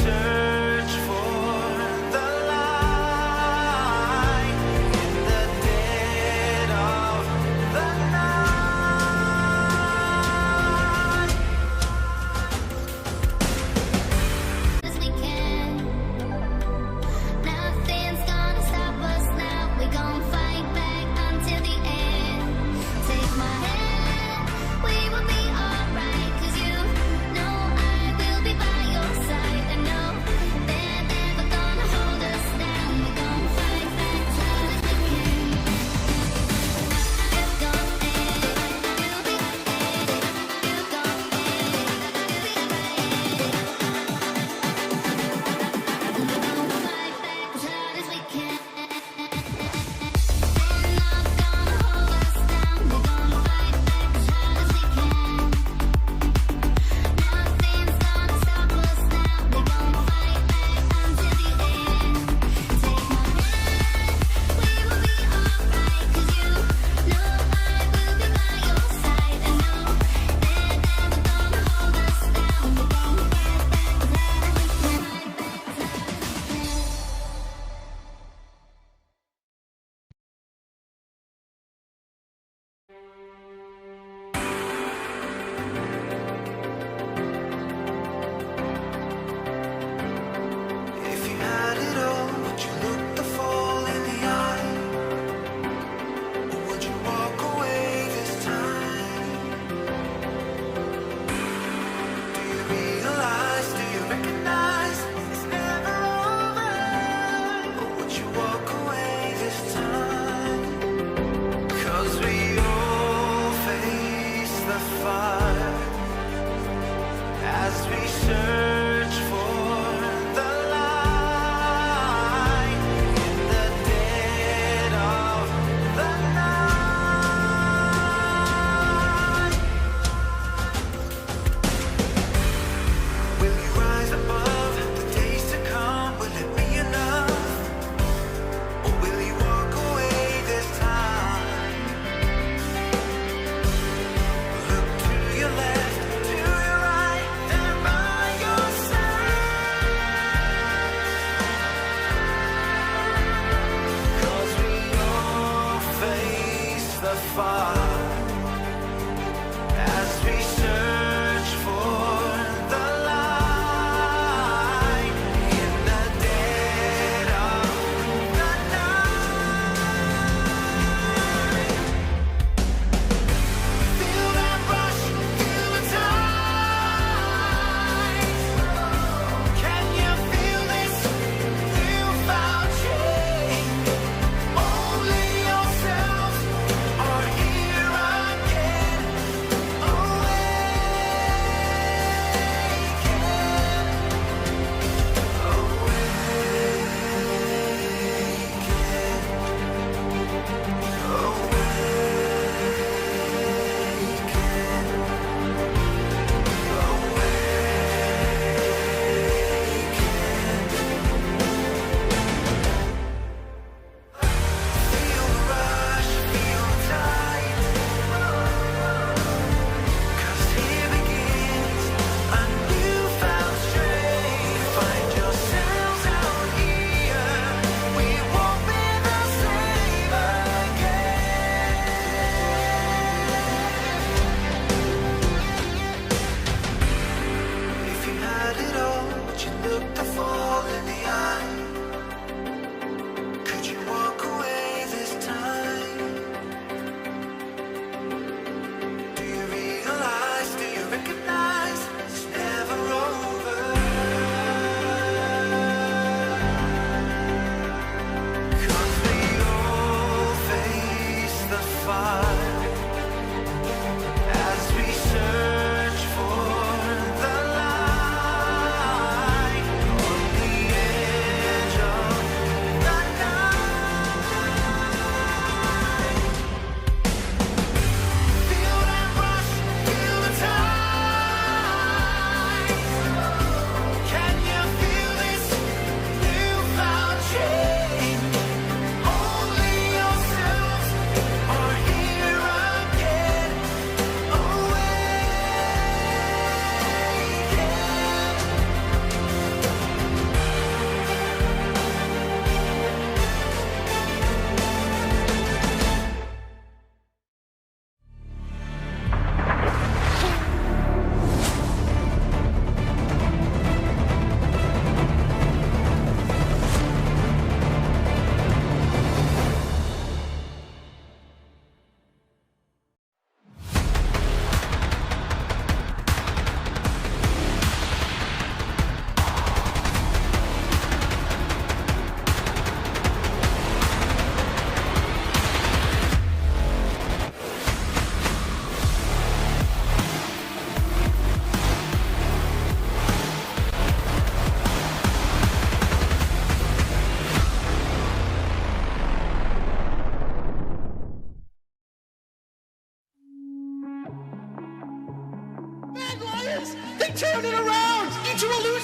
search for the light in the dead of the night. As we can, nothing's gonna stop us now. We gon' fight back until the end. Take my hand, we will be alright. 'Cause you know I will be by your side. And no,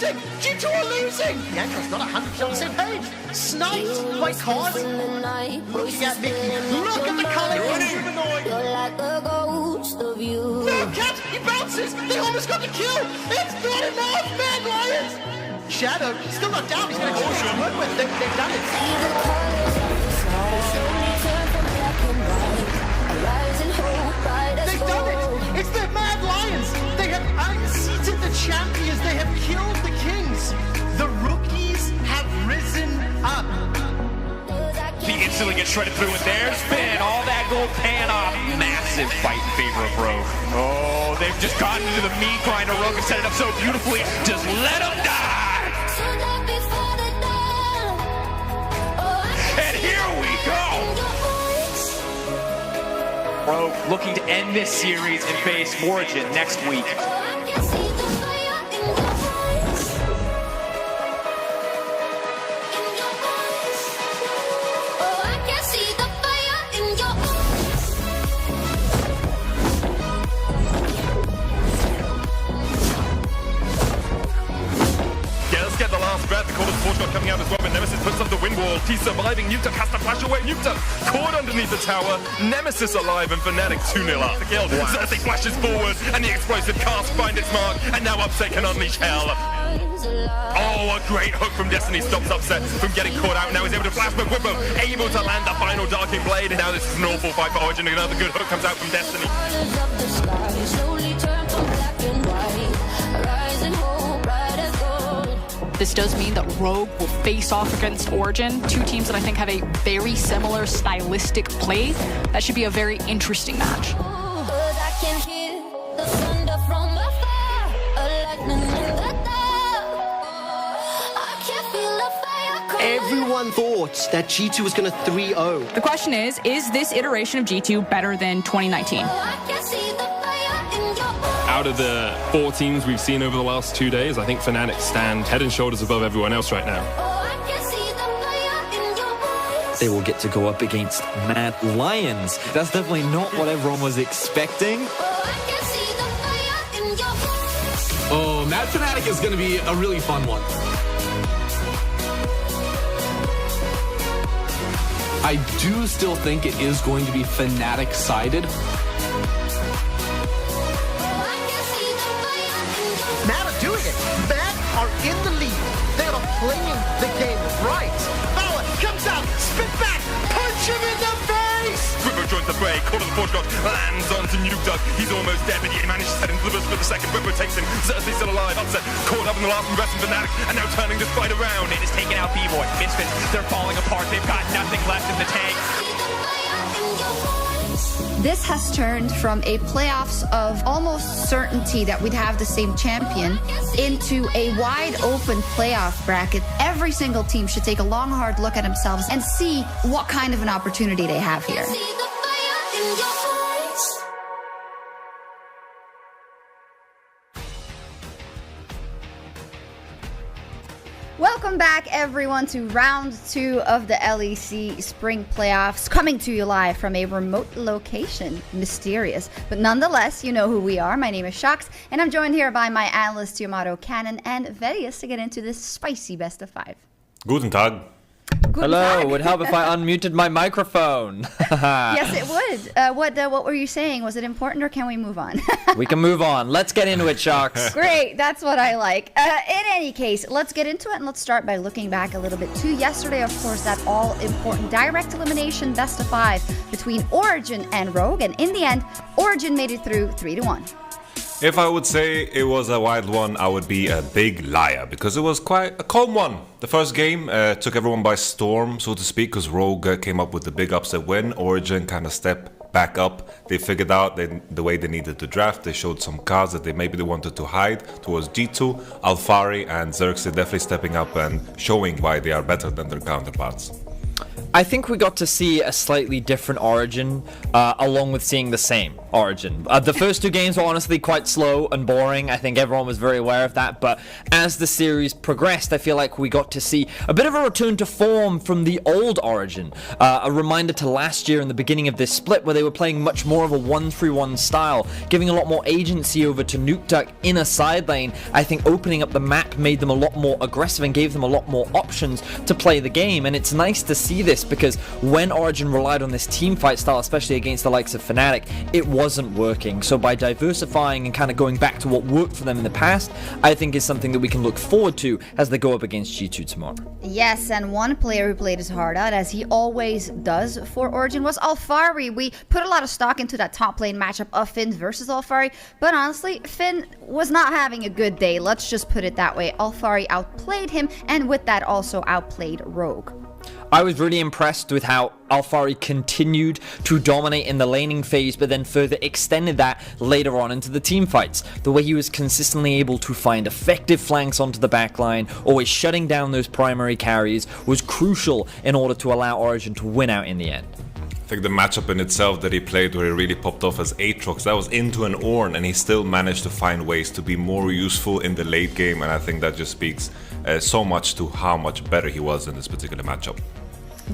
losing! G2 are losing! Yanko's not 100% on the same page. Sniped by Cod. Looking at Mickey. Look at the color from Humanoid. No, Cat, he bounces. They almost got the kill. It's not enough, Mad Lions. Shadow, still not down. He's going to choose to work with. They've done it. They've done it! It's the Mad Lions! They have unseated the champions! They have killed the kings! The rookies have risen up! He instantly gets shredded through, and there's been all that gold pan off. Massive fight in favor of Rogue. Oh, they've just gotten into the meat grinder. Rogue has set it up so beautifully. Just let him die! And here we go! Rogue looking to end this series and face Origin next week. Get the last breath. The Cold Force got coming out as well, but Nemesis puts up the wind wall. He's surviving. Nukeduck has to flash away. Nukeduck caught underneath the tower. Nemesis alive, and Fnatic 2-0 up. The kill. Xerxes flashes forward, and the explosive cast find its mark, and now Upset can unleash hell. Oh, a great hook from Destiny stops Upset from getting caught out. Now he's able to flash, but Whippo able to land the final Darking Blade. And now this is an awful fight for Origin. Another good hook comes out from Destiny. This does mean that Rogue will face off against Origin, two teams that I think have a very similar stylistic play. That should be a very interesting match. Everyone thought that G2 was going to 3-0. The question is this iteration of G2 better than 2019? Out of the 4 teams we've seen over the last 2 days, I think Fnatic stand head and shoulders above everyone else right now. They will get to go up against Mad Lions. That's definitely not what everyone was expecting. Oh, Mad Fnatic is going to be a really fun one. I do still think it is going to be Fnatic-sided. Mad are doing it. Mad are in the lead. They are playing the game right. Bauer comes out, spit back, punch him in the face. Whippo joins the fray. Call of the Forge God lands onto Nukeduck. He's almost dead, but he manages to head into the bush for the second. Whippo takes him. Xerxes still alive. Upset caught up in the last invest in Fnatic, and now turning this fight around. It is taking out B-Boy. Misfits, they're falling apart. They've got nothing left in the tank. This has turned from a playoffs of almost certainty that we'd have the same champion into a wide open playoff bracket. Every single team should take a long, hard look at themselves and see what kind of an opportunity they have here. Welcome back, everyone, to round 2 of the LEC Spring Playoffs, coming to you live from a remote location. Mysterious, but nonetheless, you know who we are. My name is Shox, and I'm joined here by my analyst, Yamato Cannon, and Verius to get into this spicy best of 5. Guten Tag. Hello, would help if I unmuted my microphone. Yes, it would. What were you saying? Was it important, or can we move on? We can move on. Let's get into it, Shox. Great, that's what I like. In any case, let's get into it, and let's start by looking back a little bit to yesterday. Of course, that all-important direct elimination best of 5 between Origin and Rogue, and in the end, Origin made it through 3-1. If I would say it was a wild one, I would be a big liar, because it was quite a calm one. The first game took everyone by storm, so to speak, because Rogue came up with the big upset win. Origin kind of stepped back up. They figured out the way they needed to draft. They showed some cards that they wanted to hide towards G2. Alphari and Xerxes definitely stepping up and showing why they are better than their counterparts. I think we got to see a slightly different Origin, along with seeing the same. Origin. The first 2 games were honestly quite slow and boring. I think everyone was very aware of that, but as the series progressed, I feel like we got to see a bit of a return to form from the old Origin. A reminder to last year in the beginning of this split where they were playing much more of a 1-3-1 style, giving a lot more agency over to Nukeduck in a side lane. I think opening up the map made them a lot more aggressive and gave them a lot more options to play the game, and it's nice to see this because when Origin relied on this team fight style, especially against the likes of Fnatic, it wasn't working. So by diversifying and kind of going back to what worked for them in the past, I think is something that we can look forward to as they go up against G2 tomorrow. Yes, and one player who played his heart out, as he always does for Origin, was Alphari. We put a lot of stock into that top lane matchup of Finn versus Alphari, but honestly, Finn was not having a good day. Let's just put it that way. Alphari outplayed him, and with that also outplayed Rogue. I was really impressed with how Alphari continued to dominate in the laning phase, but then further extended that later on into the team fights. The way he was consistently able to find effective flanks onto the backline, always shutting down those primary carries, was crucial in order to allow Origin to win out in the end. I think the matchup in itself that he played where he really popped off as Aatrox, that was into an Ornn, and he still managed to find ways to be more useful in the late game, and I think that just speaks so much to how much better he was in this particular matchup.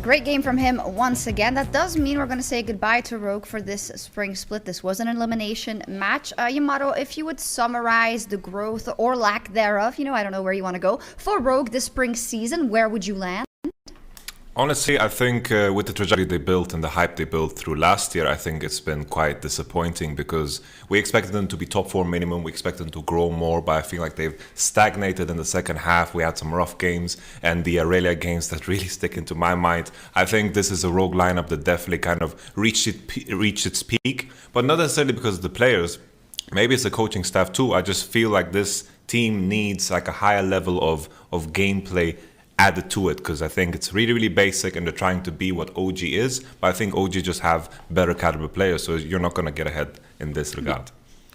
Great game from him once again. That does mean we're going to say goodbye to Rogue for this spring split. This was an elimination match. Yamato, if you would summarize the growth or lack thereof, I don't know where you want to go, for Rogue this spring season, where would you land? Honestly, I think with the trajectory they built and the hype they built through last year, I think it's been quite disappointing because we expected them to be top 4 minimum, we expected them to grow more, but I feel like they've stagnated in the second half. We had some rough games, and the Aurelia games that really stick into my mind. I think this is a Rogue lineup that definitely kind of reached its peak, but not necessarily because of the players. Maybe it's the coaching staff too. I just feel like this team needs like a higher level of gameplay added to it, because I think it's really, really basic and they're trying to be what OG is, but I think OG just have better caliber players, so you're not going to get ahead in this regard.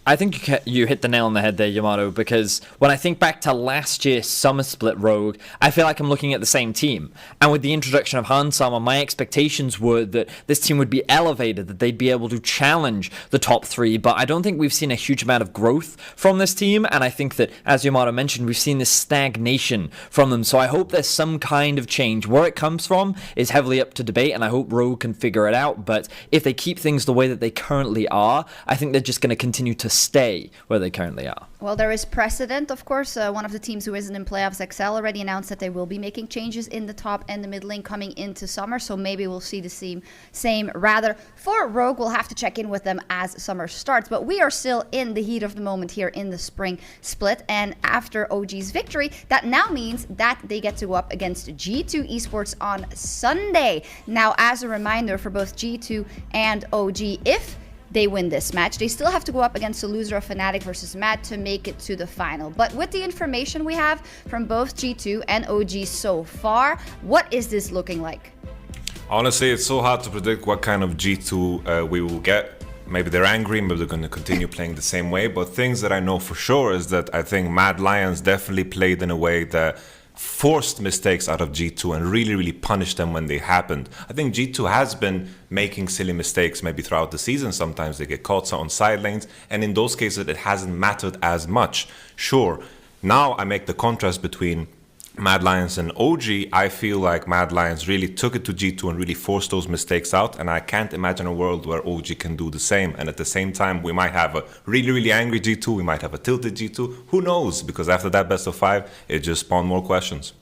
I think you hit the nail on the head there, Yamato, because when I think back to last year's Summer Split Rogue, I feel like I'm looking at the same team. And with the introduction of Hansama, my expectations were that this team would be elevated, that they'd be able to challenge the top 3, but I don't think we've seen a huge amount of growth from this team, and I think that, as Yamato mentioned, we've seen this stagnation from them, so I hope there's some kind of change. Where it comes from is heavily up to debate, and I hope Rogue can figure it out, but if they keep things the way that they currently are, I think they're just going to continue to stay where they currently are. Well, there is precedent, of course. One of the teams who isn't in playoffs, XL, already announced that they will be making changes in the top and the mid lane coming into summer, so maybe we'll see the same rather. For Rogue, we'll have to check in with them as summer starts, but we are still in the heat of the moment here in the spring split, and after OG's victory, that now means that they get to go up against G2 Esports on Sunday. Now, as a reminder for both G2 and OG, if they win this match, they still have to go up against the loser of Fnatic versus Mad to make it to the final. But with the information we have from both G2 and OG so far, what is this looking like? Honestly, it's so hard to predict what kind of G2 we will get. Maybe they're angry, maybe they're going to continue playing the same way, but things that I know for sure is that I think Mad Lions definitely played in a way that forced mistakes out of G2 and really, really punished them when they happened. I think G2 has been making silly mistakes maybe throughout the season. Sometimes they get caught on side lanes, and in those cases it hasn't mattered as much. Sure, now I make the contrast between Mad Lions and OG. I feel like Mad Lions really took it to G2 and really forced those mistakes out, and I can't imagine a world where OG can do the same. And at the same time, we might have a really, really angry G2, we might have a tilted G2, who knows? Because after that best of 5, it just spawned more questions.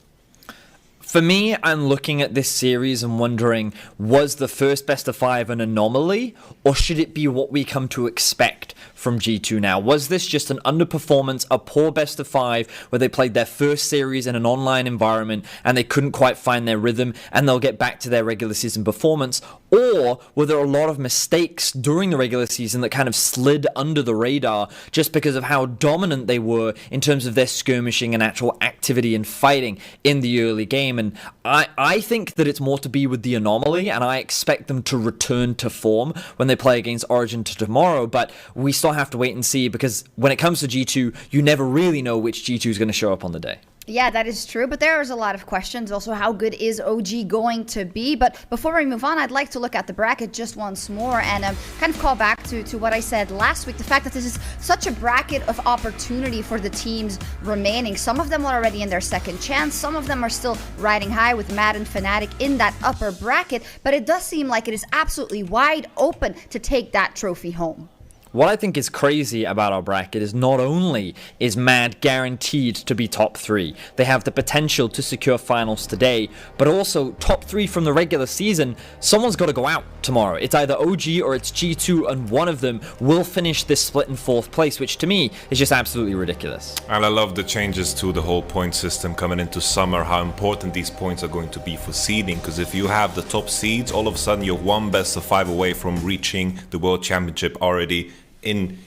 For me, I'm looking at this series and wondering, was the first best of 5 an anomaly, or should it be what we come to expect from G2 now? Was this just an underperformance, a poor best of 5, where they played their first series in an online environment and they couldn't quite find their rhythm and they'll get back to their regular season performance? Or were there a lot of mistakes during the regular season that kind of slid under the radar just because of how dominant they were in terms of their skirmishing and actual activity and fighting in the early game? And I think that it's more to be with the anomaly, and I expect them to return to form when they play against Origin tomorrow, but we still have to wait and see, because when it comes to G2, you never really know which G2 is going to show up on the day. Yeah, that is true, but there's a lot of questions. Also, how good is OG going to be? But before we move on, I'd like to look at the bracket just once more and kind of call back to what I said last week. The fact that this is such a bracket of opportunity for the teams remaining. Some of them are already in their second chance. Some of them are still riding high with Mad and Fnatic in that upper bracket. But it does seem like it is absolutely wide open to take that trophy home. What I think is crazy about our bracket is not only is Mad guaranteed to be top 3, they have the potential to secure finals today, but also top 3 from the regular season, someone's got to go out tomorrow. It's either OG or it's G2, and one of them will finish this split in 4th place, which to me is just absolutely ridiculous. And I love the changes to the whole point system coming into summer, how important these points are going to be for seeding, because if you have the top seeds, all of a sudden you're one best of 5 away from reaching the World Championship already in,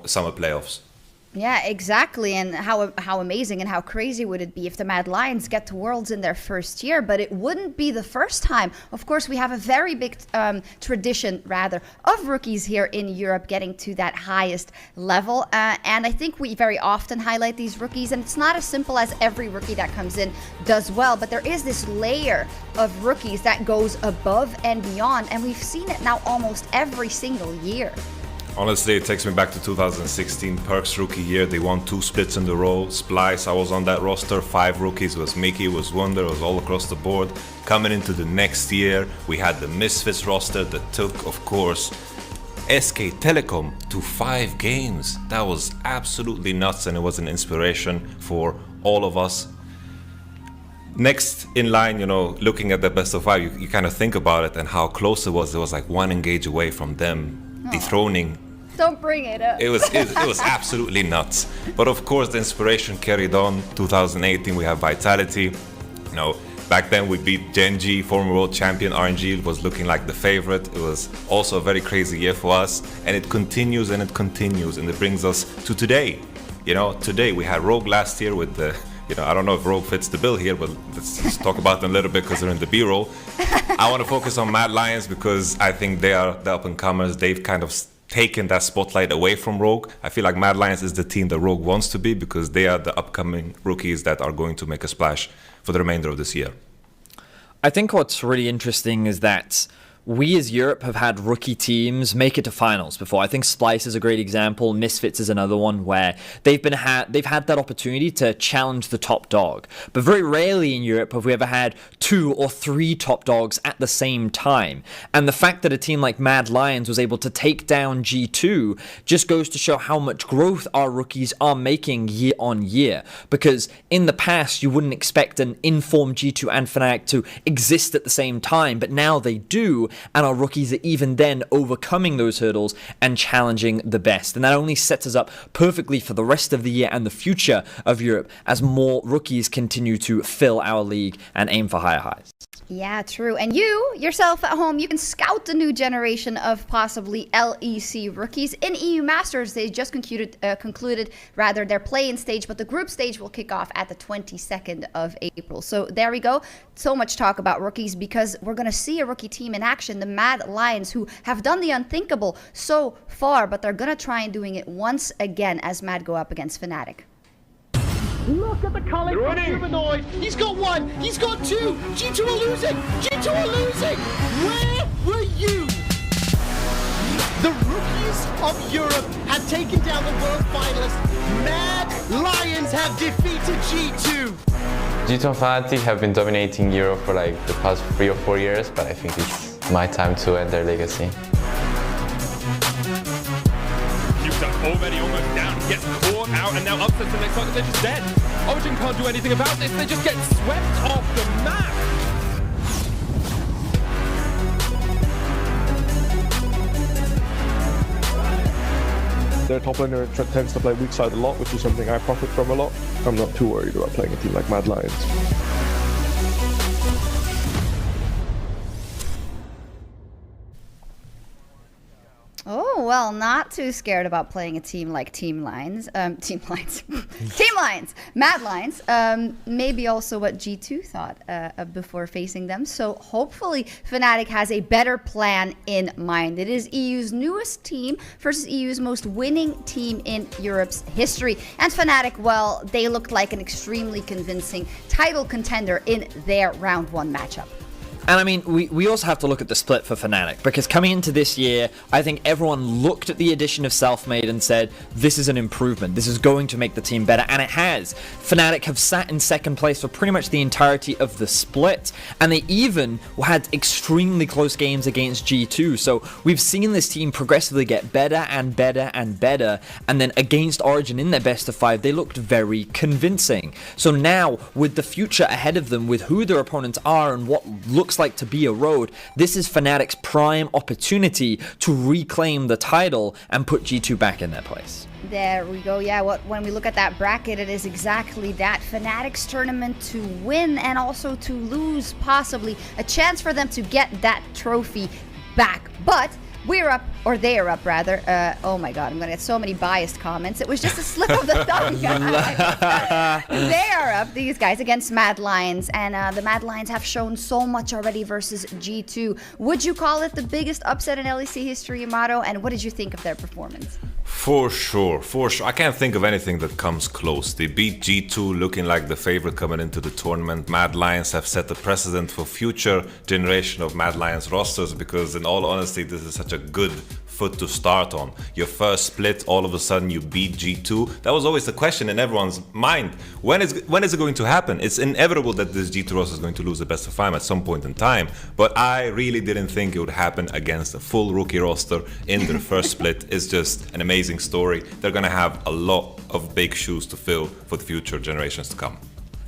summer playoffs. Yeah, exactly. And how amazing and how crazy would it be if the Mad Lions get to Worlds in their first year? But it wouldn't be the first time. Of course, we have a very big tradition, rather, of rookies here in Europe getting to that highest level. And I think we very often highlight these rookies. And it's not as simple as every rookie that comes in does well. But there is this layer of rookies that goes above and beyond. And we've seen it now almost every single year. Honestly, it takes me back to 2016, Perk's rookie year. They won 2 splits in a row. Splice, I was on that roster. 5 rookies, was Mickey, was Wonder, was all across the board. Coming into the next year, we had the Misfits roster that took, of course, SK Telecom to 5 games. That was absolutely nuts, and it was an inspiration for all of us. Next in line, looking at the best of 5, you kind of think about it and how close it was. It was like 1 engage away from them dethroning. Don't bring it up. It was absolutely nuts. But of course, the inspiration carried on. 2018, we have Vitality. Back then we beat Genji, former world champion. RNG was looking like the favorite. It was also a very crazy year for us. And it continues and it continues. And it brings us to today. Today we had Rogue last year with the... I don't know if Rogue fits the bill here, but let's just talk about them a little bit because they're in the B-roll. I want to focus on Mad Lions because I think they are the up-and-comers. They've kind of taken that spotlight away from Rogue. I feel like Mad Lions is the team that Rogue wants to be because they are the upcoming rookies that are going to make a splash for the remainder of this year. I think what's really interesting is that we as Europe have had rookie teams make it to finals before. I think Splice is a great example. Misfits is another one where they've had that opportunity to challenge the top dog. But very rarely in Europe have we ever had 2 or 3 top dogs at the same time. And the fact that a team like Mad Lions was able to take down G2 just goes to show how much growth our rookies are making year on year. Because in the past, you wouldn't expect an informed G2 and Fnatic to exist at the same time, but now they do. And our rookies are even then overcoming those hurdles and challenging the best. And that only sets us up perfectly for the rest of the year and the future of Europe as more rookies continue to fill our league and aim for higher highs. Yeah, true. And you, yourself at home, you can scout the new generation of possibly LEC rookies. In EU Masters, they just concluded their play-in stage, but the group stage will kick off at the 22nd of April. So there we go. So much talk about rookies because we're going to see a rookie team in action, the Mad Lions, who have done the unthinkable so far, but they're going to try and doing it once again as Mad go up against Fnatic. Look at the Culling from Humanoid. He's got 1. He's got 2. G2 are losing. G2 are losing. Where were you? The rookies of Europe have taken down the world finalists. Mad Lions have defeated G2. G2 and Fnatic have been dominating Europe for like the past 3 or 4 years, but I think it's my time to end their legacy. Already almost down, gets caught out, and now upsets the next target. They're just dead. Origin can't do anything about this. They just get swept off the map. Their top laner tends to play weak side a lot, which is something I profit from a lot. I'm not too worried about playing a team like Mad Lions. Oh, well, not too scared about playing a team like Team Lions. Team Lions. Team Lions. Mad Lions. Maybe also what G2 thought before facing them. So hopefully Fnatic has a better plan in mind. It is EU's newest team versus EU's most winning team in Europe's history. And Fnatic, well, they looked like an extremely convincing title contender in their round 1 matchup. And I mean, we also have to look at the split for Fnatic, because coming into this year, I think everyone looked at the addition of Selfmade and said, this is an improvement. This is going to make the team better, and it has. Fnatic have sat in second place for pretty much the entirety of the split, and they even had extremely close games against G2. So we've seen this team progressively get better and better and better, and then against Origin in their best of 5, they looked very convincing. So now, with the future ahead of them, with who their opponents are and what looks like to be a road, this is Fnatic's prime opportunity to reclaim the title and put G2 back in their place. There we go. Yeah, when we look at that bracket, it is exactly that. Fnatic's tournament to win and also to lose, possibly. A chance for them to get that trophy back. But we're up, or they're up rather. Oh my god, I'm gonna get so many biased comments. It was just a slip of the tongue, guys. They are up, these guys, against Mad Lions, and the Mad Lions have shown so much already versus G2. Would you call it the biggest upset in LEC history, Yamato? And what did you think of their performance? For sure. I can't think of anything that comes close. They beat G2 looking like the favorite coming into the tournament. Mad Lions have set the precedent for future generation of Mad Lions rosters, because in all honesty, this is such a good foot to start on. Your first split, all of a sudden you beat G2. That was always the question in everyone's mind. When is it going to happen? It's inevitable that this G2 roster is going to lose the best of 5 at some point in time, but I really didn't think it would happen against a full rookie roster in their first split. It's just an amazing story. They're going to have a lot of big shoes to fill for the future generations to come.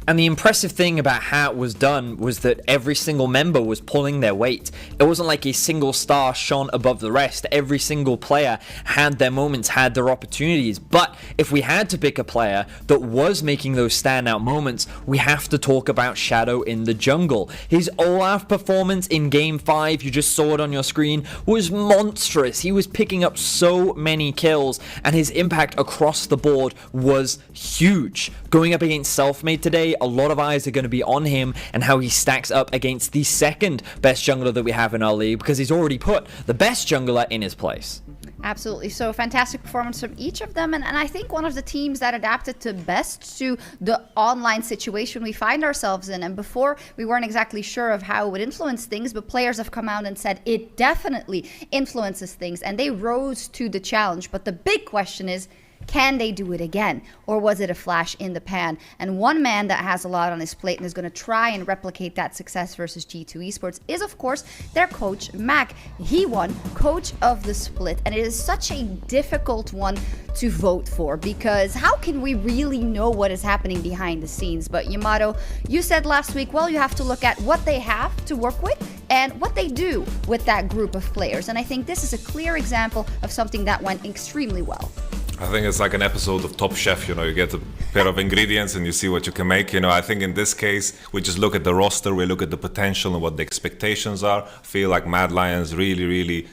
And the impressive thing about how it was done was that every single member was pulling their weight. It wasn't like a single star shone above the rest. Every single player had their moments, had their opportunities. But if we had to pick a player that was making those standout moments, we have to talk about Shadow in the jungle. His Olaf performance in Game 5, you just saw it on your screen, was monstrous. He was picking up so many kills, and his impact across the board was huge. Going up against Selfmade today, a lot of eyes are going to be on him and how he stacks up against the second best jungler that we have in our league, because he's already put the best jungler in his place. Absolutely. So fantastic performance from each of them. And I think one of the teams that adapted to best to the online situation we find ourselves in. And before, we weren't exactly sure of how it would influence things, but players have come out and said it definitely influences things. And they rose to the challenge. But the big question is, can they do it again? Or was it a flash in the pan? And one man that has a lot on his plate and is going to try and replicate that success versus G2 Esports is, of course, their coach, Mac. He won Coach of the Split, and it is such a difficult one to vote for, because how can we really know what is happening behind the scenes? But Yamato, you said last week, well, you have to look at what they have to work with and what they do with that group of players. And I think this is a clear example of something that went extremely well. I think it's like an episode of Top Chef, you get a pair of ingredients and you see what you can make. I think in this case, we just look at the roster, we look at the potential and what the expectations are. I feel like Mad Lions really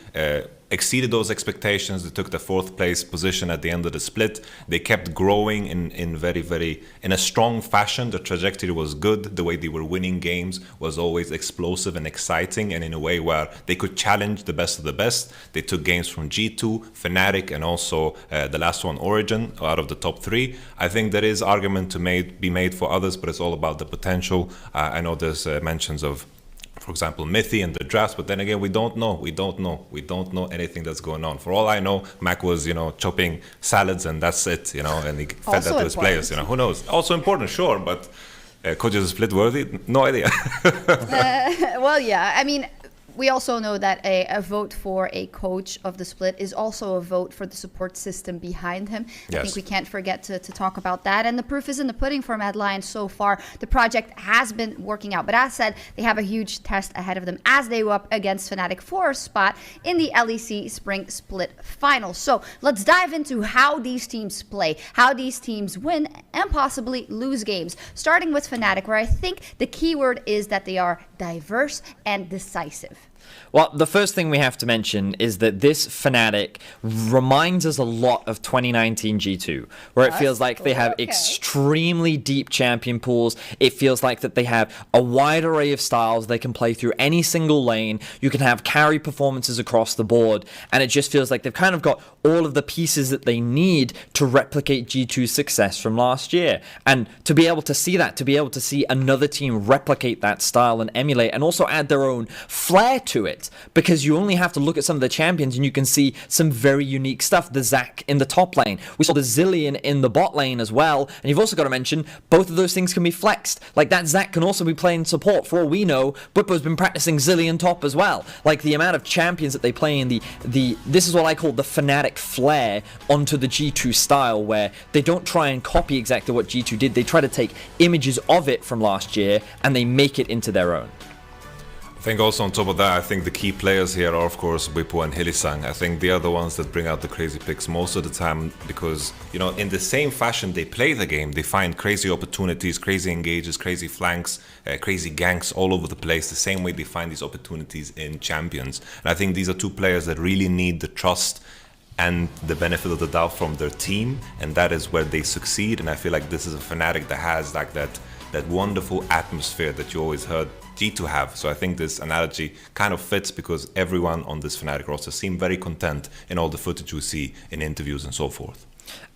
exceeded those expectations. They took the 4th place position at the end of the split. They kept growing in a strong fashion. The trajectory was good. The way they were winning games was always explosive and exciting, and in a way where they could challenge the best of the best. They took games from G2, Fnatic, and also the last one, Origin, out of the top 3. I think there is argument to be made for others, but it's all about the potential. I know there's mentions of, for example, Mythy and the drafts, but then again, we don't know anything that's going on. For all I know, Mac was, chopping salads and that's it, and he fed that to his players, who knows? Also important, sure, but Coach of the Split worthy? No idea. Well, yeah, I mean, we also know that a vote for a coach of the split is also a vote for the support system behind him. Yes. I think we can't forget to talk about that. And the proof is in the pudding for Mad Lions so far. The project has been working out. But as said, they have a huge test ahead of them as they go up against Fnatic for a spot in the LEC Spring Split Finals. So let's dive into how these teams play, how these teams win, and possibly lose games. Starting with Fnatic, where I think the key word is that they are diverse and decisive. Well, the first thing we have to mention is that this Fnatic reminds us a lot of 2019 G2, where it feels like they have extremely deep champion pools. It feels like that they have a wide array of styles. They can play through any single lane. You can have carry performances across the board, and it just feels like they've kind of got all of the pieces that they need to replicate G2's success from last year. And to be able to see that, to be able to see another team replicate that style and emulate, and also add their own flair to it, because you only have to look at some of the champions and you can see some very unique stuff. The Zac in the top lane, we saw the Zillion in the bot lane as well, and you've also got to mention both of those things can be flexed. Like, that Zac can also be playing support. For all we know, Bwipo's been practicing Zillion top as well. Like, the amount of champions that they play in this is what I call the Fnatic flair onto the G2 style, where they don't try and copy exactly what G2 did. They try to take images of it from last year and they make it into their own. I think also on top of that, I think the key players here are of course Bwipo and Hylissang. I think they are the ones that bring out the crazy picks most of the time, because, you know, in the same fashion they play the game, they find crazy opportunities, crazy engages, crazy flanks, crazy ganks all over the place, the same way they find these opportunities in champions. And I think these are two players that really need the trust and the benefit of the doubt from their team, and that is where they succeed. And I feel like this is a Fnatic that has like that wonderful atmosphere that you always heard G2 have. So I think this analogy kind of fits, because everyone on this Fnatic roster seemed very content in all the footage we see in interviews and so forth.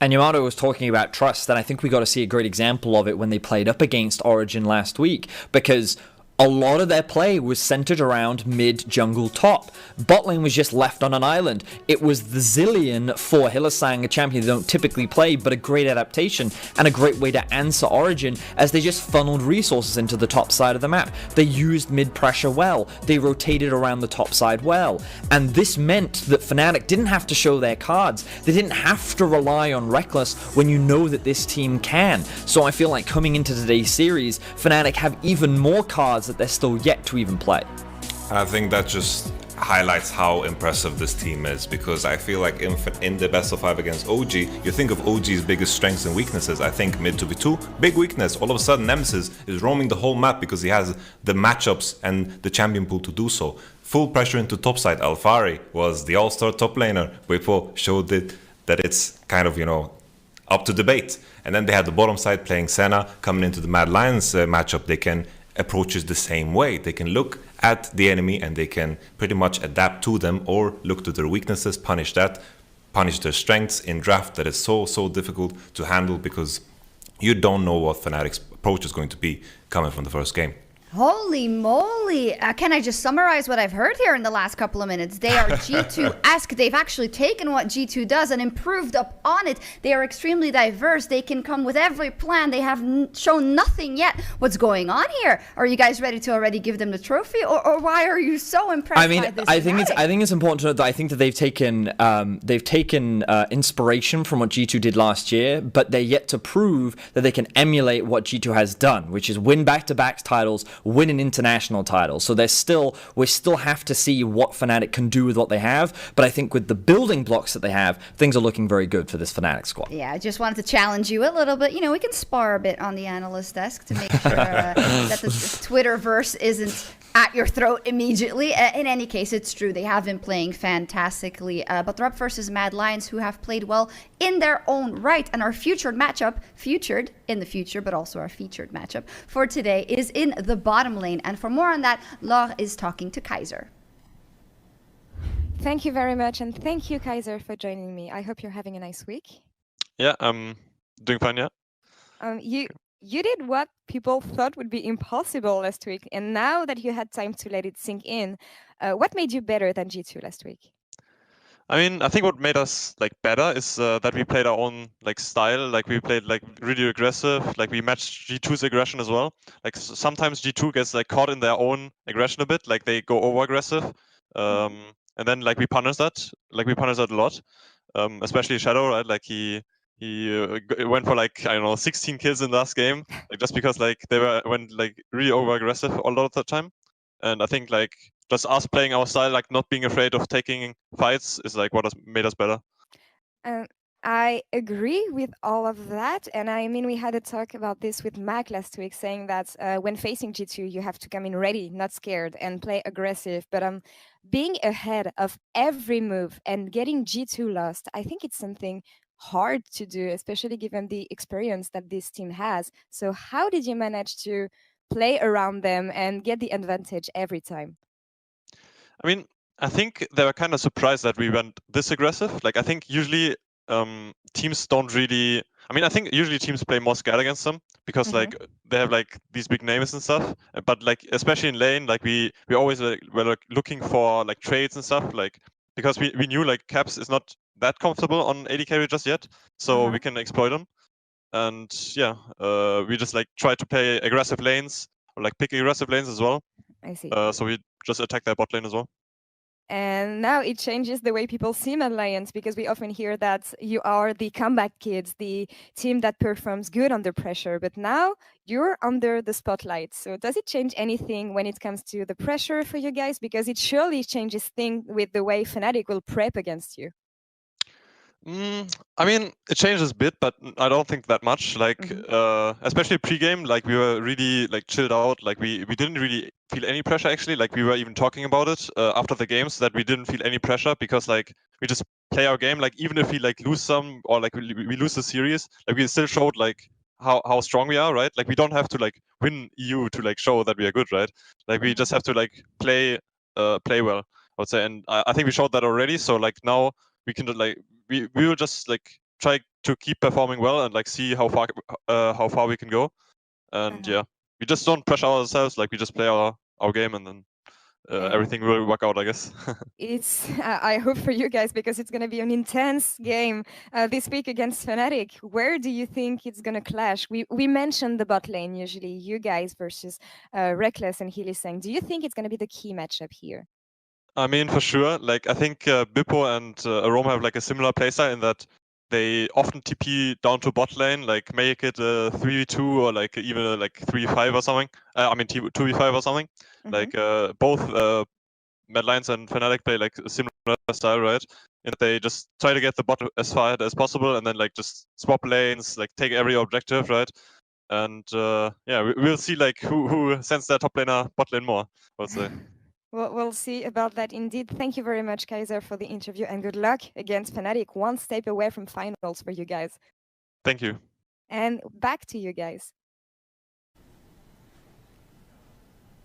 And Yamato was talking about trust, and I think we got to see a great example of it when they played up against Origin last week, because a lot of their play was centered around mid, jungle, top. Bot lane was just left on an island. It was the Zillion for Hylissang, a champion they don't typically play, but a great adaptation and a great way to answer Origin, as they just funneled resources into the top side of the map. They used mid pressure well. They rotated around the top side well. And this meant that Fnatic didn't have to show their cards. They didn't have to rely on Reckless when you know that this team can. So I feel like coming into today's series, Fnatic have even more cards that they're still yet to even play. I think that just highlights how impressive this team is, because I feel like in the best of 5 against OG, you think of OG's biggest strengths and weaknesses. I think mid 2v2, big weakness. All of a sudden Nemesis is roaming the whole map because he has the matchups and the champion pool to do so. Full pressure into topside. Alfari was the all-star top laner. Bwipo showed it that it's kind of, you know, up to debate. And then they had the bottom side playing Senna coming into the Mad Lions matchup. They can approach it the same way. They can look at the enemy and they can pretty much adapt to them, or look to their weaknesses, punish their strengths in draft. That is so difficult to handle, because you don't know what Fnatic's approach is going to be coming from the first game. Holy moly. Can I just summarize what I've heard here in the last couple of minutes? They are G2-esque. They've actually taken what G2 does and improved upon it. They are extremely diverse. They can come with every plan. They have shown nothing yet. What's going on here? Are you guys ready to already give them the trophy? Or why are you so impressed by this? I think it's important to note that I think that they've taken inspiration from what G2 did last year, but they're yet to prove that they can emulate what G2 has done, which is win back-to-back titles, win an international title. So we still have to see what Fnatic can do with what they have, but I think with the building blocks that they have, things are looking very good for this Fnatic squad. Yeah, I just wanted to challenge you a little bit. You know, we can spar a bit on the analyst desk to make sure that the Twitterverse isn't at your throat immediately. In any case, it's true. They have been playing fantastically. But the Rep versus Mad Lions, who have played well in their own right, and our featured in the future, but also our featured matchup for today is in the bottom lane. And for more on that, Laure is talking to Kaiser. Thank you very much, and thank you, Kaiser, for joining me. I hope you're having a nice week. Yeah, I'm doing fine, yeah. You did what people thought would be impossible last week, and now that you had time to let it sink in, what made you better than G2 last week? I mean, I think what made us better is that we played our own style. We played really aggressive. We matched G2's aggression as well. Sometimes G2 gets caught in their own aggression a bit. They go over aggressive, and then we punish that. We punish that a lot, especially Shadow. Right? He went for I don't know 16 kills in the last game, just because they went really over aggressive a lot of the time. And I think just us playing our style, not being afraid of taking fights, is what has made us better. I agree with all of that. And I mean, we had a talk about this with Mac last week, saying that when facing G2, you have to come in ready, not scared, and play aggressive. But being ahead of every move and getting G2 lost, I think it's something hard to do, especially given the experience that this team has. So how did you manage to play around them and get the advantage every time? I mean, I think they were kind of surprised that we went this aggressive. Like, I think usually teams don't really. I mean, I think usually teams play more scared against them because like they have like these big names and stuff. But like especially in lane, like we always were like looking for like trades and stuff. Like because we knew like Caps is not that comfortable on AD carry just yet, so we can exploit them. And yeah, we just like try to play aggressive lanes or like pick aggressive lanes as well. I see. So we just attack their bot lane as well. And now it changes the way people see Mad Lions, because we often hear that you are the comeback kids, the team that performs good under pressure. But now you're under the spotlight. So does it change anything when it comes to the pressure for you guys? Because it surely changes things with the way Fnatic will prep against you. I mean, it changes a bit, but I don't think that much. Like, especially pre-game, like we were really like chilled out. Like we didn't really feel any pressure actually. Like we were even talking about it after the games that we didn't feel any pressure because like we just play our game. Like even if we like lose some or like we lose the series, like we still showed like how strong we are, right? Like we don't have to like win EU to like show that we are good, right? Like we just have to like play well, I would say. And I think we showed that already. So like now we can like. We will just like try to keep performing well and like see how far we can go, and yeah, we just don't pressure ourselves. Like we just play our game, and then everything will work out, I guess. It's I hope for you guys, because it's going to be an intense game this week against Fnatic. Where do you think it's going to clash? We mentioned the bot lane, usually you guys versus Reckless and Healy-Sang. Do you think it's going to be the key matchup here? I mean, for sure. Like, I think Bippo and Aroma have like a similar playstyle in that they often TP down to bot lane, like make it a 3v2 or like even like 3v5 or something. I mean 2v5 or something. Like both Mad Lions and Fnatic play like a similar style, right? And they just try to get the bot as far ahead as possible, and then like just swap lanes, like take every objective, right? And yeah, we'll see like who sends their top laner bot lane more, I would say. Well, we'll see about that indeed. Thank you very much, Kaiser, for the interview, and good luck against Fnatic. One step away from finals for you guys. Thank you. And back to you guys.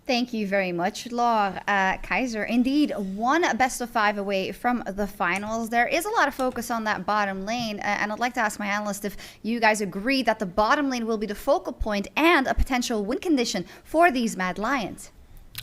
Thank you very much, Laure. Kaiser, indeed, one best of 5 away from the finals. There is a lot of focus on that bottom lane, and I'd like to ask my analyst if you guys agree that the bottom lane will be the focal point and a potential win condition for these Mad Lions.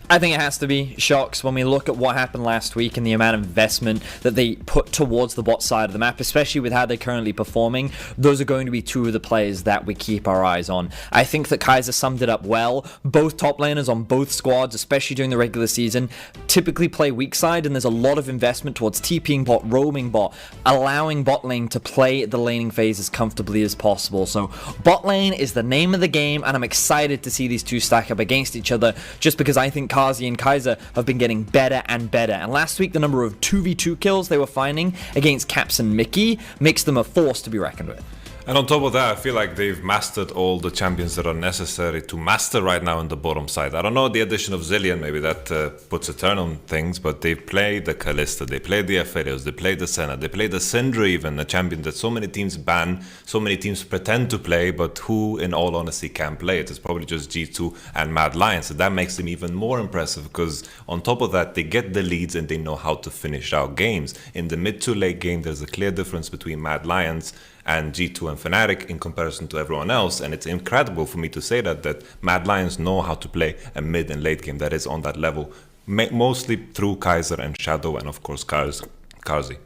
I think it has to be Shocks when we look at what happened last week and the amount of investment that they put towards the bot side of the map, especially with how they're currently performing. Those are going to be two of the players that we keep our eyes on. I think that Kaiser summed it up well. Both top laners on both squads, especially during the regular season, typically play weak side, and there's a lot of investment towards TPing bot, roaming bot, allowing bot lane to play the laning phase as comfortably as possible. So bot lane is the name of the game, and I'm excited to see these two stack up against each other, just because I think Kazi and Kaiser have been getting better and better. And last week, the number of 2v2 kills they were finding against Caps and Mickey makes them a force to be reckoned with. And on top of that, I feel like they've mastered all the champions that are necessary to master right now in the bottom side. I don't know, the addition of Zillion, maybe that puts a turn on things, but they played the Kalista, they played the Aphelios, they played the Senna, they played the Syndra even, a champion that so many teams ban, so many teams pretend to play, but who, in all honesty, can play it? It's probably just G2 and Mad Lions, so that makes them even more impressive, because on top of that, they get the leads and they know how to finish out games. In the mid to late game, there's a clear difference between Mad Lions and G2 and Fnatic in comparison to everyone else, and it's incredible for me to say that Mad Lions know how to play a mid and late game that is on that level, mostly through Kaiser and Shadow and of course Karzi.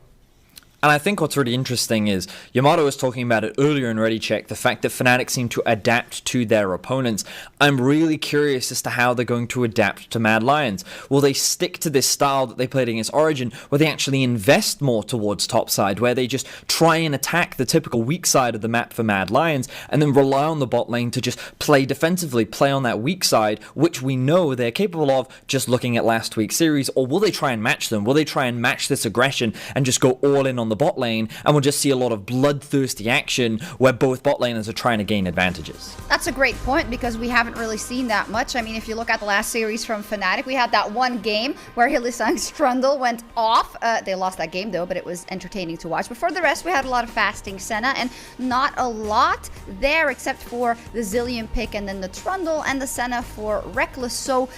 And I think what's really interesting is, Yamato was talking about it earlier in Ready Check, the fact that Fnatic seem to adapt to their opponents. I'm really curious as to how they're going to adapt to Mad Lions. Will they stick to this style that they played against Origin, where they actually invest more towards top side, where they just try and attack the typical weak side of the map for Mad Lions, and then rely on the bot lane to just play defensively, play on that weak side, which we know they're capable of just looking at last week's series? Or will they try and match them? Will they try and match this aggression and just go all in on the the bot lane, and we'll just see a lot of bloodthirsty action where both bot laners are trying to gain advantages. That's a great point, because we haven't really seen that much. I mean, if you look at the last series from Fnatic, we had that one game where Hylissang's Trundle went off. They lost that game though, but it was entertaining to watch. But for the rest, we had a lot of fasting Senna, and not a lot there except for the Zillion pick and then the Trundle and the Senna for Reckless. So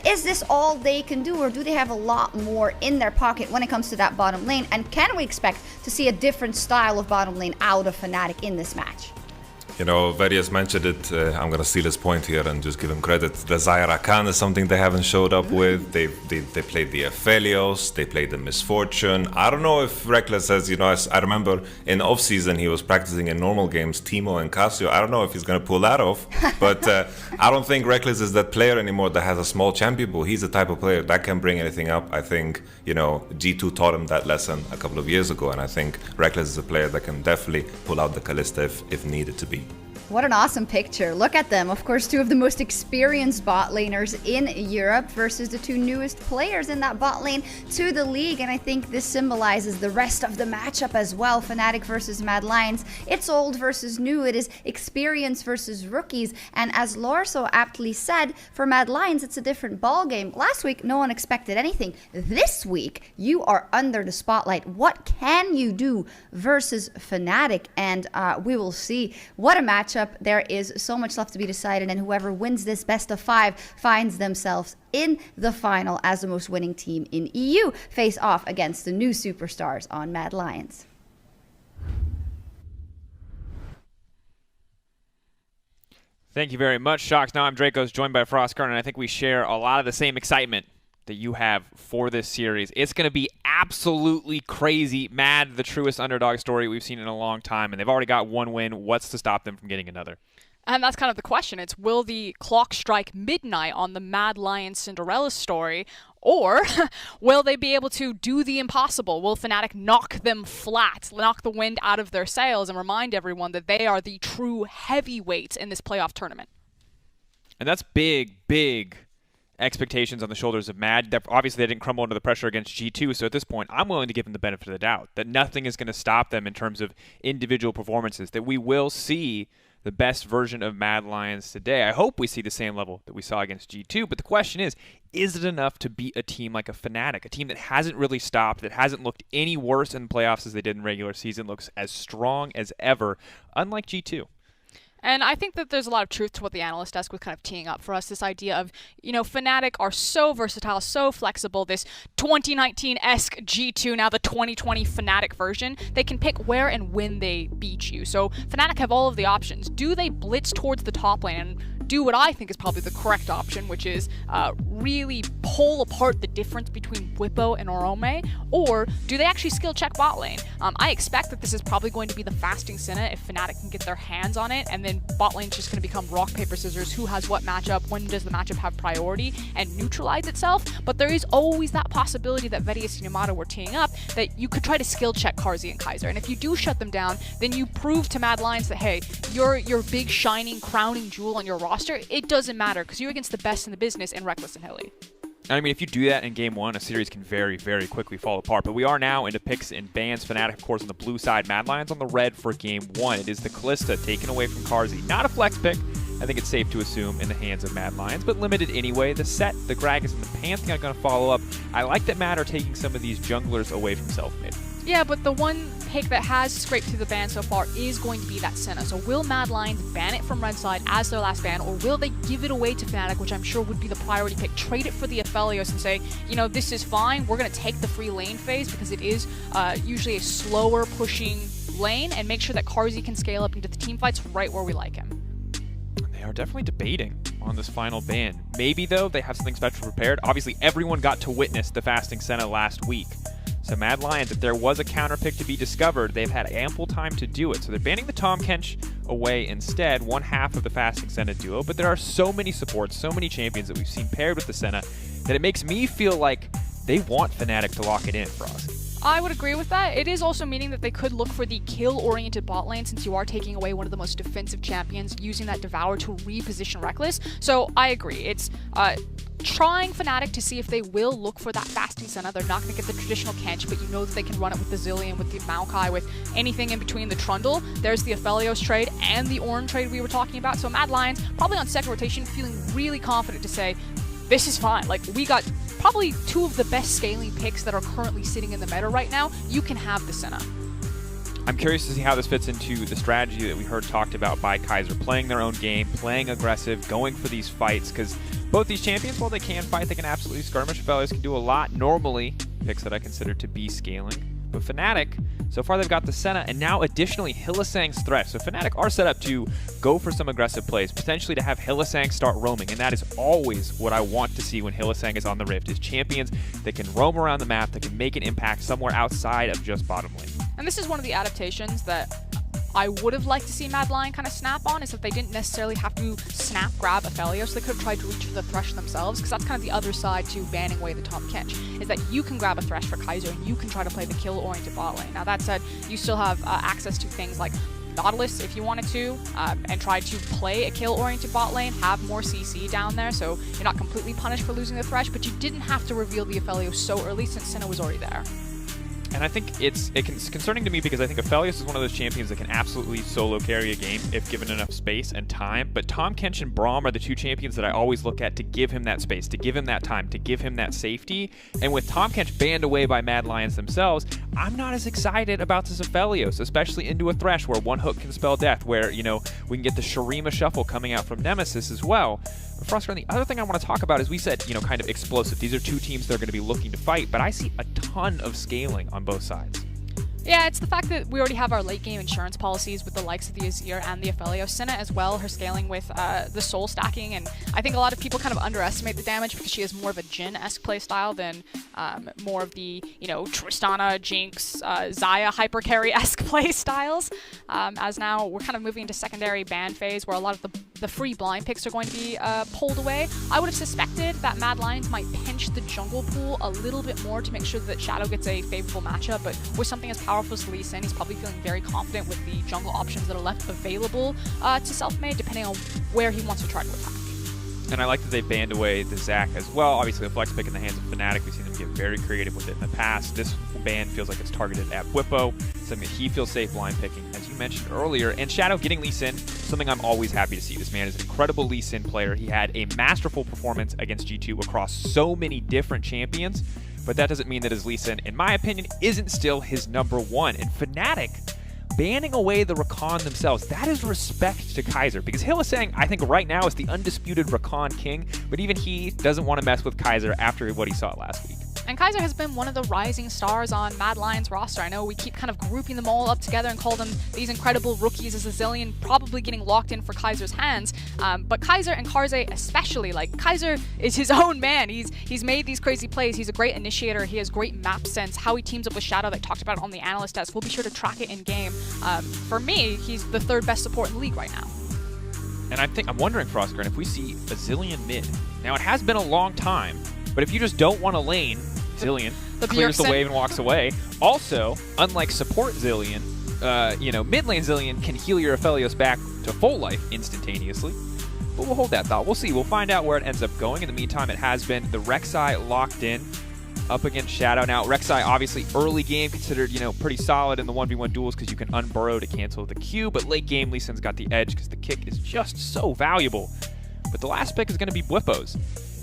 is this all they can do, or do they have a lot more in their pocket when it comes to that bottom lane? And can we expect to see a different style of bottom lane out of Fnatic in this match? You know, Varius mentioned it. I'm going to steal his point here and just give him credit. The Zyra Khan is something they haven't showed up with. They played the Aphelios. They played the Misfortune. I don't know if Reckless has, you know, I remember in off-season he was practicing in normal games, Teemo and Casio. I don't know if he's going to pull that off. But I don't think Reckless is that player anymore that has a small champion pool. He's the type of player that can bring anything up. I think, you know, G2 taught him that lesson a couple of years ago. And I think Reckless is a player that can definitely pull out the Kalista if needed to be. What an awesome picture. Look at them. Of course, two of the most experienced bot laners in Europe versus the two newest players in that bot lane to the league. And I think this symbolizes the rest of the matchup as well. Fnatic versus Mad Lions. It's old versus new. It is experience versus rookies. And as Lore so aptly said, for Mad Lions, it's a different ball game. Last week, no one expected anything. This week, you are under the spotlight. What can you do versus Fnatic? And we will see. What a matchup. There is so much left to be decided, and whoever wins this best of 5 finds themselves in the final as the most winning team in EU, face off against the new superstars on Mad Lions. Thank you very much, Shocks. Now I'm Dracos, joined by Frostguard, and I think we share a lot of the same excitement that you have for this series. It's going to be absolutely crazy, mad, the truest underdog story we've seen in a long time, and they've already got one win. What's to stop them from getting another? And that's kind of the question. It's, will the clock strike midnight on the Mad Lions Cinderella story, or will they be able to do the impossible? Will Fnatic knock them flat, knock the wind out of their sails, and remind everyone that they are the true heavyweights in this playoff tournament? And that's big, big expectations on the shoulders of Mad. Obviously, they didn't crumble under the pressure against G2, so at this point, I'm willing to give them the benefit of the doubt that nothing is going to stop them in terms of individual performances, that we will see the best version of Mad Lions today. I hope we see the same level that we saw against G2, but the question is it enough to beat a team like a Fnatic, a team that hasn't really stopped, that hasn't looked any worse in playoffs as they did in regular season, looks as strong as ever, unlike G2? And I think that there's a lot of truth to what the analyst desk was kind of teeing up for us, this idea of, you know, Fnatic are so versatile, so flexible, this 2019-esque G2, now the 2020 Fnatic version. They can pick where and when they beat you. So Fnatic have all of the options. Do they blitz towards the top lane and do what I think is probably the correct option, which is really pull apart the difference between Whippo and Orome, or do they actually skill check bot lane? I expect that this is probably going to be the fasting Senna if Fnatic can get their hands on it, and then bot lane's just going to become rock, paper, scissors, who has what matchup, when does the matchup have priority, and neutralize itself. But there is always that possibility that Varius and Yamato were teeing up, that you could try to skill check Carzzy and Kaiser, and if you do shut them down, then you prove to Mad Lions that, hey, your big shining crowning jewel on your roster, it doesn't matter because you're against the best in the business in Reckless and Hilly. I mean, if you do that in Game 1, a series can very, very quickly fall apart. But we are now into picks and bans. Fnatic, of course, on the blue side. Mad Lions on the red for Game 1. It is the Kalista taken away from Carzzy. Not a flex pick, I think it's safe to assume, in the hands of Mad Lions, but limited anyway. The Set, the Gragas, and the Pantheon are going to follow up. I like that Mad are taking some of these junglers away from self-mid. Yeah, but the one pick that has scraped through the ban so far is going to be that Senna. So will Mad Lions ban it from red side as their last ban, or will they give it away to Fnatic, which I'm sure would be the priority pick, trade it for the Aphelios and say, you know, this is fine, we're going to take the free lane phase because it is usually a slower pushing lane, and make sure that Carzzy can scale up into the team fights right where we like him. They are definitely debating on this final ban. Maybe, though, they have something special prepared. Obviously, everyone got to witness the fasting Senna last week. So Mad Lions, if there was a counter pick to be discovered, they've had ample time to do it. So they're banning the Tahm Kench away instead, one half of the fasting Senna duo. But there are so many supports, so many champions that we've seen paired with the Senna, that it makes me feel like they want Fnatic to lock it in for us. I would agree with that. It is also meaning that they could look for the kill-oriented bot lane, since you are taking away one of the most defensive champions, using that Devour to reposition Reckless. So I agree. It's trying Fnatic to see if they will look for that fasting Senna. They're not going to get the traditional Kench, but you know that they can run it with the Zilean, with the Maokai, with anything in between the Trundle. There's the Aphelios trade and the Ornn trade we were talking about. So Mad Lions, probably on second rotation, feeling really confident to say, this is fine. Like, we got probably two of the best scaling picks that are currently sitting in the meta right now. You can have the Senna. I'm curious to see how this fits into the strategy that we heard talked about by Kaiser, playing their own game, playing aggressive, going for these fights, because both these champions, while they can fight, they can absolutely skirmish. Aphelios can do a lot normally, picks that I consider to be scaling. But Fnatic, so far they've got the Senna, and now additionally Hylissang's Thresh. So Fnatic are set up to go for some aggressive plays, potentially to have Hylissang start roaming, and that is always what I want to see when Hylissang is on the Rift, is champions that can roam around the map, that can make an impact somewhere outside of just bottom lane. And this is one of the adaptations that I would have liked to see Mad Lion kind of snap on, is that they didn't necessarily have to snap grab Aphelios. They could have tried to reach for the Thresh themselves, because that's kind of the other side to banning away the top Kench, is that you can grab a Thresh for Kaiser and you can try to play the kill-oriented bot lane. Now that said, you still have access to things like Nautilus if you wanted to, and try to play a kill-oriented bot lane, have more CC down there, so you're not completely punished for losing the Thresh, but you didn't have to reveal the Aphelios so early since Senna was already there. And I think it's concerning to me because I think Aphelios is one of those champions that can absolutely solo carry a game if given enough space and time. But Tahm Kench and Braum are the two champions that I always look at to give him that space, to give him that time, to give him that safety. And with Tahm Kench banned away by Mad Lions themselves, I'm not as excited about this Aphelios, especially into a Thresh where one hook can spell death, where, you know, we can get the Shurima Shuffle coming out from Nemesis as well. But Frostgrunn, the other thing I want to talk about is, we said, you know, kind of explosive. These are two teams that are going to be looking to fight, but I see a ton of scaling on both sides. Yeah, it's the fact that we already have our late game insurance policies with the likes of the Azir and the Aphelios. Senna as well, her scaling with the soul stacking, and I think a lot of people kind of underestimate the damage because she has more of a Jhin-esque playstyle than more of the, you know, Tristana, Jinx, Xayah hyper carry-esque playstyles. As now we're kind of moving into secondary ban phase where a lot of the free blind picks are going to be pulled away. I would have suspected that Mad Lions might pinch the jungle pool a little bit more to make sure that Shadow gets a favorable matchup, but with something as powerful as Lee Sin, he's probably feeling very confident with the jungle options that are left available to Selfmade, depending on where he wants to try to attack. And I like that they banned away the Zac as well. Obviously, a flex pick in the hands of Fnatic. We've seen them get very creative with it in the past. This ban feels like it's targeted at Bwipo, something that he feels safe blind picking, as you mentioned earlier. And Shadow getting Lee Sin, something I'm always happy to see. This man is an incredible Lee Sin player. He had a masterful performance against G2 across so many different champions, but that doesn't mean that his Lee Sin, in my opinion, isn't still his #1. And Fnatic banning away the Rakan themselves, that is respect to Kaiser, because Hylissang, I think right now, is the undisputed Rakan king, but even he doesn't want to mess with Kaiser after what he saw last week. And Kaiser has been one of the rising stars on Mad Lions roster. I know we keep kind of grouping them all up together and call them these incredible rookies as a Zilean probably getting locked in for Kaiser's hands. But Kaiser and Karze especially, like, Kaiser is his own man. He's made these crazy plays. He's a great initiator. He has great map sense. How he teams up with Shadow, that talked about it on the analyst desk. We'll be sure to track it in game. For me, he's the third best support in the league right now. And I'm wondering, Frostgrunn, if we see a Zilean mid. Now, it has been a long time, but if you just don't want to lane, Zilean clears the wave and walks away. Also, unlike support Zilean, you know, mid lane Zilean can heal your Aphelios back to full life instantaneously. But we'll hold that thought. We'll see. We'll find out where it ends up going. In the meantime, it has been the Rek'Sai locked in up against Shadow. Now, Rek'Sai, obviously, early game considered, you know, pretty solid in the 1v1 duels because you can unburrow to cancel the Q, but late game, Lee Sin's got the edge because the kick is just so valuable. But the last pick is going to be Bwipo's.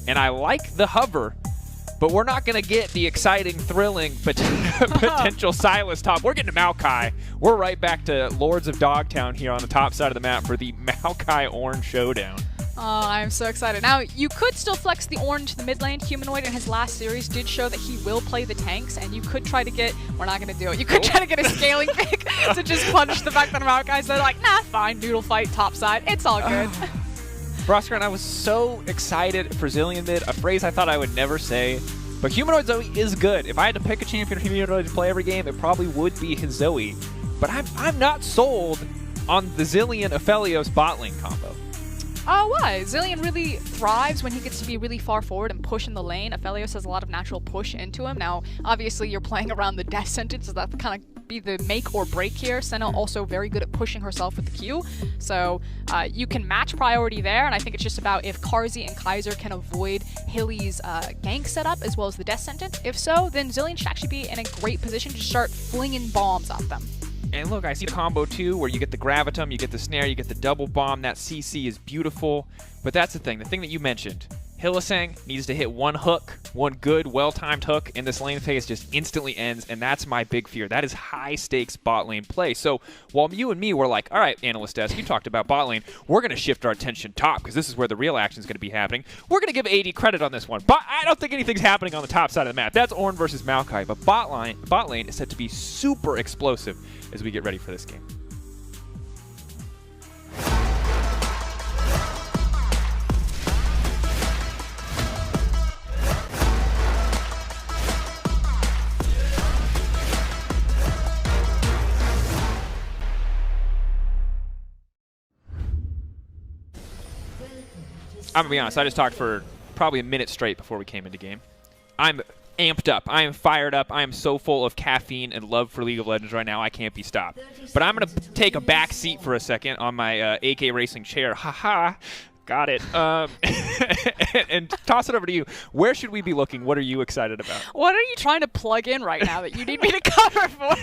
And I like the hover, but we're not going to get the exciting, thrilling potential Sylas top. We're getting to Maokai. We're right back to Lords of Dogtown here on the top side of the map for the Maokai Ornn showdown. Oh, I'm so excited. Now, you could still flex the Ornn to the mid lane. Humanoid in his last series did show that he will play the tanks, and you could try to get, we're not going to do it, you could try to get a scaling pick to just punish the fact that Maokai's there, like, nah, fine, noodle fight, top side, it's all good. Frostgrunn, I was so excited for Zilean mid, a phrase I thought I would never say. But Humanoid Zoe is good. If I had to pick a champion for Humanoid to play every game, it probably would be his Zoe. But I'm not sold on the Zilean Aphelios bot lane combo. Why? Zilean really thrives when he gets to be really far forward and push in the lane. Aphelios has a lot of natural push into him. Now, obviously, you're playing around the death sentence, so that kind of be the make or break here. Senna also very good at pushing herself with the Q. So you can match priority there, and I think it's just about if Carzzy and Kaiser can avoid Hilly's gank setup as well as the death sentence. If so, then Zilean should actually be in a great position to start flinging bombs at them. And look, I see the combo too, where you get the Gravitum, you get the Snare, you get the double bomb. That CC is beautiful. But that's the thing that you mentioned. Hylissang needs to hit one hook, one good, well-timed hook, and this lane phase just instantly ends, and that's my big fear. That is high-stakes bot lane play. So while you and me were like, all right, Analyst Desk, you talked about bot lane, we're going to shift our attention top, because this is where the real action is going to be happening. We're going to give AD credit on this one, but I don't think anything's happening on the top side of the map. That's Ornn versus Maokai, but bot lane is set to be super explosive as we get ready for this game. I'm going to be honest, I just talked for probably a minute straight before we came into game. I'm amped up. I am fired up. I am so full of caffeine and love for League of Legends right now, I can't be stopped. But I'm going to take a back seat for a second on my AK Racing chair. Haha. Got it. And toss it over to you. Where should we be looking? What are you excited about? What are you trying to plug in right now that you need me to cover for?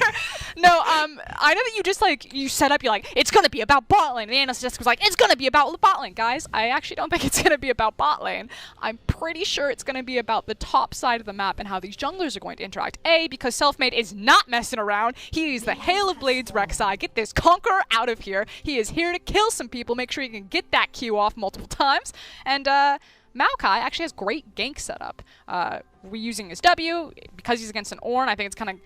No, I know that you just you set up, you're like, it's going to be about bot lane. And the analyst desk was like, it's going to be about bot lane. Guys, I actually don't think it's going to be about bot lane. I'm pretty sure it's going to be about the top side of the map and how these junglers are going to interact. A, because Selfmade is not messing around. He is the Hail of Blades Rek'Sai. Get this Conqueror out of here. He is here to kill some people, make sure he can get that Q off multiple times. And Maokai actually has great gank setup. We're using his W because he's against an Ornn. I think it's kind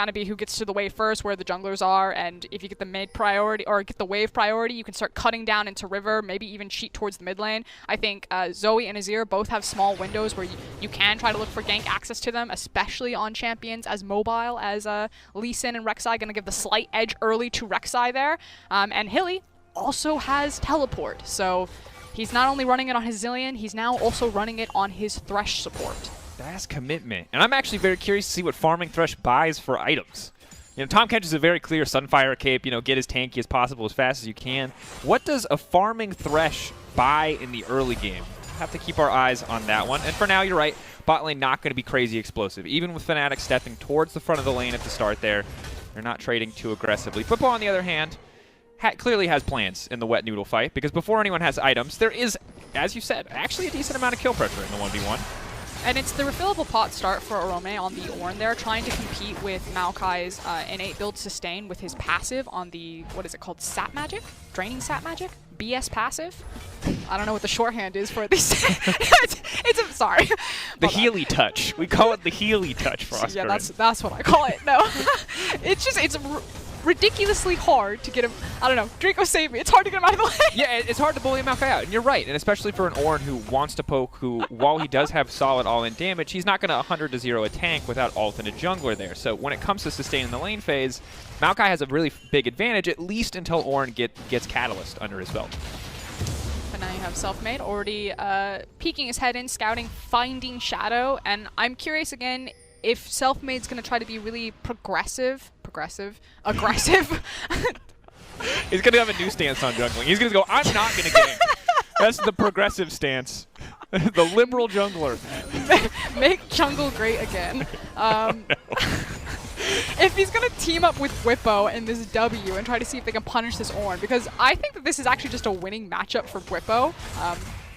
of be who gets to the wave first, where the junglers are, and if you get the mid priority or get the wave priority, you can start cutting down into river, maybe even cheat towards the mid lane. I think Zoe and Azir both have small windows where you can try to look for gank access to them, especially on champions as mobile as Lee Sin and Rek'Sai, going to give the slight edge early to Rek'Sai there. And Hilly also has teleport, so he's not only running it on his Zilean, he's now also running it on his Thresh support. That's commitment. And I'm actually very curious to see what farming Thresh buys for items. Tahm Kench is a very clear Sunfire cape, get as tanky as possible as fast as you can. What does a farming Thresh buy in the early game? Have to keep our eyes on that one. And for now, you're right, bot lane not going to be crazy explosive. Even with Fnatic stepping towards the front of the lane at the start there, they're not trading too aggressively. Football, on the other hand, clearly has plans in the wet noodle fight, because before anyone has items, there is, as you said, actually a decent amount of kill pressure in the 1v1. And it's the refillable pot start for Orome on the Ornn there, trying to compete with Maokai's innate build sustain with his passive on the, what is it called, Sap Magic? Draining Sap Magic? BS passive? I don't know what the shorthand is for this. Sorry. The Healy touch. We call it the Healy touch for us. Yeah, that's what I call it. No. it's ridiculously hard to get him. I don't know. Draco, save me. It's hard to get him out of the way. Yeah, it's hard to bully Maokai out, and you're right. And especially for an Ornn who wants to poke, who, while he does have solid all-in damage, he's not going to 100-0 a tank without ult and a jungler there. So when it comes to sustaining the lane phase, Maokai has a really big advantage, at least until Ornn gets Catalyst under his belt. But now you have Selfmade already peeking his head in, scouting, finding Shadow, and I'm curious again if Selfmade's going to try to be really aggressive. He's going to have a new stance on jungling. He's going to go, I'm not going to gank. That's the progressive stance. The liberal jungler. Make jungle great again. If he's going to team up with Bwipo in this W and try to see if they can punish this Ornn, because I think that this is actually just a winning matchup for Bwipo.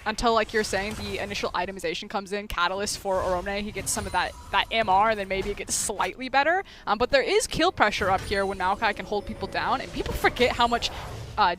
Until, like you're saying, the initial itemization comes in, Catalyst for Orome, he gets some of that MR, and then maybe it gets slightly better. But there is kill pressure up here when Maokai can hold people down, and people forget how much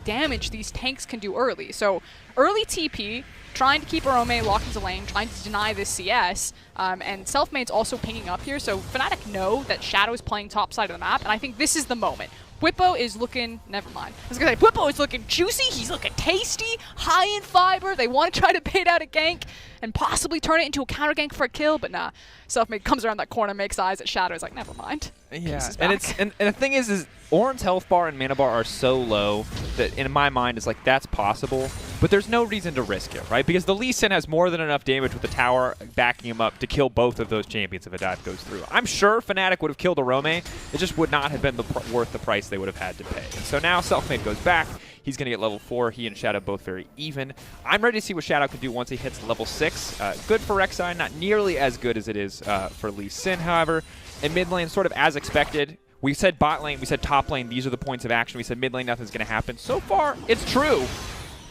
damage these tanks can do early. So early TP, trying to keep Orome locked into lane, trying to deny this CS, and Selfmade's also pinging up here, so Fnatic know that Shadow is playing top side of the map, and I think this is the moment. Bwipo is looking, never mind. I was gonna say, Bwipo is looking juicy, he's looking tasty, high in fiber. They want to try to bait out a gank and possibly turn it into a counter gank for a kill, but nah. Selfmade comes around that corner, makes eyes at Shadow, is like, never mind. Yeah, pieces and back. and the thing is Ornn's health bar and mana bar are so low that in my mind it's like that's possible, but there's no reason to risk it, right? Because the Lee Sin has more than enough damage with the tower backing him up to kill both of those champions if a dive goes through. I'm sure Fnatic would have killed Arome. It just would not have been worth the price they would have had to pay. And so now Selfmade goes back. He's going to get level 4. He and Shadow both very even. I'm ready to see what Shadow can do once he hits level 6. Good for Rek'Sai, not nearly as good as it is for Lee Sin, however. In mid lane, sort of as expected. We said bot lane, we said top lane, these are the points of action. We said mid lane, nothing's going to happen. So far, it's true.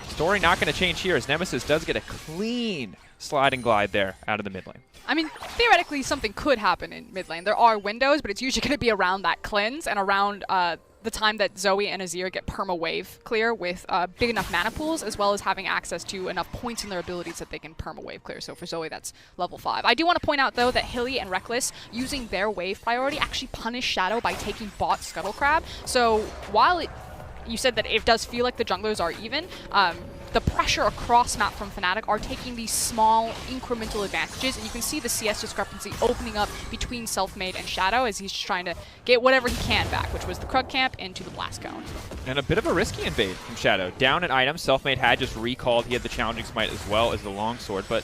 Story not going to change here as Nemesis does get a clean slide and glide there out of the mid lane. I mean, theoretically, something could happen in mid lane. There are windows, but it's usually going to be around that cleanse and around the time that Zoe and Azir get perma-wave clear with big enough mana pools, as well as having access to enough points in their abilities that they can perma-wave clear. So for Zoe, that's level 5. I do want to point out, though, that Hilly and Reckless, using their wave priority, actually punish Shadow by taking bot Scuttle Crab. So while you said that it does feel like the junglers are even, the pressure across map from Fnatic are taking these small incremental advantages, and you can see the CS discrepancy opening up between Selfmade and Shadow as he's just trying to get whatever he can back, which was the Krug camp into the Blast Cone. And a bit of a risky invade from Shadow. Down an item, Selfmade had just recalled. He had the Challenging Smite as well as the Longsword, but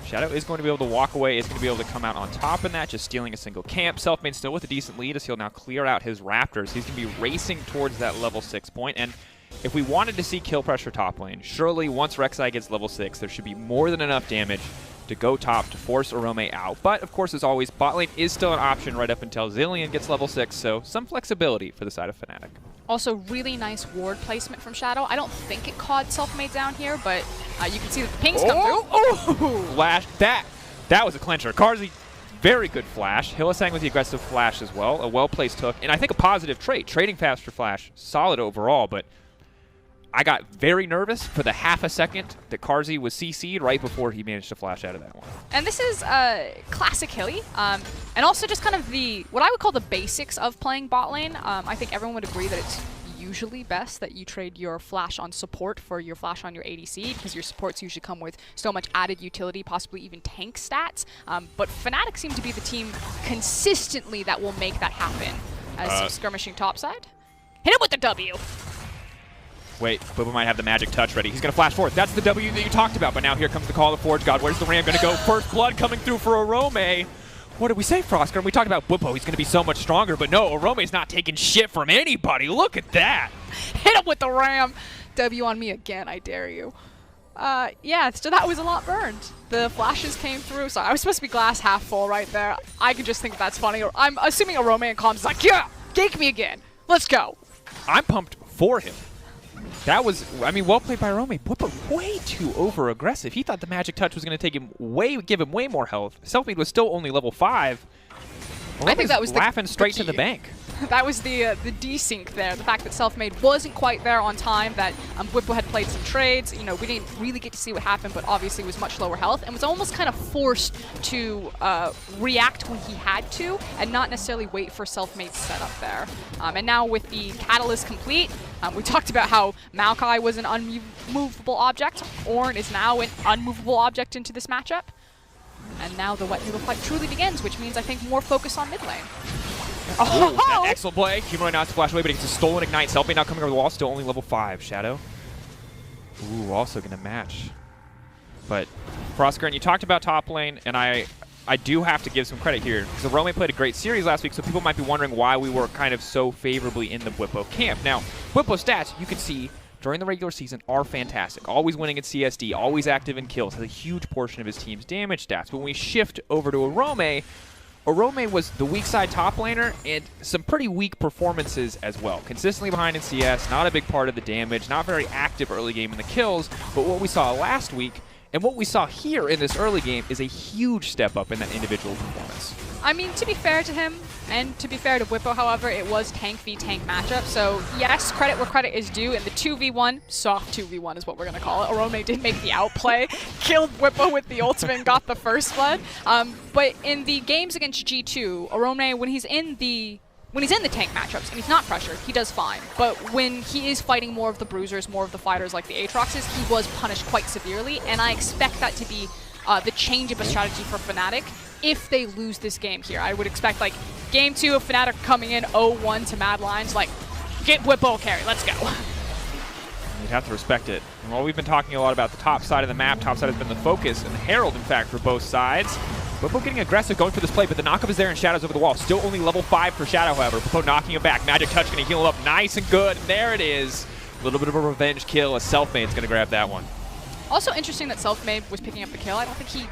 Shadow is going to be able to walk away, is going to be able to come out on top in that, just stealing a single camp. Selfmade still with a decent lead as he'll now clear out his Raptors. He's going to be racing towards that level 6 point, and if we wanted to see kill pressure top lane, surely once Rek'Sai gets level 6, there should be more than enough damage to go top to force Arome out. But, of course, as always, bot lane is still an option right up until Zilean gets level 6, so some flexibility for the side of Fnatic. Also, really nice ward placement from Shadow. I don't think it caught Selfmade down here, but you can see that the pings come through. Oh! Flash. That was a clincher. Carzzy, very good flash. Hylissang with the aggressive flash as well. A well-placed hook, and I think a positive trait. Trading fast for flash, solid overall, but I got very nervous for the half a second that Carzzy was CC'd right before he managed to flash out of that one. And this is classic Hilly, and also just kind of what I would call the basics of playing bot lane. I think everyone would agree that it's usually best that you trade your flash on support for your flash on your ADC, because your supports usually come with so much added utility, possibly even tank stats. But Fnatic seem to be the team consistently that will make that happen. As skirmishing topside. Hit him with the W! Wait, Bubba might have the magic touch ready. He's going to flash forward. That's the W that you talked about, but now here comes the call of Forge God. Where's the Ram going to go? First blood coming through for Arome. What did we say, Frostger? And we talked about Bubba. He's going to be so much stronger, but no, Arome's not taking shit from anybody. Look at that. Hit him with the Ram. W on me again, I dare you. Yeah, so that was a lot burned. The flashes came through. Sorry, I was supposed to be glass half full right there. I could just think that's funny. I'm assuming Arome and Comms is like, yeah, gank me again. Let's go. I'm pumped for him. That was, I mean, well played by Arome. But way too over-aggressive. He thought the magic touch was going to take him give him way more health. Selfmade was still only level 5. I think that was laughing straight to the bank. That was the desync there. The fact that Selfmade wasn't quite there on time, that Whippo had played some trades. You know, we didn't really get to see what happened, but obviously was much lower health and was almost kind of forced to react when he had to and not necessarily wait for Selfmade's setup there. And now with the Catalyst complete, we talked about how Maokai was an unmovable object. Ornn is now an unmovable object into this matchup. And now the wet noodle fight truly begins, which means I think more focus on mid lane. Oh, that excellent play. Humanoid not to flash away, but it's a stolen ignite. Selfmade now coming over the wall, still only level 5. Shadow. Ooh, also going to match. But Frostger, and you talked about top lane, and I do have to give some credit here, because Arome played a great series last week, so people might be wondering why we were kind of so favorably in the Whippo camp. Now, Whippo stats, you can see, during the regular season are fantastic. Always winning at CSD, always active in kills, has a huge portion of his team's damage stats. But when we shift over to Arome was the weak side top laner and some pretty weak performances as well. Consistently behind in CS, not a big part of the damage, not very active early game in the kills, but what we saw last week and what we saw here in this early game is a huge step up in that individual performance. I mean, to be fair to him, and to be fair to Whippo, however, it was tank v tank matchup. So yes, credit where credit is due. In the 2v1, soft 2v1 is what we're gonna call it. Arome did make the outplay, killed Whippo with the ultimate and got the first blood. But in the games against G2, Arome, when he's in the tank matchups and he's not pressured, he does fine. But when he is fighting more of the bruisers, more of the fighters like the Aatroxes, he was punished quite severely, and I expect that to be the change of a strategy for Fnatic if they lose this game here. I would expect, like, Game 2 of Fnatic coming in 0-1 to Mad Lions. Like, get Whippo carry. Let's go. You'd have to respect it. And while we've been talking a lot about the top side of the map, top side has been the focus and the herald, in fact, for both sides. Whippo getting aggressive, going for this play, but the knockup is there and Shadow's over the wall. Still only level 5 for Shadow, however. Whippo knocking him back. Magic Touch going to heal him up nice and good. And there it is. A little bit of a revenge kill as Selfmade's going to grab that one. Also interesting that Selfmade was picking up the kill. I don't think he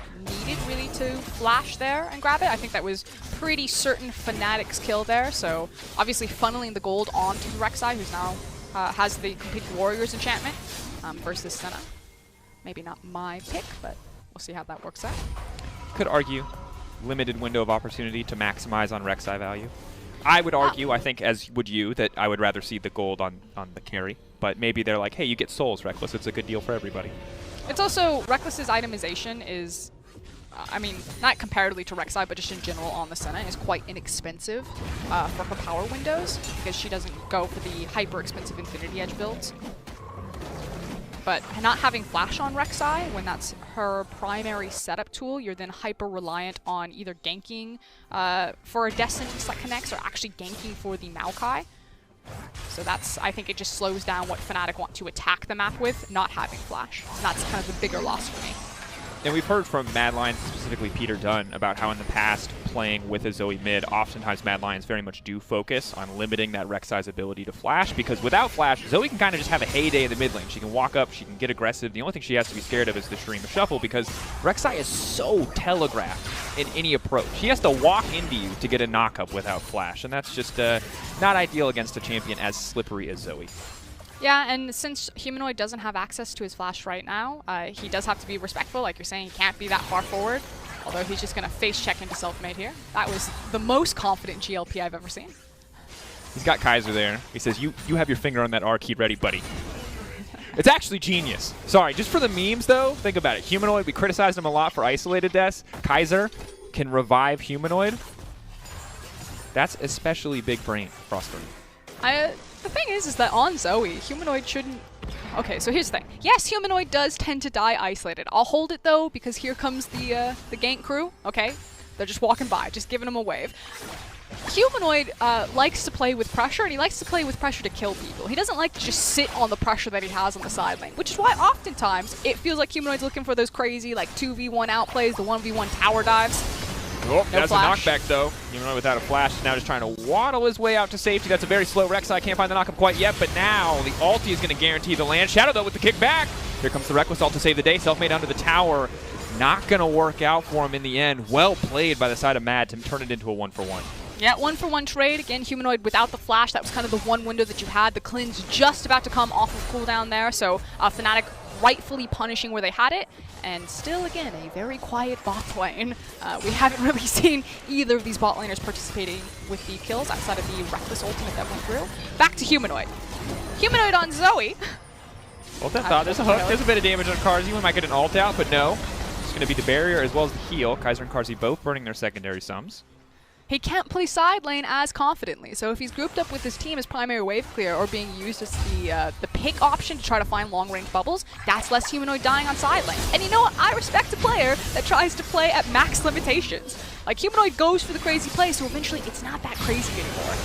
needed really to flash there and grab it. I think that was pretty certain Fnatic's kill there. So obviously funneling the gold onto Rek'Sai, who's now has the completed Warriors enchantment versus Senna. Maybe not my pick, but we'll see how that works out. Could argue limited window of opportunity to maximize on Rek'Sai value. I would argue, I think, as would you, that I would rather see the gold on the carry. But maybe they're like, hey, you get souls, Reckless. It's a good deal for everybody. It's also, Reckless's itemization is, I mean, not comparatively to Rek'Sai, but just in general on the Senna, is quite inexpensive for her power windows, because she doesn't go for the hyper-expensive Infinity Edge builds. But not having Flash on Rek'Sai, when that's her primary setup tool, you're then hyper-reliant on either ganking for a Death Sentence that connects, or actually ganking for the Maokai. So that's, I think it just slows down what Fnatic want to attack the map with, not having Flash. So that's kind of the bigger loss for me. And we've heard from Mad Lions, specifically Peter Dunn, about how in the past, playing with a Zoe mid, oftentimes Mad Lions very much do focus on limiting that Rek'Sai's ability to flash, because without flash, Zoe can kind of just have a heyday in the mid lane. She can walk up, she can get aggressive. The only thing she has to be scared of is the Shurima Shuffle, because Rek'Sai is so telegraphed in any approach. She has to walk into you to get a knock-up without flash, and that's just not ideal against a champion as slippery as Zoe. Yeah, and since Humanoid doesn't have access to his flash right now, he does have to be respectful. Like you're saying, he can't be that far forward. Although he's just going to face check into Selfmade here. That was the most confident GLP I've ever seen. He's got Kaiser there. He says, you have your finger on that R key ready, buddy. It's actually genius. Sorry, just for the memes, though, think about it. Humanoid, we criticized him a lot for isolated deaths. Kaiser can revive Humanoid. That's especially big brain, Frostburn. The thing is that on Zoe, Humanoid shouldn't... Okay, so here's the thing. Yes, Humanoid does tend to die isolated. I'll hold it, though, because here comes the gank crew, okay? They're just walking by, just giving them a wave. Humanoid likes to play with pressure, and he likes to play with pressure to kill people. He doesn't like to just sit on the pressure that he has on the side lane, which is why oftentimes it feels like Humanoid's looking for those crazy, like, 2v1 outplays, the 1v1 tower dives. Oh, that's a knockback, though. Humanoid without a flash is now just trying to waddle his way out to safety. That's a very slow Rek'Sai. Can't find the knockup quite yet, but now the ulti is going to guarantee the land. Shadow, though, with the kick back. Here comes the Reckless ult to save the day. Selfmade under the tower. Not going to work out for him in the end. Well played by the side of Mad to turn it into a 1-for-1. Yeah, 1-for-1 trade. Again, Humanoid without the flash. That was kind of the one window that you had. The cleanse just about to come off of cooldown there. So Fnatic rightfully punishing where they had it. And still, again, a very quiet bot lane. We haven't really seen either of these bot laners participating with the kills outside of the Reckless ultimate that went through. Back to Humanoid. Humanoid on Zoe. Well, that thought. There's a hook. There's a bit of damage on Carzzy. We might get an ult out, but no. It's going to be the barrier as well as the heal. Kaiser and Carzzy both burning their secondary sums. He can't play side lane as confidently, so if he's grouped up with his team as primary wave clear or being used as the pick option to try to find long-range bubbles, that's less Humanoid dying on side lane. And you know what? I respect a player that tries to play at max limitations. Like, Humanoid goes for the crazy play, so eventually it's not that crazy anymore.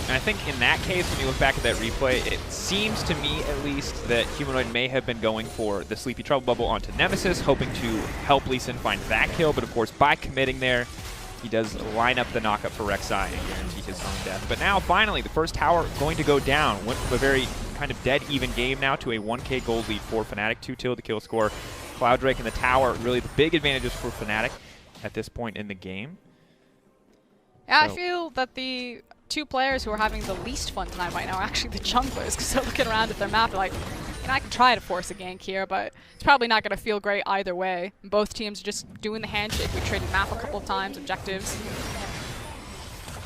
And I think in that case, when you look back at that replay, it seems to me, at least, that Humanoid may have been going for the Sleepy Trouble Bubble onto Nemesis, hoping to help Lee Sin find that kill, but of course, by committing there, he does line up the knockup for Rek'Sai and guarantee his own death. But now, finally, the first tower going to go down. Went from a very kind of dead even game now to a 1k gold lead for Fnatic. 2-2 the kill score. Cloud Drake in the tower, really the big advantages for Fnatic at this point in the game. Yeah, so I feel that the two players who are having the least fun time right now are actually the junglers, because they're looking around at their map like, you know, I can try to force a gank here, but it's probably not going to feel great either way. Both teams are just doing the handshake. We traded map a couple of times, objectives.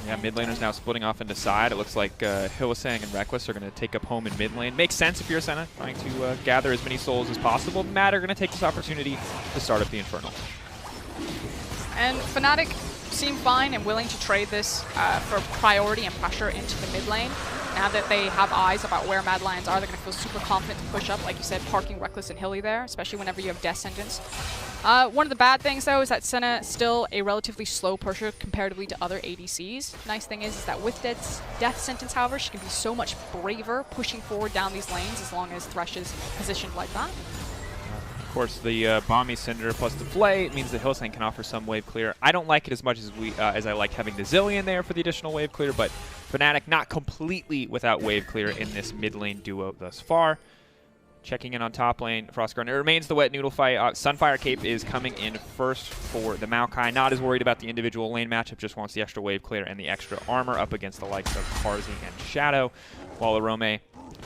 Yeah, mid laners now splitting off into side. It looks like Hylissang and Reckless are going to take up home in mid lane. Makes sense if you're Senna, trying to gather as many souls as possible. Mad are going to take this opportunity to start up the Infernal. And Fnatic seem fine and willing to trade this for priority and pressure into the mid lane. Now that they have eyes about where Mad Lions are, they're going to feel super confident to push up, like you said, parking Reckless and Hilly there, especially whenever you have Death Sentence. One of the bad things, though, is that Senna still a relatively slow pusher comparatively to other ADCs. Nice thing is that with Death Sentence, however, she can be so much braver pushing forward down these lanes as long as Thresh is positioned like that. Of course, the Bomby Cinder plus the Flay means that Hillsang can offer some wave clear. I don't like it as much as I like having the Zillion there for the additional wave clear, but Fnatic not completely without wave clear in this mid lane duo thus far. Checking in on top lane, FrostGuard. It remains the wet noodle fight. Sunfire Cape is coming in first for the Maokai. Not as worried about the individual lane matchup, just wants the extra wave clear and the extra armor up against the likes of Carzzy and Shadow. While Arome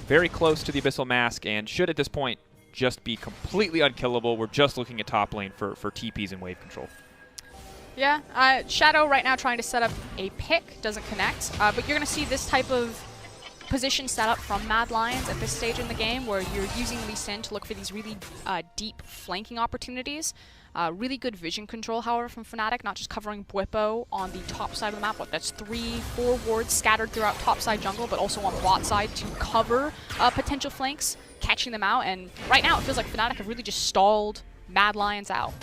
very close to the Abyssal Mask and should at this point just be completely unkillable. We're just looking at top lane for TPs and wave control. Yeah, Shadow right now trying to set up a pick, doesn't connect, but you're going to see this type of position set up from Mad Lions at this stage in the game where you're using Lee Sin to look for these really deep flanking opportunities. Really good vision control, however, from Fnatic, not just covering Bwipo on the top side of the map, but that's 3-4 wards scattered throughout top side jungle, but also on bot side to cover potential flanks, catching them out. And right now it feels like Fnatic have really just stalled Mad Lions out.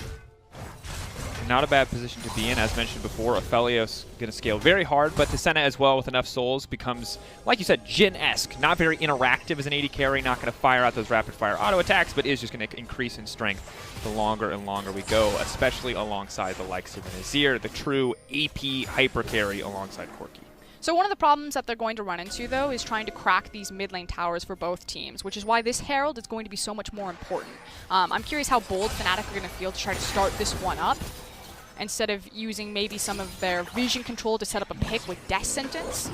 Not a bad position to be in. As mentioned before, Aphelios going to scale very hard, but the Senna as well with enough souls becomes, like you said, Jhin-esque. Not very interactive as an AD carry, not going to fire out those rapid-fire auto attacks, but is just going to increase in strength the longer and longer we go, especially alongside the likes of Nazir, the true AP hyper carry alongside Corki. So one of the problems that they're going to run into, though, is trying to crack these mid lane towers for both teams, which is why this Herald is going to be so much more important. I'm curious how bold Fnatic are going to feel to try to start this one up, instead of using maybe some of their vision control to set up a pick with Death Sentence.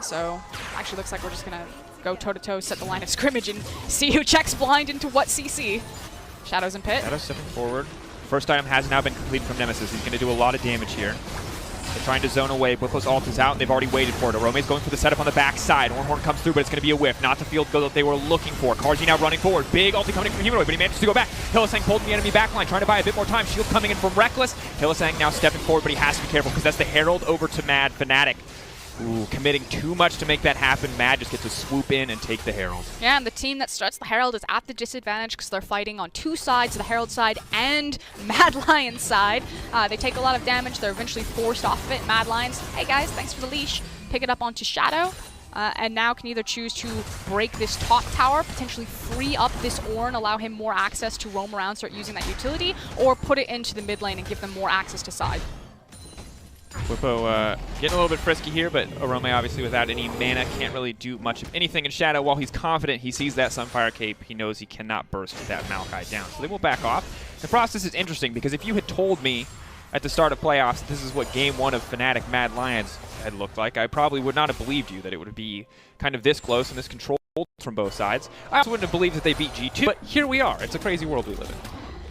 So, actually looks like we're just going to go toe-to-toe, set the line of scrimmage, and see who checks blind into what CC. Shadows in pit. Shadows stepping forward. First item has now been completed from Nemesis. He's going to do a lot of damage here. They're trying to zone away. Bwipo's ult is out, and they've already waited for it. Arome's going for the setup on the backside. Ornhorn comes through, but it's going to be a whiff. Not the field goal that they were looking for. Carzzy now running forward. Big ulti coming in from Humanoid, but he manages to go back. Hylissang pulled in the enemy backline, trying to buy a bit more time. Shield coming in from Reckless. Hylissang now stepping forward, but he has to be careful because that's the Herald over to Mad Fnatic. Ooh, committing too much to make that happen. Mad just gets to swoop in and take the Herald. Yeah, and the team that starts the Herald is at the disadvantage because they're fighting on two sides, the Herald side and Mad Lions side. They take a lot of damage. They're eventually forced off of it. Mad Lions, hey guys, thanks for the leash. Pick it up onto Shadow. And now can either choose to break this top tower, potentially free up this Ornn, allow him more access to roam around, start using that utility, or put it into the mid lane and give them more access to side. Bwipo getting a little bit frisky here, but Arome obviously without any mana can't really do much of anything in Shadow. While he's confident, he sees that Sunfire Cape, he knows he cannot burst that Maokai down. So they will back off. The process is interesting because if you had told me at the start of playoffs this is what game one of Fnatic Mad Lions had looked like, I probably would not have believed you that it would be kind of this close and this controlled from both sides. I also wouldn't have believed that they beat G2, but here we are. It's a crazy world we live in.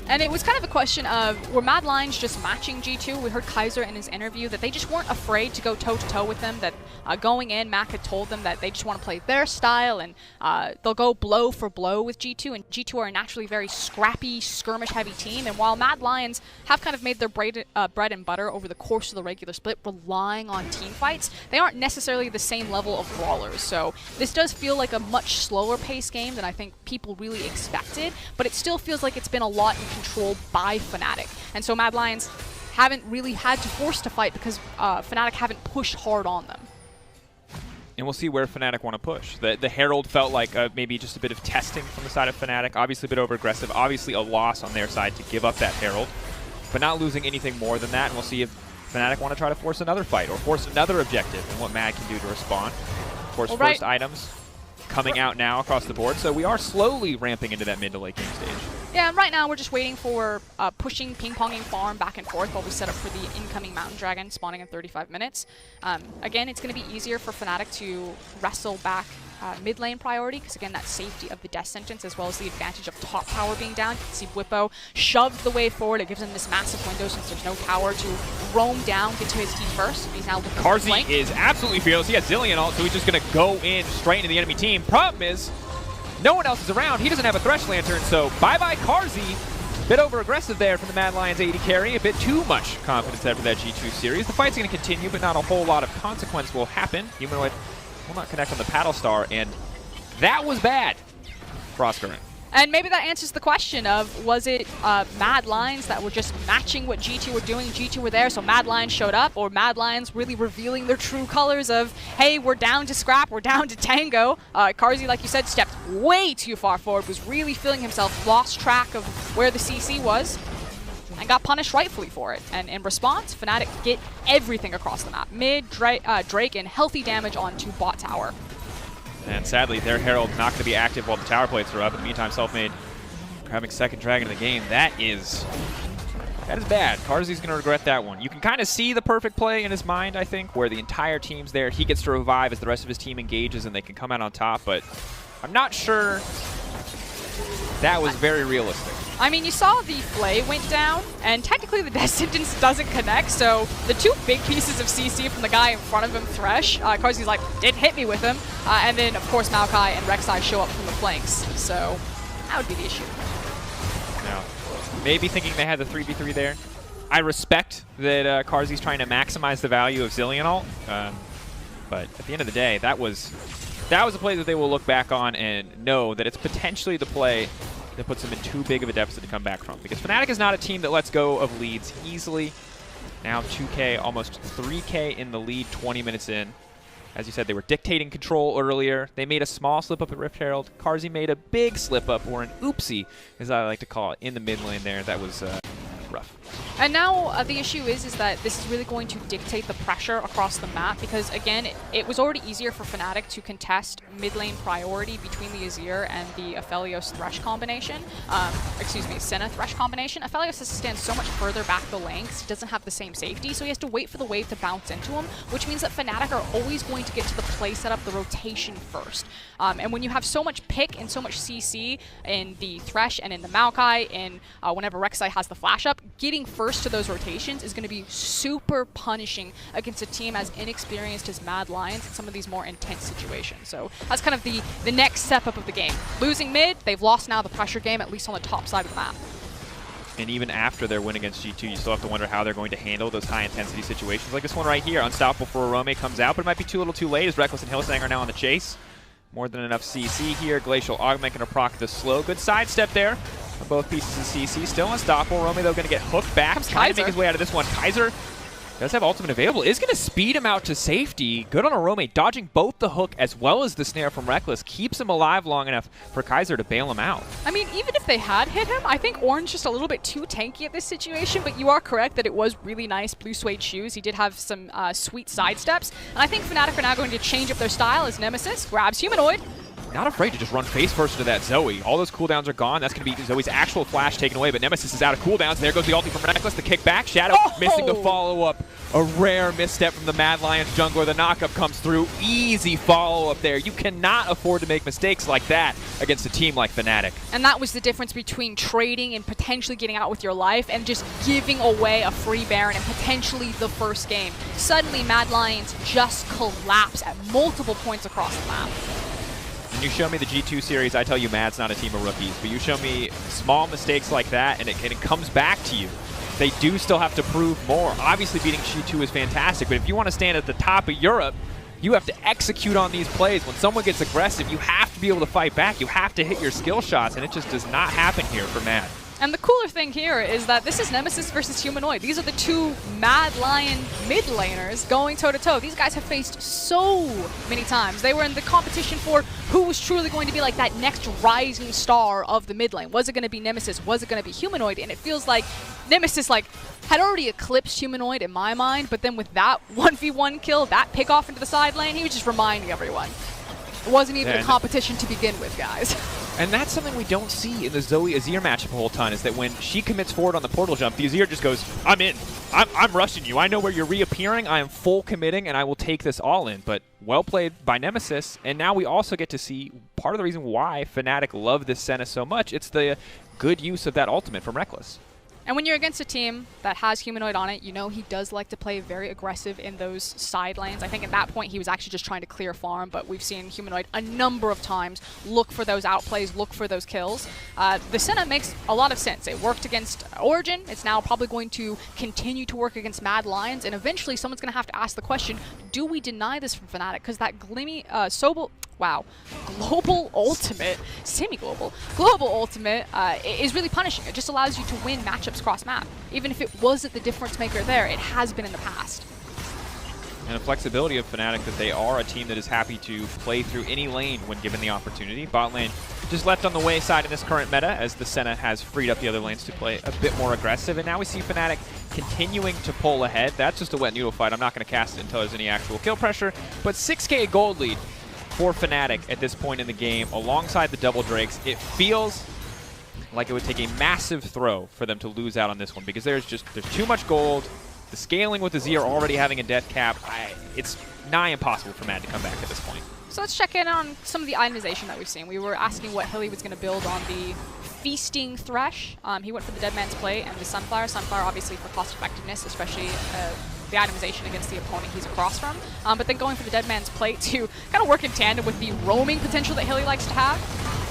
And it was kind of a question of, were Mad Lions just matching G2? We heard Kaiser in his interview that they just weren't afraid to go toe-to-toe with them, that going in, Mac had told them that they just want to play their style, and they'll go blow for blow with G2, and G2 are a naturally very scrappy, skirmish-heavy team, and while Mad Lions have kind of made their bread and butter over the course of the regular split, relying on team fights, they aren't necessarily the same level of brawlers, so this does feel like a much slower-paced game than I think people really expected, but it still feels like it's been a lot in controlled by Fnatic. And so Mad Lions haven't really had to force to fight because Fnatic haven't pushed hard on them. And we'll see where Fnatic want to push. The Herald felt like maybe just a bit of testing from the side of Fnatic. Obviously a bit over-aggressive. Obviously a loss on their side to give up that Herald. But not losing anything more than that. And we'll see if Fnatic want to try to force another fight or force another objective and what Mad can do to respond. Of course, first items coming out now across the board. So we are slowly ramping into that mid to late game stage. Yeah, and right now we're just waiting for pushing, ping-ponging farm back and forth while we set up for the incoming Mountain Dragon spawning in 35 minutes. Again, it's going to be easier for Fnatic to wrestle back mid lane priority because, again, that safety of the Death Sentence as well as the advantage of top tower being down. You can see Bwipo shoved the way forward. It gives him this massive window since there's no tower to roam down, get to his team first. He's now looking for Carzzy is absolutely fearless. He has Zillion ult, so he's just going to go in straight into the enemy team. Problem is, no one else is around. He doesn't have a Thresh Lantern, so bye-bye Carzzy. Bit over-aggressive there from the Mad Lions AD carry. A bit too much confidence after that G2 series. The fight's going to continue, but not a whole lot of consequence will happen. Humanoid will not connect on the Paddle Star, and that was bad. FrostGuard. And maybe that answers the question of, was it Mad Lions that were just matching what G2 were doing? G2 were there, so Mad Lions showed up, or Mad Lions really revealing their true colors of, hey, we're down to scrap, we're down to tango. Carzzy, like you said, stepped way too far forward, was really feeling himself, lost track of where the CC was, and got punished rightfully for it. And in response, Fnatic get everything across the map. Mid, Drake, and healthy damage onto bot tower. And sadly, their Herald not going to be active while the tower plates are up. In the meantime, Selfmade grabbing second dragon of the game. That is bad. Carzzy's going to regret that one. You can kind of see the perfect play in his mind, I think, where the entire team's there. He gets to revive as the rest of his team engages and they can come out on top, but I'm not sure that was very realistic. I mean, you saw the Flay went down, and technically the death sentence doesn't connect, so the two big pieces of CC from the guy in front of him, Thresh, Carzzy's like, didn't hit me with him, and then, of course, Maokai and Rek'Sai show up from the flanks, so that would be the issue. Now, maybe thinking they had the 3v3 there. I respect that Carzzy's trying to maximize the value of Zilean ult, but at the end of the day, that was a play that they will look back on and know that it's potentially the play that puts them in too big of a deficit to come back from. Because Fnatic is not a team that lets go of leads easily. Now 2K, almost 3K in the lead 20 minutes in. As you said, they were dictating control earlier. They made a small slip-up at Rift Herald. Carzzy made a big slip-up, or an oopsie, as I like to call it, in the mid lane there. That was rough. And now the issue is that this is really going to dictate the pressure across the map, because again, it was already easier for Fnatic to contest mid lane priority between the Azir and the Aphelios Thresh combination. Excuse me, Senna Thresh combination. Aphelios has to stand so much further back the lane because he doesn't have the same safety, so he has to wait for the wave to bounce into him, which means that Fnatic are always going to get to the play setup, the rotation first. And when you have so much pick and so much CC in the Thresh and in the Maokai, and whenever Rek'Sai has the flash up, getting first to those rotations is going to be super punishing against a team as inexperienced as Mad Lions in some of these more intense situations. So that's kind of the next step up of the game. Losing mid, they've lost now the pressure game, at least on the top side of the map. And even after their win against G2, you still have to wonder how they're going to handle those high-intensity situations. Like this one right here, Unstoppable for Arome comes out, but it might be too little too late as Reckless and Hillsang are now on the chase. More than enough CC here. Glacial Augment going to proc the slow. Good sidestep there on both pieces of CC. Still unstoppable. Rome, though, going to get hooked back. Trying to make his way out of this one. Kaiser does have ultimate available. Is going to speed him out to safety. Good on Arome. Dodging both the hook as well as the snare from Reckless. Keeps him alive long enough for Kaiser to bail him out. I mean, even if they had hit him, I think Orange just a little bit too tanky at this situation, but you are correct that it was really nice blue suede shoes. He did have some sweet sidesteps, and I think Fnatic are now going to change up their style as Nemesis grabs Humanoid. Not afraid to just run face first into that Zoe. All those cooldowns are gone. That's going to be Zoe's actual flash taken away, but Nemesis is out of cooldowns. There goes the ulti from Reckless, the kickback. Shadow missing the follow-up. A rare misstep from the Mad Lions jungler. The knockup comes through. Easy follow-up there. You cannot afford to make mistakes like that against a team like Fnatic. And that was the difference between trading and potentially getting out with your life and just giving away a free Baron and potentially the first game. Suddenly, Mad Lions just collapse at multiple points across the map. When you show me the G2 series, I tell you Mad's not a team of rookies. But you show me small mistakes like that, and it comes back to you. They do still have to prove more. Obviously, beating G2 is fantastic, but if you want to stand at the top of Europe, you have to execute on these plays. When someone gets aggressive, you have to be able to fight back. You have to hit your skill shots, and it just does not happen here for Mad. And the cooler thing here is that this is Nemesis versus Humanoid. These are the two Mad Lion mid laners going toe-to-toe. These guys have faced so many times. They were in the competition for who was truly going to be like that next rising star of the mid lane. Was it going to be Nemesis? Was it going to be Humanoid? And it feels like Nemesis had already eclipsed Humanoid in my mind, but then with that 1v1 kill, that pick off into the side lane, he was just reminding everyone. It wasn't even a competition to begin with, guys. And that's something we don't see in the Zoe Azir matchup a whole ton, is that when she commits forward on the portal jump, the Azir just goes, I'm in. I'm rushing you. I know where you're reappearing. I am full committing, and I will take this all in. But well played by Nemesis. And now we also get to see part of the reason why Fnatic love this Senna so much. It's the good use of that ultimate from Reckless. And when you're against a team that has Humanoid on it, you know he does like to play very aggressive in those side lanes. I think at that point he was actually just trying to clear farm, but we've seen Humanoid a number of times look for those outplays, look for those kills. The Senna makes a lot of sense. It worked against Origin. It's now probably going to continue to work against Mad Lions, and eventually someone's going to have to ask the question, do we deny this from Fnatic? Because that Glimmy, wow, global ultimate, semi-global, global ultimate is really punishing. It just allows you to win matchups cross-map. Even if it wasn't the difference maker there, it has been in the past. And the flexibility of Fnatic that they are a team that is happy to play through any lane when given the opportunity. Bot lane just left on the wayside in this current meta as the Senna has freed up the other lanes to play a bit more aggressive. And now we see Fnatic continuing to pull ahead. That's just a wet noodle fight. I'm not going to cast it until there's any actual kill pressure. But 6K gold lead for Fnatic at this point in the game alongside the double drakes. It feels like it would take a massive throw for them to lose out on this one because there's too much gold. The scaling with the Azir already having a death cap, it's nigh impossible for Mad to come back at this point. So let's check in on some of the itemization that we've seen. We were asking what Hilly was going to build on the Feasting Thresh. He went for the Dead Man's Plate and the Sunflower. Sunflower obviously for cost effectiveness, especially the itemization against the opponent he's across from. But then going for the Dead Man's Plate to kind of work in tandem with the roaming potential that Hilly likes to have.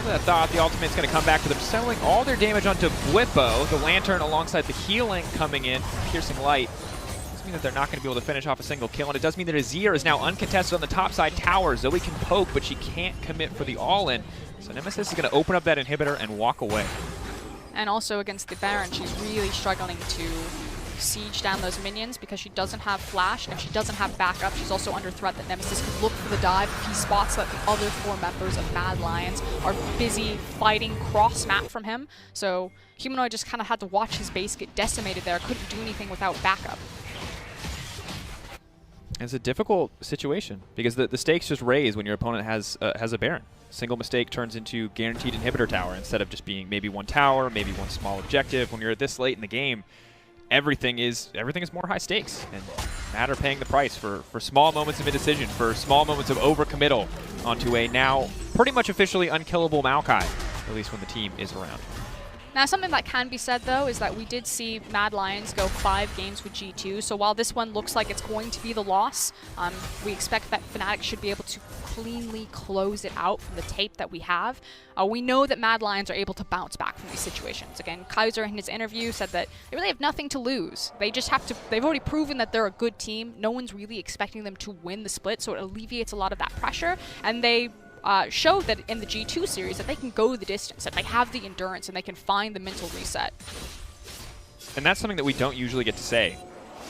I thought the ultimate's going to come back to them, selling all their damage onto Blippo. The Lantern alongside the healing coming in, Piercing Light. Does mean that they're not going to be able to finish off a single kill, and it does mean that Azir is now uncontested on the top side tower. Zoe can poke, but she can't commit for the all-in. So Nemesis is going to open up that inhibitor and walk away. And also against the Baron, she's really struggling to siege down those minions because she doesn't have flash, and if she doesn't have backup, she's also under threat that Nemesis could look for the dive if he spots that the other 4 members of Mad Lions are busy fighting cross-map from him. So Humanoid just kind of had to watch his base get decimated there, couldn't do anything without backup. It's a difficult situation because the stakes just raise when your opponent has a Baron. Single mistake turns into guaranteed inhibitor tower instead of just being maybe one tower, maybe one small objective. When you're this late in the game, everything is more high stakes, and Mad are paying the price for small moments of indecision, for small moments of overcommittal onto a now pretty much officially unkillable Maokai, at least when the team is around. Now, something that can be said, though, is that we did see Mad Lions go 5 games with G2, so while this one looks like it's going to be the loss, we expect that Fnatic should be able to cleanly close it out from the tape that we have. We know that Mad Lions are able to bounce back from these situations. Again, Kaiser in his interview said that they really have nothing to lose. They just have to, they've already proven that they're a good team. No one's really expecting them to win the split, so it alleviates a lot of that pressure, and they showed that in the G2 series that they can go the distance, that they have the endurance, and they can find the mental reset. And that's something that we don't usually get to say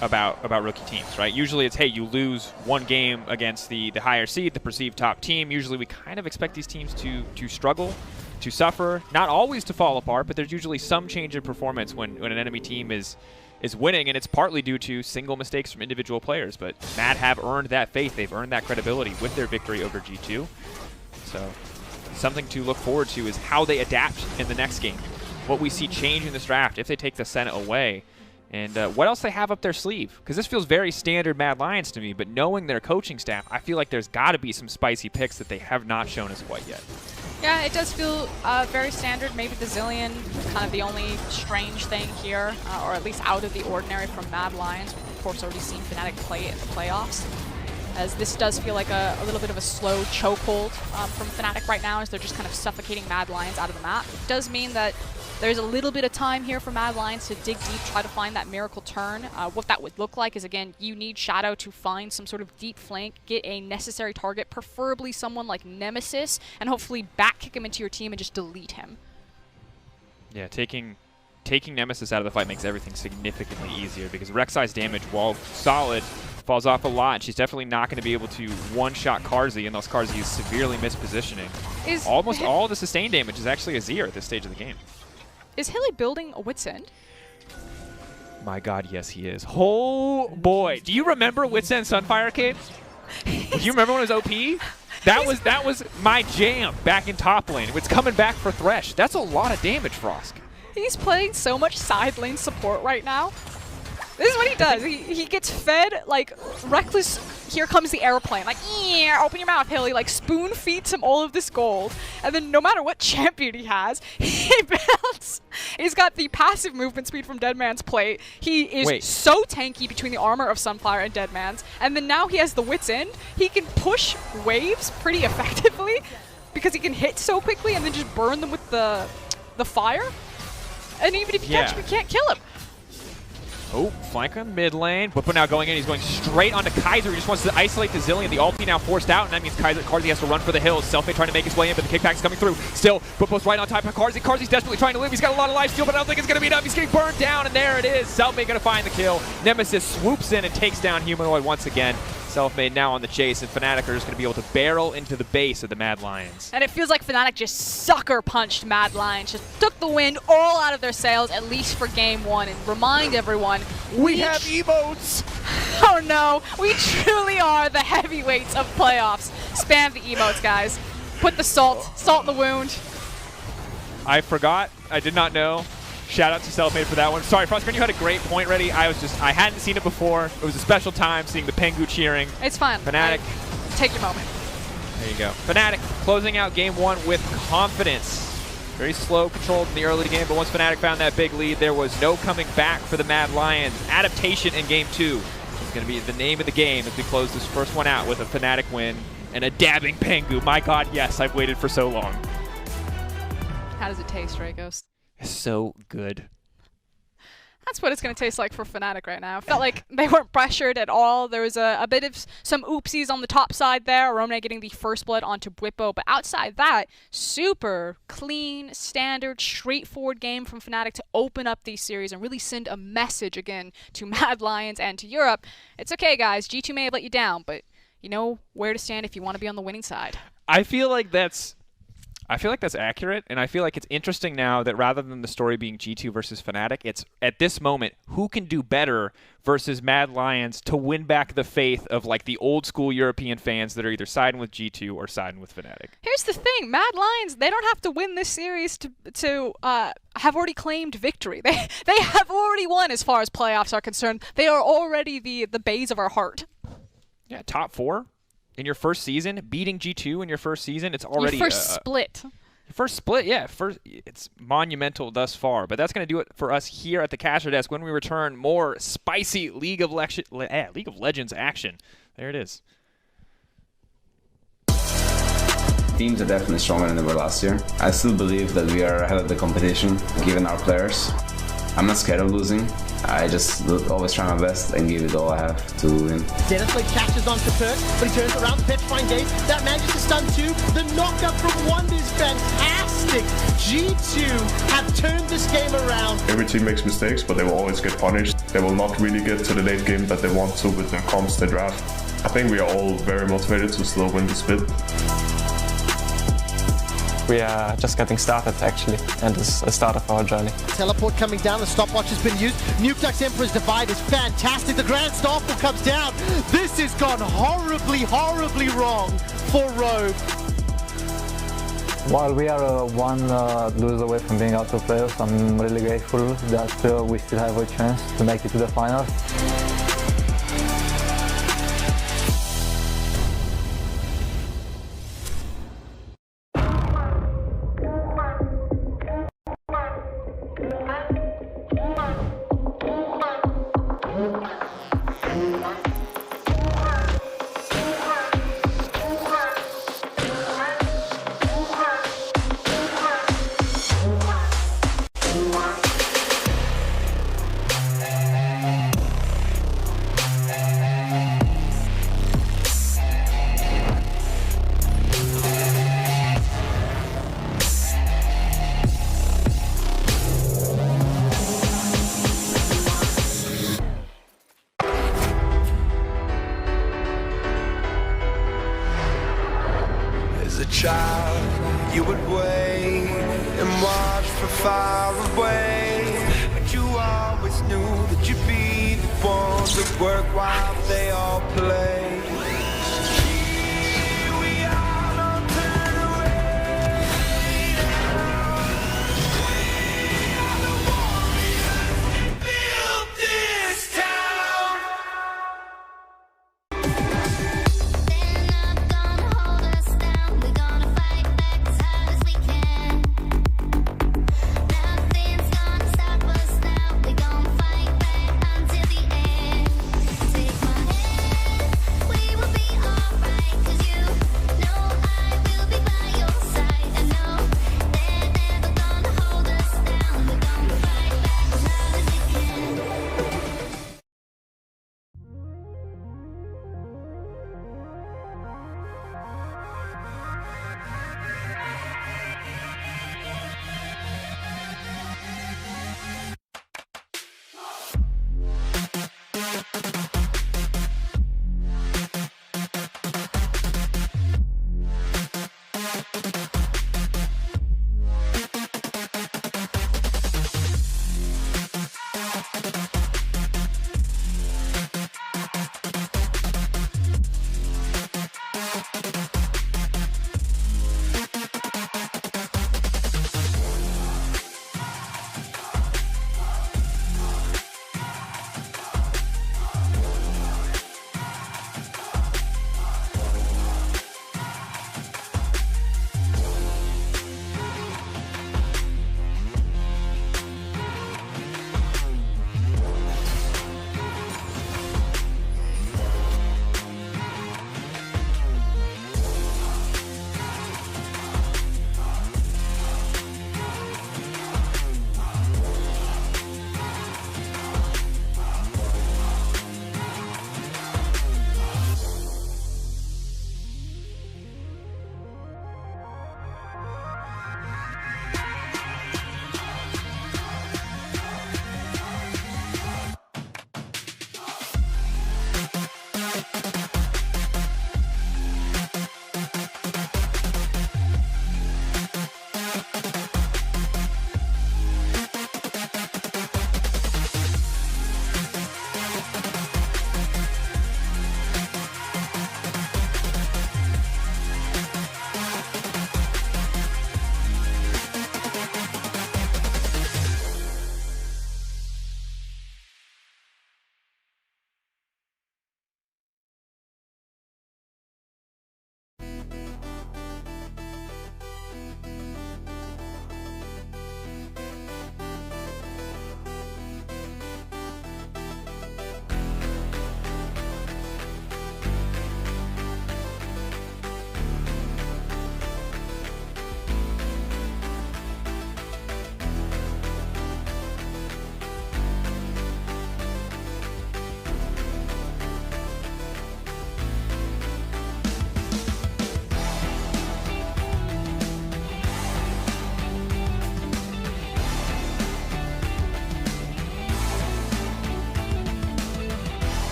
about rookie teams, right? Usually it's, hey, you lose one game against the higher seed, the perceived top team. Usually we kind of expect these teams to struggle, to suffer, not always to fall apart, but there's usually some change in performance when an enemy team is winning, and it's partly due to single mistakes from individual players. But Mad have earned that faith. They've earned that credibility with their victory over G2. So something to look forward to is how they adapt in the next game. What we see change in this draft if they take the Senate away, and what else they have up their sleeve. Because this feels very standard Mad Lions to me, but knowing their coaching staff, I feel like there's got to be some spicy picks that they have not shown us quite yet. Yeah, it does feel very standard. Maybe the Zillion, kind of the only strange thing here, or at least out of the ordinary from Mad Lions. We've, of course, already seen Fnatic play it in the playoffs, as this does feel like a little bit of a slow chokehold from Fnatic right now, as they're just kind of suffocating Mad Lions out of the map. It does mean that there's a little bit of time here for Mad Lions to dig deep, try to find that miracle turn. What that would look like is, again, you need Shadow to find some sort of deep flank, get a necessary target, preferably someone like Nemesis, and hopefully back kick him into your team and just delete him. Yeah, taking Nemesis out of the fight makes everything significantly easier, because Rek'Sai's damage, while solid, falls off a lot. She's definitely not going to be able to one-shot Carzzy unless Carzzy is severely mispositioning. Almost all of the sustained damage is actually Azir at this stage of the game. Is Hilly building a Wit's End? My god, yes he is. Oh boy, do you remember Wit's End Sunfire Cape? Do you remember when it was OP? That was my jam back in top lane. It's coming back for Thresh. That's a lot of damage, Frost. He's playing so much side lane support right now. This is what he does. He gets fed, like, reckless, here comes the airplane. Like, yeah, open your mouth, Hilly. Like, spoon feeds him all of this gold. And then no matter what champion he has, he builds. He's got the passive movement speed from Deadman's Plate. He is so tanky between the armor of Sunfire and Deadman's. And then now he has the Wit's End. He can push waves pretty effectively because he can hit so quickly and then just burn them with the fire. And even if you catch him, you can't kill him. Oh, flank on mid lane. Bwipo now going in. He's going straight onto Kaiser. He just wants to isolate the Zillion. The ulti now forced out, and that means Carzzy has to run for the hills. Selfmade trying to make his way in, but the kickback's coming through. Still, Bwipo's right on top of Carzzy. Carzzy's desperately trying to live. He's got a lot of life steal, but I don't think it's going to be enough. He's getting burned down, and there it is. Selfmade going to find the kill. Nemesis swoops in and takes down Humanoid once again. Selfmade now on the chase, and Fnatic are just going to be able to barrel into the base of the Mad Lions. And it feels like Fnatic just sucker punched Mad Lions, just took the wind all out of their sails, at least for game one, and remind everyone, we have emotes! Oh no, we truly are the heavyweights of playoffs. Spam the emotes, guys. Put the salt in the wound. I forgot, I did not know. Shout out to Selfmade for that one. Sorry, Frostburn, you had a great point ready. I hadn't seen it before. It was a special time seeing the Pengu cheering. It's fine. Fnatic. Take your moment. There you go. Fnatic closing out game one with confidence. Very slow controlled in the early game, but once Fnatic found that big lead, there was no coming back for the Mad Lions. Adaptation in game two is going to be the name of the game as we close this first one out with a Fnatic win and a dabbing Pengu. My God, yes, I've waited for so long. How does it taste, Dragos? So good. That's what it's going to taste like for Fnatic right now. It felt like they weren't pressured at all. There was a bit of some oopsies on the top side there. Romney getting the first blood onto Bwipo. But outside that, super clean, standard, straightforward game from Fnatic to open up these series and really send a message again to Mad Lions and to Europe. It's okay, guys. G2 may have let you down, but you know where to stand if you want to be on the winning side. I feel like that's accurate, and I feel like it's interesting now that rather than the story being G2 versus Fnatic, it's at this moment who can do better versus Mad Lions to win back the faith of like the old school European fans that are either siding with G2 or siding with Fnatic. Here's the thing, Mad Lions, they don't have to win this series to have already claimed victory. They have already won as far as playoffs are concerned. They are already the base of our heart. Yeah, top four. In your first season, beating G2 in your first season, it's already your first split. Your first split, yeah. It's monumental thus far. But that's going to do it for us here at the Caster Desk. When we return, more spicy League of Legends action. There it is. Teams are definitely stronger than they were last year. I still believe that we are ahead of the competition, given our players. I'm not scared of losing. I just always try my best and give it all I have to win. Dennisblade catches onto Perk, but he turns around to Petrifying Gaze. That manages to stun two. The knockup from Wonder is fantastic. G2 have turned this game around. Every team makes mistakes, but they will always get punished. They will not really get to the late game that they want to with their comps they draft. I think we are all very motivated to still win the split. We are just getting started, actually, and it's the start of our journey. Teleport coming down, the stopwatch has been used. Nukeduck's Emperor's Divide is fantastic. The Grand Starfall comes down. This has gone horribly, horribly wrong for Rogue. While we are one lose away from being out of playoffs, I'm really grateful that we still have a chance to make it to the finals. Child, you would wait and watch from far away, but you always knew that you'd be the ones that work while they all play. We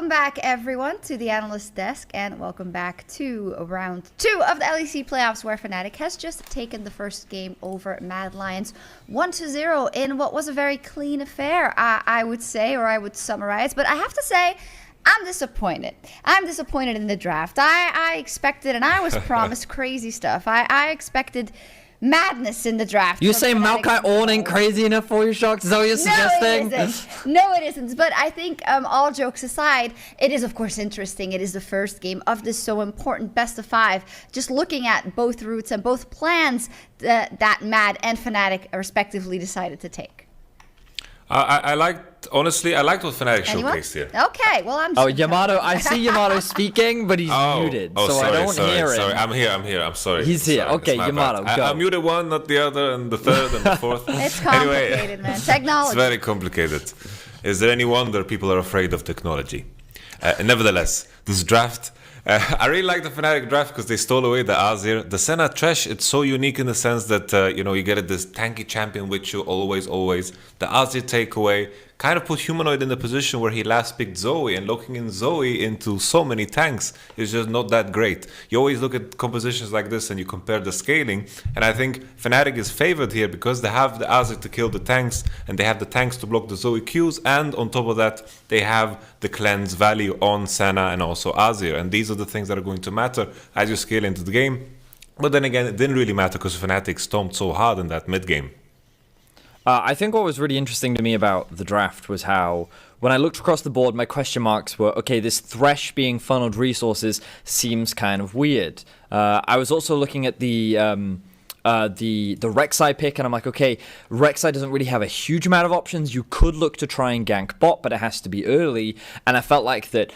Welcome back, everyone, to the analyst desk, and welcome back to round 2 of the LEC playoffs, where Fnatic has just taken the first game over Mad Lions 1-0 in what was a very clean affair, I would say, or I would summarize. But I have to say, I'm disappointed. I'm disappointed in the draft. I expected, and I was promised crazy stuff. I expected madness in the draft. You say Maokai Ornn ain't crazy enough for you, Shox? Is that what you're suggesting? No, it isn't. But I think, all jokes aside, it is, of course, interesting. It is the first game of this so important best of 5. Just looking at both routes and both plans that Mad and Fnatic respectively decided to take. I liked what Fnatic showcased here. Okay, well, I'm... Oh, Yamato, I see Yamato speaking, but he's muted, so sorry, I don't hear him. Sorry, I'm here, I'm sorry. He's here. Sorry, okay, Yamato, go. I muted one, not the other, and the third, and the fourth. It's complicated, anyway, man. Technology. It's very complicated. Is there any wonder people are afraid of technology? Nevertheless, this draft... I really like the Fnatic draft because they stole away the Azir. The Senna Thresh, it's so unique in the sense that, you get this tanky champion with you always. The Azir takeaway kind of put Humanoid in the position where he last picked Zoe, and looking in Zoe into so many tanks is just not that great. You always look at compositions like this and you compare the scaling, and I think Fnatic is favored here because they have the Azir to kill the tanks, and they have the tanks to block the Zoe Qs, and on top of that, they have the cleanse value on Senna and also Azir, and these are the things that are going to matter as you scale into the game. But then again, it didn't really matter because Fnatic stomped so hard in that mid game. I think what was really interesting to me about the draft was how, when I looked across the board, my question marks were, okay, this Thresh being funneled resources seems kind of weird. I was also looking at the Rek'Sai pick, and I'm like, okay, Rek'Sai doesn't really have a huge amount of options. You could look to try and gank bot, but it has to be early. And I felt like that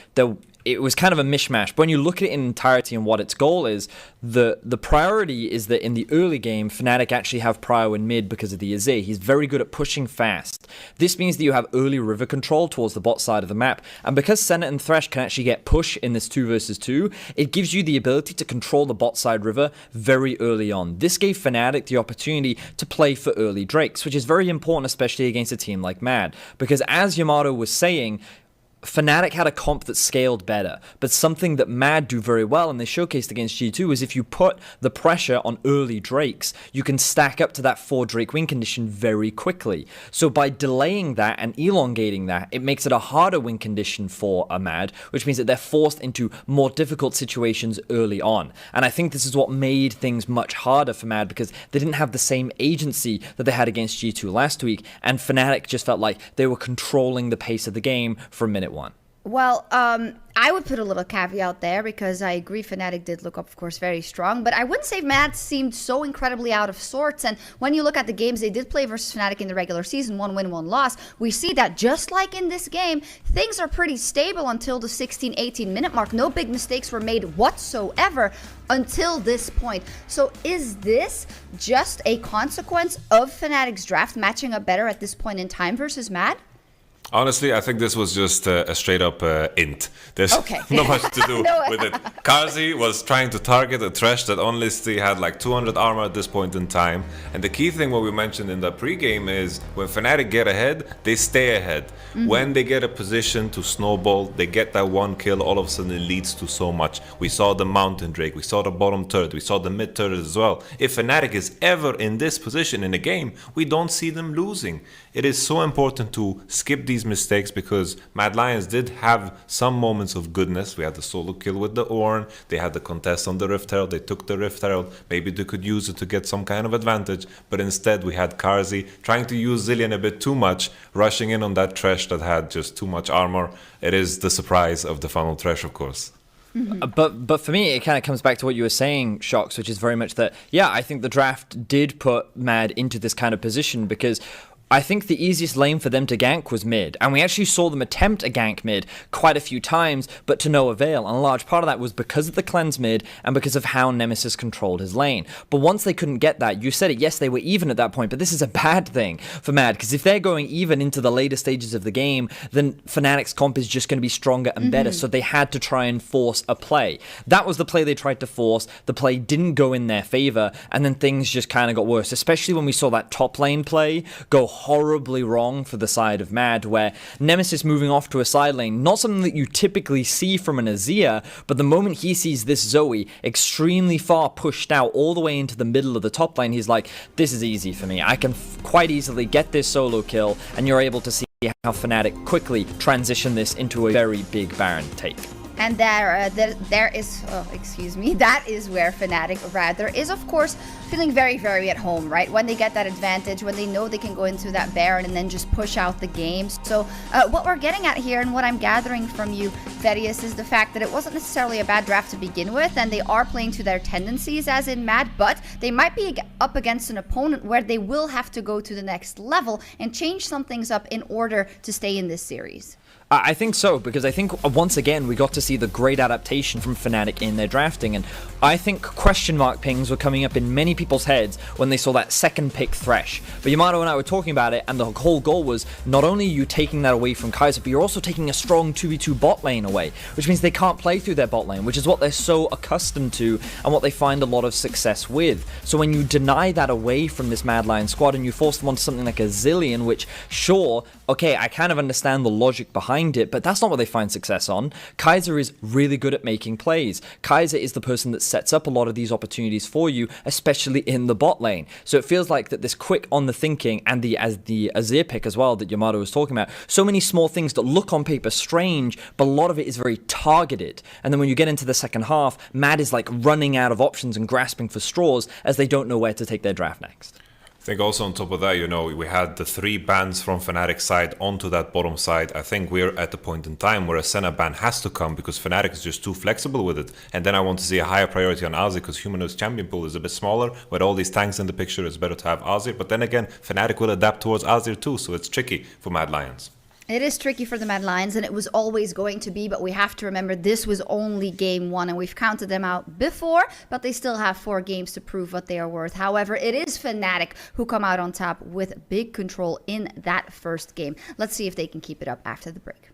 it was kind of a mishmash. But when you look at it in entirety and what its goal is, the priority is that in the early game, Fnatic actually have prio in mid because of the Azir. He's very good at pushing fast. This means that you have early river control towards the bot side of the map. And because Senna and Thresh can actually get push in this 2 versus 2, it gives you the ability to control the bot side river very early on. This gave Fnatic the opportunity to play for early Drakes, which is very important, especially against a team like Mad. Because as Yamato was saying, Fnatic had a comp that scaled better, but something that Mad do very well, and they showcased against G2, is if you put the pressure on early Drakes, you can stack up to that 4 Drake win condition very quickly. So by delaying that and elongating that, it makes it a harder win condition for a Mad, which means that they're forced into more difficult situations early on. And I think this is what made things much harder for Mad, because they didn't have the same agency that they had against G2 last week, and Fnatic just felt like they were controlling the pace of the game from minute 1. Well, I would put a little caveat there because I agree Fnatic did look, of course, very strong, but I wouldn't say Mad seemed so incredibly out of sorts. And when you look at the games they did play versus Fnatic in the regular season, 1 win, 1 loss, we see that just like in this game, things are pretty stable until the 16-18 minute mark. No big mistakes were made whatsoever until this point. So is this just a consequence of Fnatic's draft matching up better at this point in time versus Mad? Honestly, I think this was just a straight-up int. There's not much to do with it. Karzi was trying to target a Thresh that honestly had like 200 armor at this point in time. And the key thing what we mentioned in the pregame is when Fnatic get ahead, they stay ahead. When they get a position to snowball, they get that 1 kill, all of a sudden it leads to so much. We saw the Mountain Drake, we saw the bottom turret, we saw the mid turret as well. If Fnatic is ever in this position in a game, we don't see them losing. It is so important to skip these mistakes because Mad Lions did have some moments of goodness. We had the solo kill with the Ornn, they had the contest on the Rift Herald, they took the Rift Herald, maybe they could use it to get some kind of advantage, but instead we had Karzi trying to use Zilean a bit too much, rushing in on that Thresh that had just too much armor. It is the surprise of the funnel Thresh, of course. But for me, it kind of comes back to what you were saying, Shox, which is very much that, yeah, I think the draft did put Mad into this kind of position because I think the easiest lane for them to gank was mid, and we actually saw them attempt a gank mid quite a few times, but to no avail, and a large part of that was because of the cleanse mid and because of how Nemesis controlled his lane. But once they couldn't get that, you said it, yes, they were even at that point, but this is a bad thing for Mad, because if they're going even into the later stages of the game, then Fnatic's comp is just going to be stronger and better, so they had to try and force a play. That was the play they tried to force, the play didn't go in their favor, and then things just kind of got worse, especially when we saw that top lane play go horribly wrong for the side of Mad, where Nemesis moving off to a side lane, not something that you typically see from an Azir, but the moment he sees this Zoe extremely far pushed out all the way into the middle of the top lane, he's like, this is easy for me. I can quite easily get this solo kill, and you're able to see how Fnatic quickly transition this into a very big Baron take. And that is where Fnatic rather is, of course, feeling very, very at home, right? When they get that advantage, when they know they can go into that Baron and then just push out the games. So what we're getting at here, and what I'm gathering from you, Thaddeus, is the fact that it wasn't necessarily a bad draft to begin with, and they are playing to their tendencies as in Mad, but they might be up against an opponent where they will have to go to the next level and change some things up in order to stay in this series. I think so, because I think once again we got to see the great adaptation from Fnatic in their drafting, and I think question mark pings were coming up in many people's heads when they saw that second pick Thresh. But Yamato and I were talking about it, and the whole goal was not only you taking that away from Kaiser, but you're also taking a strong 2v2 bot lane away, which means they can't play through their bot lane, which is what they're so accustomed to and what they find a lot of success with. So when you deny that away from this Mad Lion squad and you force them onto something like a Zillion, which sure, okay, I kind of understand the logic behind it, but that's not what they find success on. Kaiser is really good at making plays. Kaiser is the person that sets up a lot of these opportunities for you, especially in the bot lane. So it feels like that this quick on the thinking and the Azir pick as well that Yamato was talking about, so many small things that look on paper strange, but a lot of it is very targeted. And then when you get into the second half, Mad is like running out of options and grasping for straws as they don't know where to take their draft next. I think also on top of that, we had the 3 bans from Fnatic's side onto that bottom side. I think we're at the point in time where a Senna ban has to come because Fnatic is just too flexible with it. And then I want to see a higher priority on Azir because Humanoid's champion pool is a bit smaller. With all these tanks in the picture, it's better to have Azir. But then again, Fnatic will adapt towards Azir too, so it's tricky for Mad Lions. It is tricky for the Mad Lions, and it was always going to be, but we have to remember this was only game 1, and we've counted them out before, but they still have 4 games to prove what they are worth. However, it is Fnatic who come out on top with big control in that first game. Let's see if they can keep it up after the break.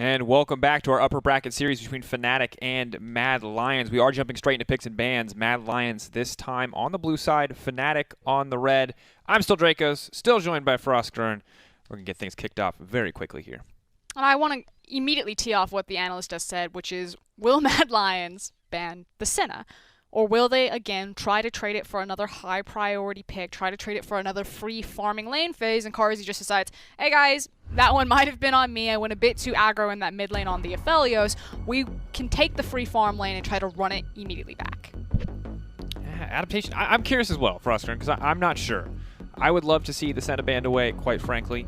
And welcome back to our upper bracket series between Fnatic and Mad Lions. We are jumping straight into picks and bans. Mad Lions this time on the blue side, Fnatic on the red. I'm still Dracos, still joined by FLICKR. We're going to get things kicked off very quickly here. And I want to immediately tee off what the analyst just said, which is, will Mad Lions ban the Senna? Or will they, again, try to trade it for another high-priority pick, try to trade it for another free farming lane phase, and Carzzy just decides, hey guys, that one might have been on me. I went a bit too aggro in that mid lane on the Aphelios. We can take the free farm lane and try to run it immediately back. Adaptation, I'm curious as well, FLICKR, because I'm not sure. I would love to see the Senna banned away, quite frankly.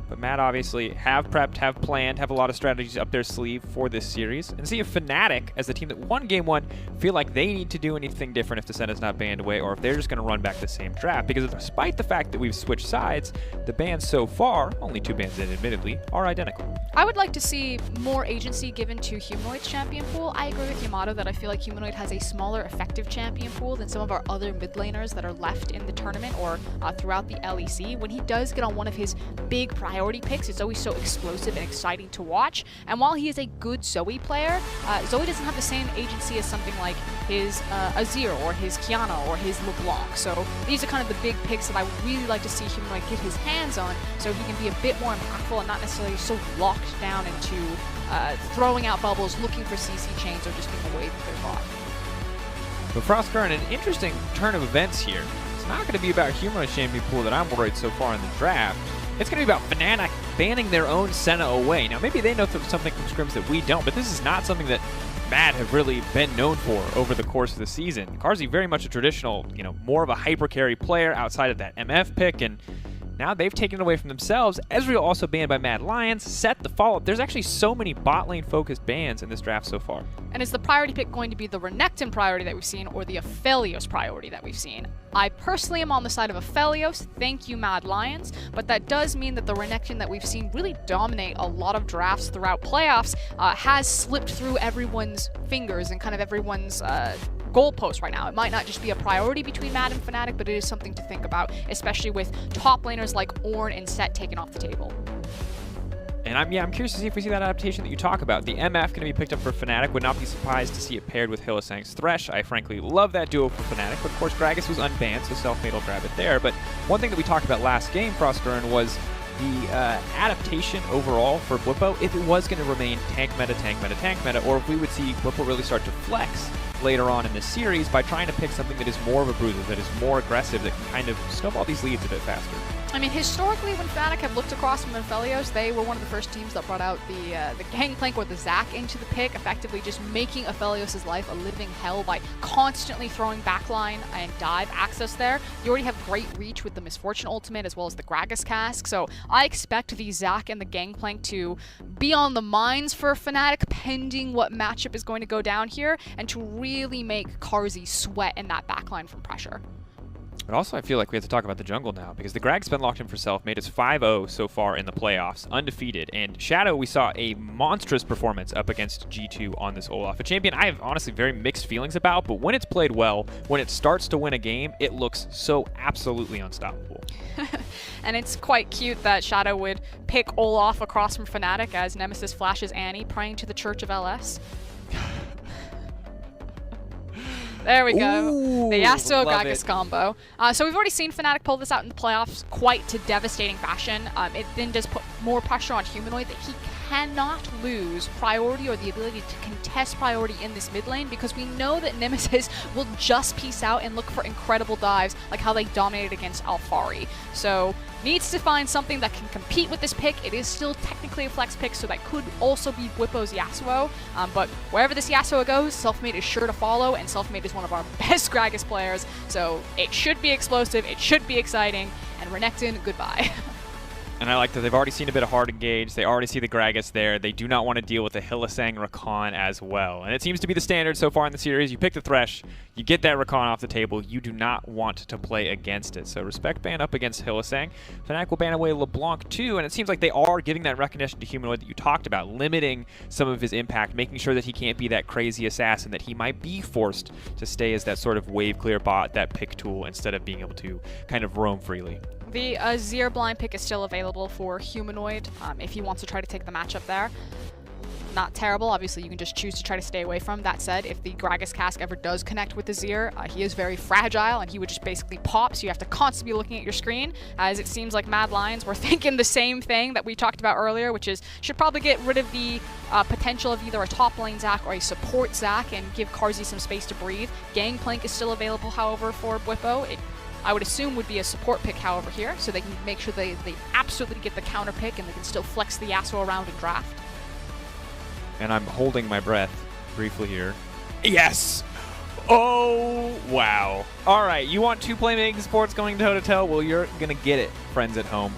But Matt obviously have prepped, have planned, have a lot of strategies up their sleeve for this series. And see if Fnatic, as the team that won Game 1, feel like they need to do anything different if the Senna's not banned away, or if they're just going to run back the same draft. Because despite the fact that we've switched sides, the bans so far, only 2 bans in admittedly, are identical. I would like to see more agency given to Humanoid's champion pool. I agree with Yamato that I feel like Humanoid has a smaller effective champion pool than some of our other mid laners that are left in the tournament or throughout the LEC. When he does get on one of his big priority picks, it's always so explosive and exciting to watch. And while he is a good Zoe player, Zoe doesn't have the same agency as something like his Azir or his Kiana or his LeBlanc. So these are kind of the big picks that I would really like to see Humanoid get his hands on so he can be a bit more impactful and not necessarily so locked down into throwing out bubbles, looking for CC chains, or just being a wave clear bot. But FLICKR, in an interesting turn of events here, it's not going to be about Humanoid's champion pool that I'm worried so far in the draft. It's going to be about Fnatic banning their own Senna away. Now, maybe they know something from scrims that we don't, but this is not something that Mad have really been known for over the course of the season. Carzzy very much a traditional, more of a hyper carry player outside of that MF pick, and now they've taken it away from themselves. Ezreal also banned by Mad Lions. Set the follow-up. There's actually so many bot lane focused bans in this draft so far. And is the priority pick going to be the Renekton priority that we've seen or the Aphelios priority that we've seen? I personally am on the side of Aphelios. Thank you, Mad Lions. But that does mean that the Renekton that we've seen really dominate a lot of drafts throughout playoffs has slipped through everyone's fingers and kind of everyone's goalpost right now. It might not just be a priority between Mad and Fnatic, but it is something to think about, especially with top laners like Ornn and Set taken off the table. And I'm curious to see if we see that adaptation that you talk about. The MF going to be picked up for Fnatic. Would not be surprised to see it paired with Hylissang's Thresh. I frankly love that duo for Fnatic. But of course, Gragas was unbanned, so Selfmade will grab it there. But one thing that we talked about last game, FLICKR, was the adaptation overall for Blippo, if it was going to remain tank meta, or if we would see Blippo really start to flex later on in this series by trying to pick something that is more of a bruiser, that is more aggressive, that can kind of snowball these leads a bit faster. I mean, historically, when Fnatic have looked across from Aphelios, they were one of the first teams that brought out the Gangplank or the Zac into the pick, effectively just making Aphelios' life a living hell by constantly throwing backline and dive access there. You already have great reach with the Misfortune ultimate as well as the Gragas cask, so I expect the Zac and the Gangplank to be on the minds for Fnatic pending what matchup is going to go down here, and to really make Carzzy sweat in that backline from pressure. But also, I feel like we have to talk about the jungle now, because the Grag's been locked in for Selfmade. It's 5-0 so far in the playoffs, undefeated. And Shadow, we saw a monstrous performance up against G2 on this Olaf. A champion I have honestly very mixed feelings about, but when it's played well, when it starts to win a game, it looks so absolutely unstoppable. And it's quite cute that Shadow would pick Olaf across from Fnatic as Nemesis flashes Annie, praying to the Church of LS. There we go. Ooh, the Yasuo Gragas combo. So we've already seen Fnatic pull this out in the playoffs quite to devastating fashion. It then does put more pressure on Humanoid that he cannot lose priority or the ability to contest priority in this mid lane, because we know that Nemesis will just peace out and look for incredible dives like how they dominated against Alphari. So needs to find something that can compete with this pick. It is still technically a flex pick, so that could also be Bwipo's Yasuo. But wherever this Yasuo goes, Selfmade is sure to follow, and Selfmade is one of our best Gragas players, so it should be explosive, it should be exciting, and Renekton, goodbye. And I like that they've already seen a bit of hard engage. They already see the Gragas there. They do not want to deal with the Hylissang Rakan as well. And it seems to be the standard so far in the series. You pick the Thresh, you get that Rakan off the table. You do not want to play against it. So Respect ban up against Hylissang. Fnatic will ban away LeBlanc too, and it seems like they are giving that recognition to Humanoid that you talked about, limiting some of his impact, making sure that he can't be that crazy assassin, that he might be forced to stay as that sort of wave clear bot, that pick tool, instead of being able to kind of roam freely. The Azir blind pick is still available for Humanoid if he wants to try to take the matchup there. not terrible. Obviously, you can just choose to try to stay away from. That said, if the Gragas cask ever does connect with the Azir, he is very fragile, and he would just basically pop, so you have to constantly be looking at your screen, as it seems like Mad Lions were thinking the same thing that we talked about earlier, which is should probably get rid of the potential of either a top lane Zac or a support Zac and give Carzzy some space to breathe. Gangplank is still available, however, for Bwipo. I would assume would be a support pick, however, here, so they can make sure they absolutely get the counter pick and they can still flex the Yasuo around in draft. And I'm holding my breath briefly here. Yes! Oh, wow. All right, you want two playmaking supports going toe-to-toe? Well, you're going to get it, friends at home.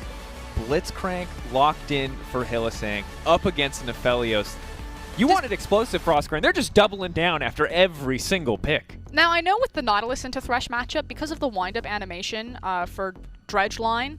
Blitzcrank locked in for Hylissang up against an Aphelios. You wanted explosive Frostgrain. They're just doubling down after every single pick. Now, I know with the Nautilus into Thresh matchup, because of the wind-up animation for Dredge line,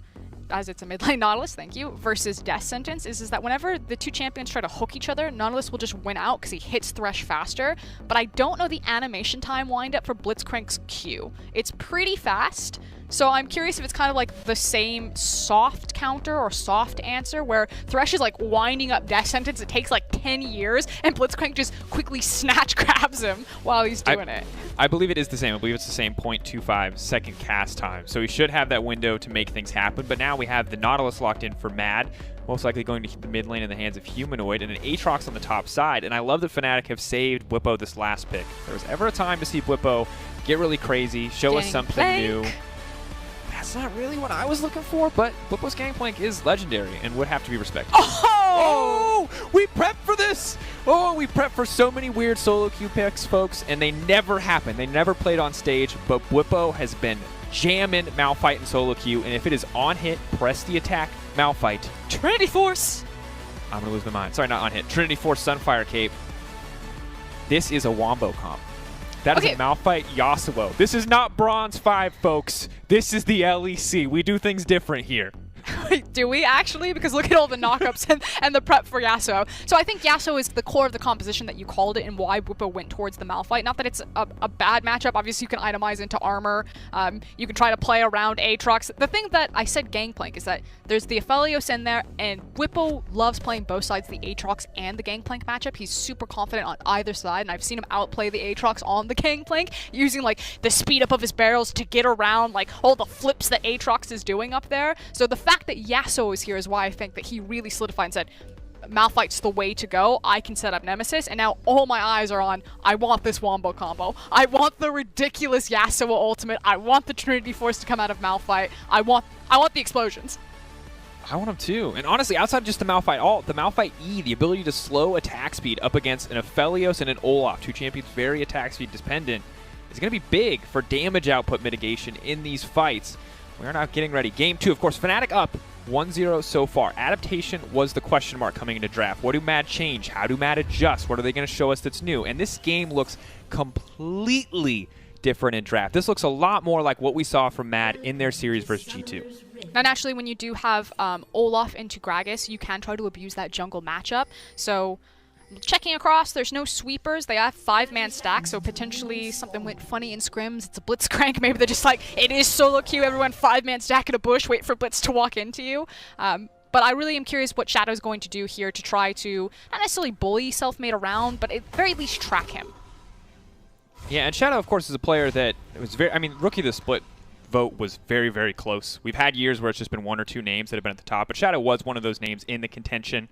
as it's a mid-lane Nautilus, thank you, versus Death Sentence, is that whenever the two champions try to hook each other, Nautilus will just win out because he hits Thresh faster, but I don't know the animation time wind-up for Blitzcrank's Q. It's pretty fast, so I'm curious if it's kind of like the same soft counter or soft answer where Thresh is like winding up Death Sentence, it takes like 10 years, and Blitzcrank just quickly snatch grabs him while he's doing it. I believe it is the same. I believe it's the same 0.25 second cast time. So we should have that window to make things happen, but now we have the Nautilus locked in for Mad, most likely going to hit the mid lane in the hands of Humanoid, and an Aatrox on the top side. And I love that Fnatic have saved Bwipo this last pick. If there was ever a time to see Bwipo get really crazy, show us something new. That's not really what I was looking for, but Bwipo's Gangplank is legendary and would have to be respected. Oh! We prepped for this! Oh, we prepped for so many weird solo queue picks, folks, and they never happened. They never played on stage, but Bwipo has been jamming Malphite and solo queue, and if it is on hit, press the attack, Malphite. Trinity Force! I'm going to lose my mind. Sorry, not on hit. Trinity Force Sunfire Cape. This is a Wombo comp. That is a Malphite Yasuo. This is not Bronze 5, folks. This is the LEC. We do things different here. Do we actually? Because look at all the knockups and the prep for Yasuo. So I think Yasuo is the core of the composition that you called it and why Bwipo went towards the Malphite. Not that it's a bad matchup. Obviously, you can itemize into armor. You can try to play around Aatrox. The thing that I said Gangplank is that there's the Aphelios in there, and Bwipo loves playing both sides, the Aatrox and the Gangplank matchup. He's super confident on either side, and I've seen him outplay the Aatrox on the Gangplank, using like the speed up of his barrels to get around like all the flips that Aatrox is doing up there. So the fact that Yasuo is here is why I think that he really solidified and said, Malphite's the way to go. I can set up Nemesis, and now all my eyes are on, I want this Wombo combo. I want the ridiculous Yasuo ultimate. I want the Trinity Force to come out of Malphite. I want the explosions. I want them too. And honestly, outside of just the Malphite ult, the Malphite E, the ability to slow attack speed up against an Aphelios and an Olaf, two champions very attack speed dependent, is going to be big for damage output mitigation in these fights. We're now getting ready. Game 2, of course, Fnatic up 1-0 so far. Adaptation was the question mark coming into draft. What do Mad change? How do Mad adjust? What are they going to show us that's new? And this game looks completely different in draft. This looks a lot more like what we saw from Mad in their series versus G2. Now, naturally, when you do have Olaf into Gragas, you can try to abuse that jungle matchup. So, checking across, there's no sweepers. They have 5-man stacks, so potentially something went funny in scrims. It's a Blitzcrank. Maybe they're just like, it is solo queue. Everyone 5-man stack in a bush. Wait for Blitz to walk into you. But I really am curious what Shadow's going to do here to try to not necessarily bully Selfmade around, but at very least track him. Yeah, and Shadow, of course, is a player that was very, I mean, Rookie of the Split vote was very, very close. We've had years where it's just been 1 or 2 names that have been at the top, but Shadow was one of those names in the contention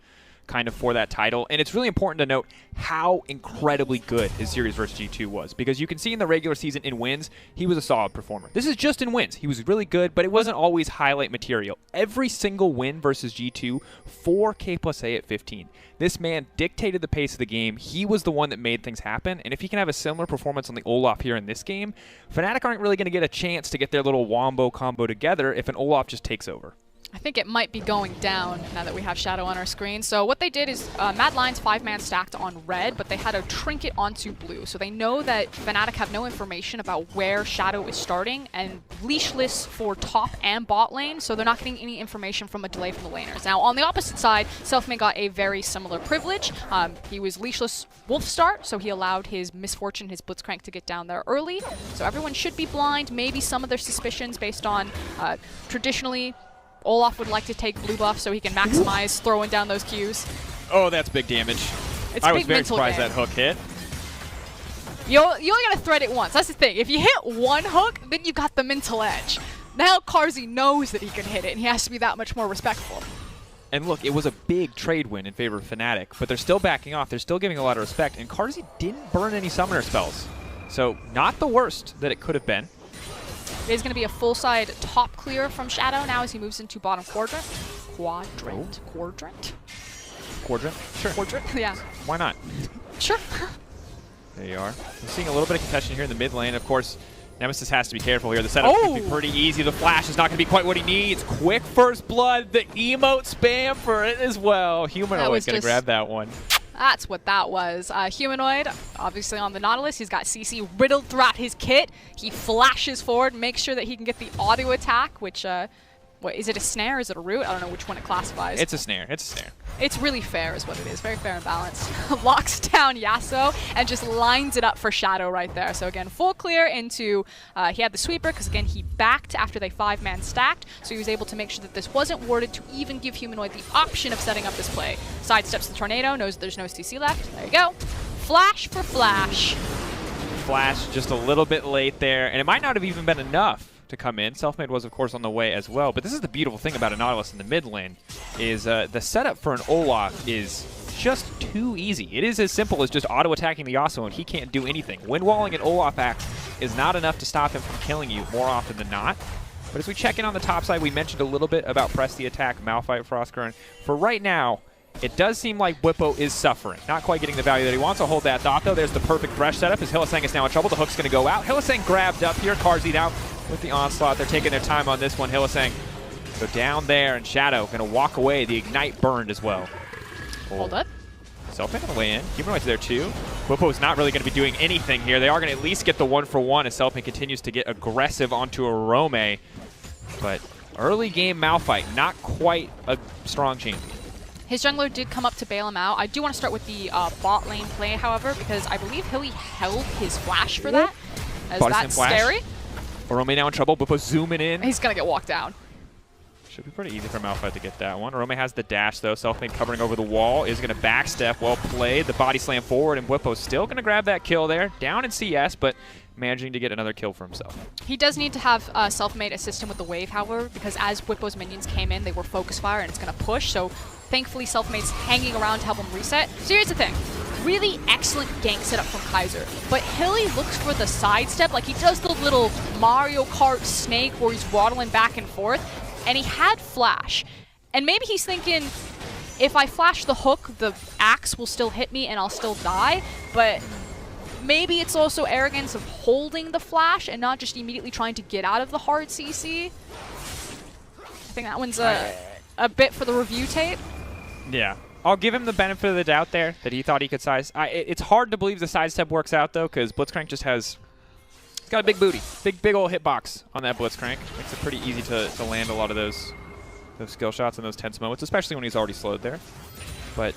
kind of for that title. And it's really important to note how incredibly good his series versus G2 was, because you can see in the regular season in wins, he was a solid performer. This is just in wins. He was really good, but it wasn't always highlight material. Every single win versus G2, 4K+A at 15. This man dictated the pace of the game. He was the one that made things happen, and if he can have a similar performance on the Olaf here in this game, Fnatic aren't really going to get a chance to get their little Wombo combo together if an Olaf just takes over. I think it might be going down now that we have Shadow on our screen. So what they did is Mad Lions 5-man stacked on red, but they had a trinket onto blue. So they know that Fnatic have no information about where Shadow is starting, and leashless for top and bot lane, so they're not getting any information from a delay from the laners. Now on the opposite side, Selfmade got a very similar privilege. He was leashless wolf start, so he allowed his Misfortune, his Blitzcrank, to get down there early. So everyone should be blind, maybe some of their suspicions based on traditionally Olaf would like to take blue buff so he can maximize throwing down those Qs. Oh, that's big damage. It's a I was big very mental surprised game. that hook hit. You only got to thread it once. That's the thing. If you hit one hook, then you got the mental edge. Now Carzzy knows that he can hit it, and he has to be that much more respectful. And look, it was a big trade win in favor of Fnatic, but they're still backing off. They're still giving a lot of respect, and Carzzy didn't burn any summoner spells. So not the worst that it could have been. It is going to be a full side top clear from Shadow now as he moves into bottom quadrant. Quadrant? Quadrant? Sure. Quadrant? Yeah. Why not? Sure. There you are. We're seeing a little bit of contention here in the mid lane. Of course, Nemesis has to be careful here. The setup could be pretty easy. The flash is not going to be quite what he needs. Quick first blood. The emote spam for it as well. Humanoid's going to grab that one. That's what that was. Humanoid, obviously on the Nautilus. He's got CC riddled throughout his kit. He flashes forward, makes sure that he can get the auto attack, which, what, is it a snare? Is it a root? I don't know which one it classifies. It's a snare. It's a snare. It's really fair is what it is. Very fair and balanced. Locks down Yasuo and just lines it up for Shadow right there. So again, full clear into, he had the sweeper because again, he backed after they 5-man stacked. So he was able to make sure that this wasn't warded to even give Humanoid the option of setting up this play. Sidesteps the tornado, knows that there's no CC left. There you go. Flash for flash. Flash just a little bit late there, and it might not have even been enough to come in. Selfmade was, of course, on the way as well. But this is the beautiful thing about a Nautilus in the mid lane, is the setup for an Olaf is just too easy. It is as simple as just auto-attacking the Yasuo, and he can't do anything. Windwalling an Olaf axe is not enough to stop him from killing you more often than not. But as we check in on the top side, we mentioned a little bit about press the attack, Malphite, Frostcurrent. For right now, it does seem like Bwipo is suffering. Not quite getting the value that he wants. I'll hold that thought, though. There's the perfect Thresh setup as Hylissang is now in trouble. The hook's going to go out. Hylissang grabbed up here. Carzzy now with the onslaught. They're taking their time on this one. Hylissang go down there, and Shadow going to walk away. The Ignite burned as well. Hold up. Selfmade on the way in. Humanoid's there too. Bwipo's not really going to be doing anything here. They are going to at least get the 1-for-1 as Selfmade continues to get aggressive onto a Rome. But early game Malphite, not quite a strong champion. His jungler did come up to bail him out. I do want to start with the bot lane play, however, because I believe Hilly held his flash for that. As that's scary. Rome now in trouble. Bwipo zooming in. He's going to get walked down. Should be pretty easy for Malphite to get that one. Rome has the dash, though. Selfmade covering over the wall. Is going to backstep. Well played. The body slam forward, and Bwipo's still going to grab that kill there. Down in CS, but managing to get another kill for himself. He does need to have Selfmade assist him with the wave, however, because as Bwipo's minions came in, they were focus fire, and it's going to push. So thankfully, Selfmade's hanging around to help him reset. So here's the thing. Really excellent gank setup from Kaiser, but Hilly looks for the sidestep, like he does the little Mario Kart snake where he's waddling back and forth, and he had flash. And maybe he's thinking, if I flash the hook, the axe will still hit me and I'll still die, but maybe it's also arrogance of holding the flash and not just immediately trying to get out of the hard CC. I think that one's a bit for the review tape. Yeah. I'll give him the benefit of the doubt there that he thought he could size. It's hard to believe the sidestep works out, though, because Blitzcrank just has... He's got a big booty. Big old hitbox on that Blitzcrank. Makes it pretty easy to land a lot of those skill shots in those tense moments, especially when he's already slowed there. But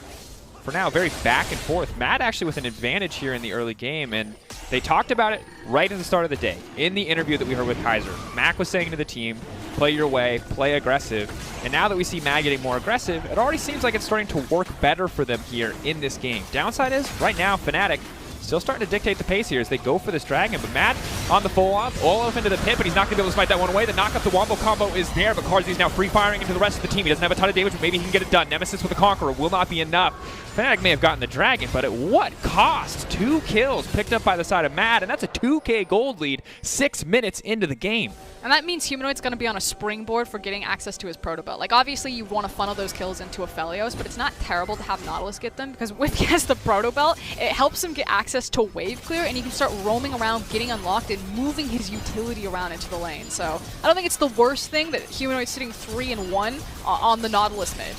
for now, very back and forth. Matt actually with an advantage here in the early game, and they talked about it right at the start of the day. In the interview that we heard with Kaiser, Mac was saying to the team, play your way, play aggressive. And now that we see Matt getting more aggressive, it already seems like it's starting to work better for them here in this game. Downside is, right now, Fnatic still starting to dictate the pace here as they go for this dragon. But Matt on the full-off, all off into the pit, but he's not going to be able to fight that one away. The knock-up to Wombo combo is there, but Carzzy's now free-firing into the rest of the team. He doesn't have a ton of damage, but maybe he can get it done. Nemesis with the Conqueror will not be enough. Fnatic may have gotten the dragon, but at what cost? 2 kills picked up by the side of Matt, and that's a 2K gold lead 6 minutes into the game. And that means Humanoid's going to be on a springboard for getting access to his Proto Belt. Like, obviously, you want to funnel those kills into Aphelios, but it's not terrible to have Nautilus get them, because if he has the Proto Belt, it helps him get access to wave clear, and he can start roaming around, getting unlocked, and moving his utility around into the lane. So I don't think it's the worst thing that Humanoid's sitting 3-1 on the Nautilus mid.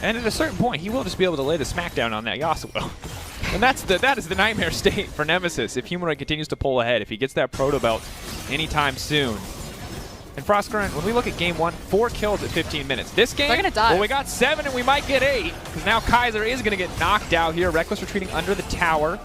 And at a certain point, he will just be able to lay the smackdown on that Yasuo. And that is the nightmare state for Nemesis if Humanoid continues to pull ahead, if he gets that Proto Belt anytime soon. And Frostcurrent, when we look at game 1, 4 kills at 15 minutes. This game, they're gonna die. Well, we got 7 and we might get 8, because now Kaiser is going to get knocked out here. Reckless retreating under the tower.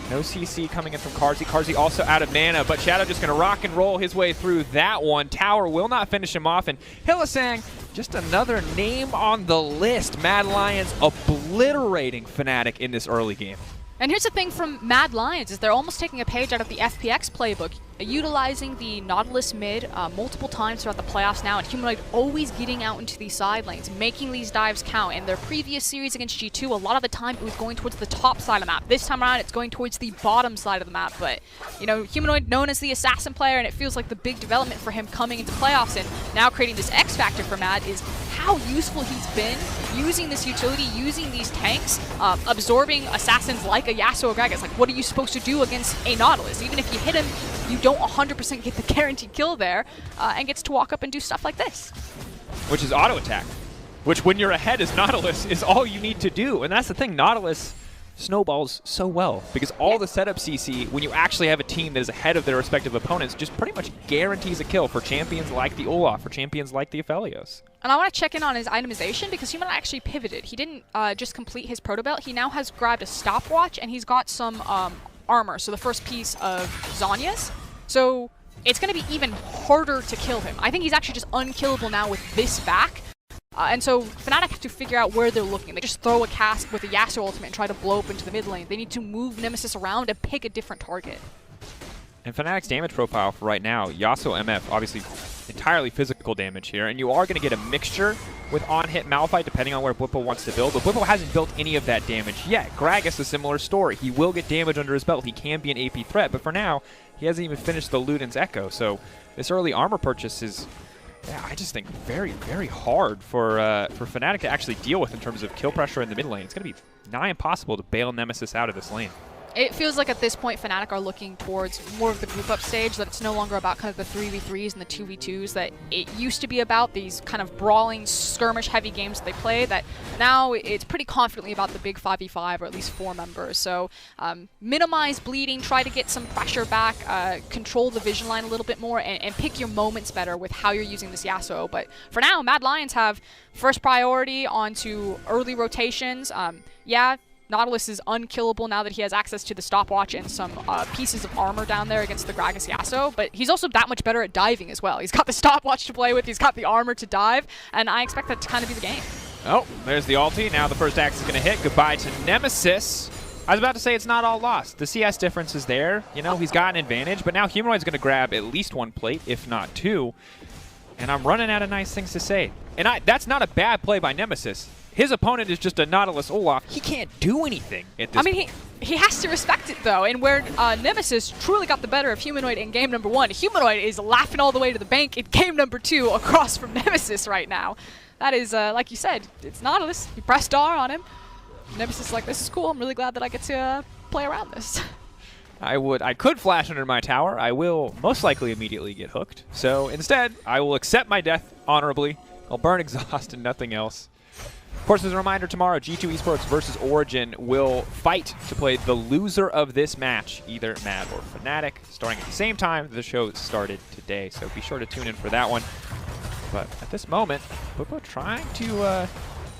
No CC coming in from Carzzy. Carzzy also out of mana, but Shadow just going to rock and roll his way through that one. Tower will not finish him off, and Hylissang, just another name on the list. Mad Lions obliterating Fnatic in this early game. And here's the thing from Mad Lions, is they're almost taking a page out of the FPX playbook, utilizing the Nautilus mid multiple times throughout the playoffs now, and Humanoid always getting out into these side lanes, making these dives count. In their previous series against G2, a lot of the time it was going towards the top side of the map. This time around, it's going towards the bottom side of the map. But, you know, Humanoid known as the assassin player, and it feels like the big development for him coming into playoffs and now creating this X factor for Mad is how useful he's been using this utility, using these tanks, absorbing assassins like a Yasuo Gragas. Like, what are you supposed to do against a Nautilus? Even if you hit him, you don't 100% get the guaranteed kill there, and gets to walk up and do stuff like this. Which is auto attack, which when you're ahead as Nautilus is all you need to do. And that's the thing, Nautilus snowballs so well because all the setup CC, when you actually have a team that is ahead of their respective opponents, just pretty much guarantees a kill for champions like the Olaf, for champions like the Aphelios. And I want to check in on his itemization because Human actually pivoted. He didn't just complete his proto belt. He now has grabbed a stopwatch and he's got some armor. So the first piece of Zhonya's. So it's going to be even harder to kill him. I think he's actually just unkillable now with this back. And so Fnatic have to figure out where they're looking. They just throw a cast with a Yasuo ultimate and try to blow up into the mid lane. They need to move Nemesis around and pick a different target. And Fnatic's damage profile for right now, Yasuo MF, obviously entirely physical damage here, and you are going to get a mixture with on-hit Malphite depending on where Blippo wants to build, but Blippo hasn't built any of that damage yet. Gragas, a similar story. He will get damage under his belt. He can be an AP threat, but for now, he hasn't even finished the Luden's Echo, so this early armor purchase is, yeah, I just think very, very hard for Fnatic to actually deal with in terms of kill pressure in the mid lane. It's going to be nigh impossible to bail Nemesis out of this lane. It feels like at this point Fnatic are looking towards more of the group up stage, that it's no longer about kind of the 3v3s and the 2v2s that it used to be about, these kind of brawling, skirmish heavy games that they play, that now it's pretty confidently about the big 5v5 or at least 4 members. So minimize bleeding, try to get some pressure back, control the vision line a little bit more, and pick your moments better with how you're using this Yasuo. But for now, Mad Lions have first priority onto early rotations. Yeah, Nautilus is unkillable now that he has access to the stopwatch and some pieces of armor down there against the Gragas Yasuo, but he's also that much better at diving as well. He's got the stopwatch to play with, he's got the armor to dive, and I expect that to kind of be the game. Oh, there's the ulti. Now the first axe is going to hit. Goodbye to Nemesis. I was about to say it's not all lost. The CS difference is there. You know, he's got an advantage, but now Humanoid's going to grab at least 1 plate, if not 2. And I'm running out of nice things to say. And that's not a bad play by Nemesis. His opponent is just a Nautilus Olaf. He can't do anything at this point. He has to respect it, though. And where Nemesis truly got the better of Humanoid in game number 1, Humanoid is laughing all the way to the bank in game number 2 across from Nemesis right now. That is, like you said, it's Nautilus. You pressed R on him. Nemesis is like, this is cool. I'm really glad that I get to play around this. I could flash under my tower. I will most likely immediately get hooked. So instead, I will accept my death honorably. I'll burn exhaust and nothing else. Of course, as a reminder, tomorrow, G2 Esports versus Origin will fight to play the loser of this match, either Mad or Fnatic, starting at the same time the show started today. So be sure to tune in for that one. But at this moment, Blippo trying to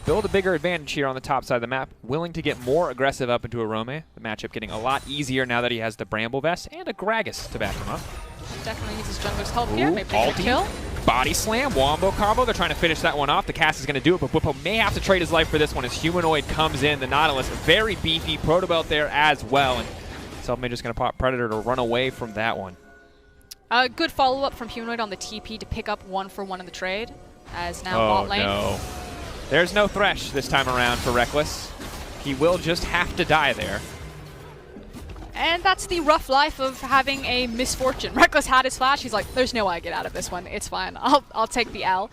build a bigger advantage here on the top side of the map, willing to get more aggressive up into a Rome. The matchup getting a lot easier now that he has the Bramble Vest and a Gragas to back him up. Definitely needs his jungler's help here. Maybe they get a kill. Body slam, wombo combo. They're trying to finish that one off. The cast is going to do it, but Blippo may have to trade his life for this one as Humanoid comes in. The Nautilus, very beefy. Proto Belt there as well. And Selfmade just going to pop Predator to run away from that one. Good follow-up from Humanoid on the TP to pick up 1-for-1 in the trade. As now bot lane. No. There's no Thresh this time around for Reckless. He will just have to die there. And that's the rough life of having a misfortune. Reckless had his flash. He's like, there's no way I get out of this one. It's fine. I'll take the L.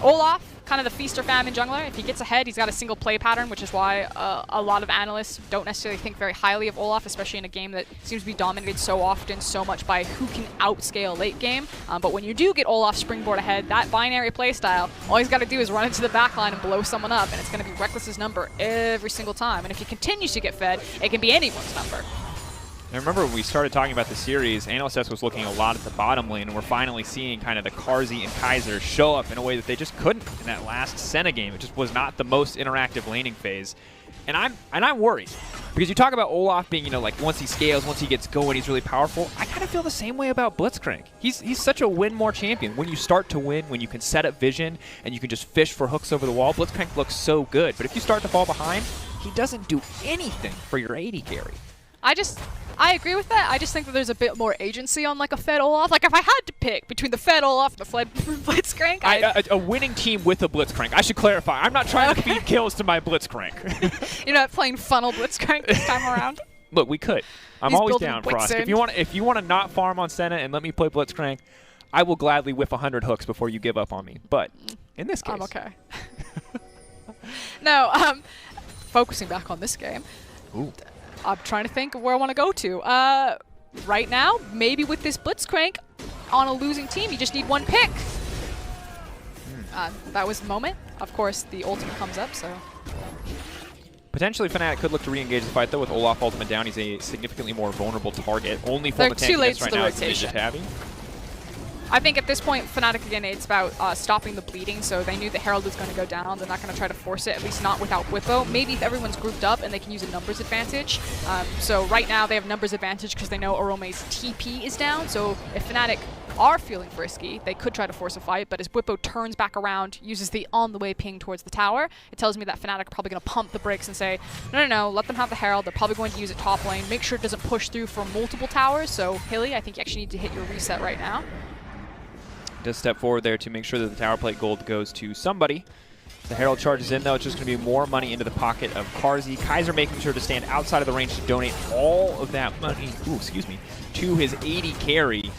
Olaf, kind of the feast or famine jungler. If he gets ahead, he's got a single play pattern, which is why a lot of analysts don't necessarily think very highly of Olaf, especially in a game that seems to be dominated so often, so much by who can outscale late game. But when you do get Olaf springboard ahead, that binary playstyle, all he's got to do is run into the backline and blow someone up, and it's going to be Reckless's number every single time. And if he continues to get fed, it can be anyone's number. I remember when we started talking about the series, Analyst S was looking a lot at the bottom lane, and we're finally seeing kind of the Carzzy and Kaiser show up in a way that they just couldn't in that last Senna game. It just was not the most interactive laning phase. And I'm worried, Because you talk about Olaf being, you know, like once he scales, once he gets going, he's really powerful. I kind of feel the same way about Blitzcrank. He's such a win more champion. When you start to win, when you can set up vision and you can just fish for hooks over the wall, Blitzcrank looks so good. But if you start to fall behind, he doesn't do anything for your AD carry. I agree with that. I just think that there's a bit more agency on like a Fed Olaf. Like if I had to pick between the Fed Olaf and the Fed Blitzcrank, a winning team with a Blitzcrank. I should clarify. I'm not trying to feed kills to my Blitzcrank. You're not playing funnel Blitzcrank this time around. Look, we could. I'm He's always building down, Frost. Blitzin. If you want to not farm on Senna and let me play Blitzcrank, I will gladly whiff 100 hooks before you give up on me. But in this case, I'm okay. No, focusing back on this game. Ooh. I'm trying to think of where I want to go to. Right now, maybe with this Blitzcrank on a losing team, you just need one pick. That was the moment. Of course, the ultimate comes up, so. Potentially, Fnatic could look to re-engage the fight, though. With Olaf ultimate down, he's a significantly more vulnerable target. Only form of tank against right now is Ninja Tabby. I think at this point, Fnatic, again, it's about stopping the bleeding, so they knew the Herald was going to go down. They're not going to try to force it, at least not without Whippo. Maybe if everyone's grouped up and they can use a numbers advantage. So right now, they have numbers advantage because they know Orome's TP is down. So if Fnatic are feeling frisky, they could try to force a fight, but as Whippo turns back around, uses the on-the-way ping towards the tower, it tells me that Fnatic are probably going to pump the brakes and say, no, let them have the Herald. They're probably going to use it top lane. Make sure it doesn't push through for multiple towers. So Hilly, I think you actually need to hit your reset right now. Does step forward there to make sure that the tower plate gold goes to somebody. The Herald charges in, though. It's just going to be more money into the pocket of Carzzy. Kaiser making sure to stand outside of the range to donate all of that money, to his AD carry.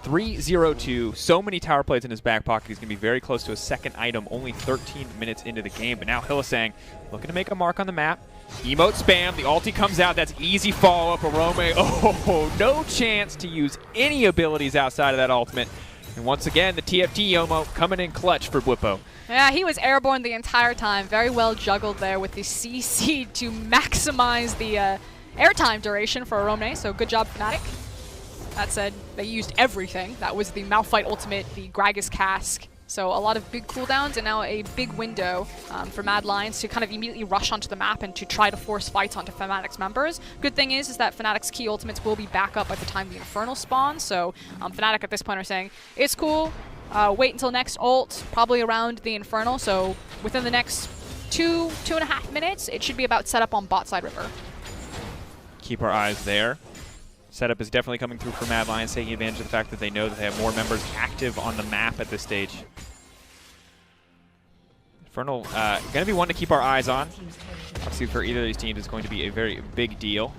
3-0-2. So many tower plates in his back pocket. He's going to be very close to a second item, only 13 minutes into the game. But now Hylissang looking to make a mark on the map. Emote spam. The ulti comes out. That's easy follow-up. Arome, no chance to use any abilities outside of that ultimate. And once again, the TFT Yomo coming in clutch for Whippo. Yeah, he was airborne the entire time. Very well juggled there with the CC to maximize the airtime duration for Arome, so good job, Fnatic. That said, they used everything. That was the Malphite ultimate, the Gragas Cask. So a lot of big cooldowns and now a big window for Mad Lions to kind of immediately rush onto the map and to try to force fights onto Fnatic's members. Good thing is that Fnatic's key ultimates will be back up by the time the Infernal spawns. So Fnatic at this point are saying, it's cool, wait until next ult, probably around the Infernal. So within the next 2.5 minutes, it should be about setup on bot side river. Keep our eyes there. Setup is definitely coming through for Mad Lions, taking advantage of the fact that they know that they have more members active on the map at this stage. Infernal, going to be one to keep our eyes on. Obviously, for either of these teams, it's going to be a very big deal.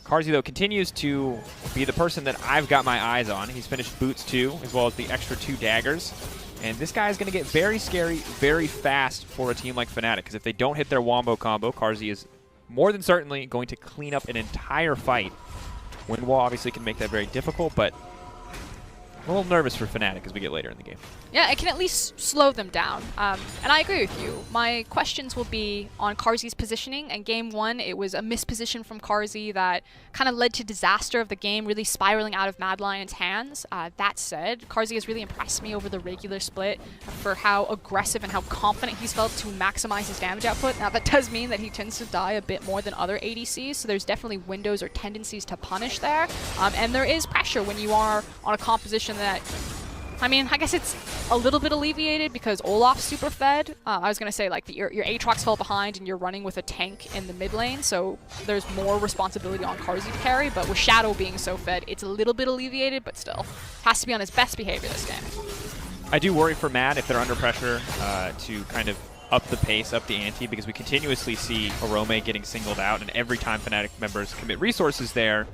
Carzzy, though, continues to be the person that I've got my eyes on. He's finished Boots 2, as well as the extra 2 daggers. And this guy is going to get very scary, very fast for a team like Fnatic, because if they don't hit their wombo combo, Carzzy is more than certainly going to clean up an entire fight. Wind Wall obviously can make that very difficult, but I'm a little nervous for Fnatic as we get later in the game. Yeah, it can at least slow them down. And I agree with you. My questions will be on Carzzy's positioning. In Game 1, it was a misposition from Carzzy that kind of led to disaster of the game, really spiraling out of Mad Lion's hands. That said, Carzzy has really impressed me over the regular split for how aggressive and how confident he's felt to maximize his damage output. Now, that does mean that he tends to die a bit more than other ADCs, so there's definitely windows or tendencies to punish there. And there is pressure when you are on a composition that, I mean, I guess it's a little bit alleviated because Olaf's super fed. I was going to say, like, your Aatrox fell behind and you're running with a tank in the mid lane, so there's more responsibility on Carzzy to carry, but with Shadow being so fed, it's a little bit alleviated, but still, has to be on his best behavior this game. I do worry for Mad if they're under pressure to kind of up the pace, up the ante, because we continuously see Arome getting singled out, and every time Fnatic members commit resources there,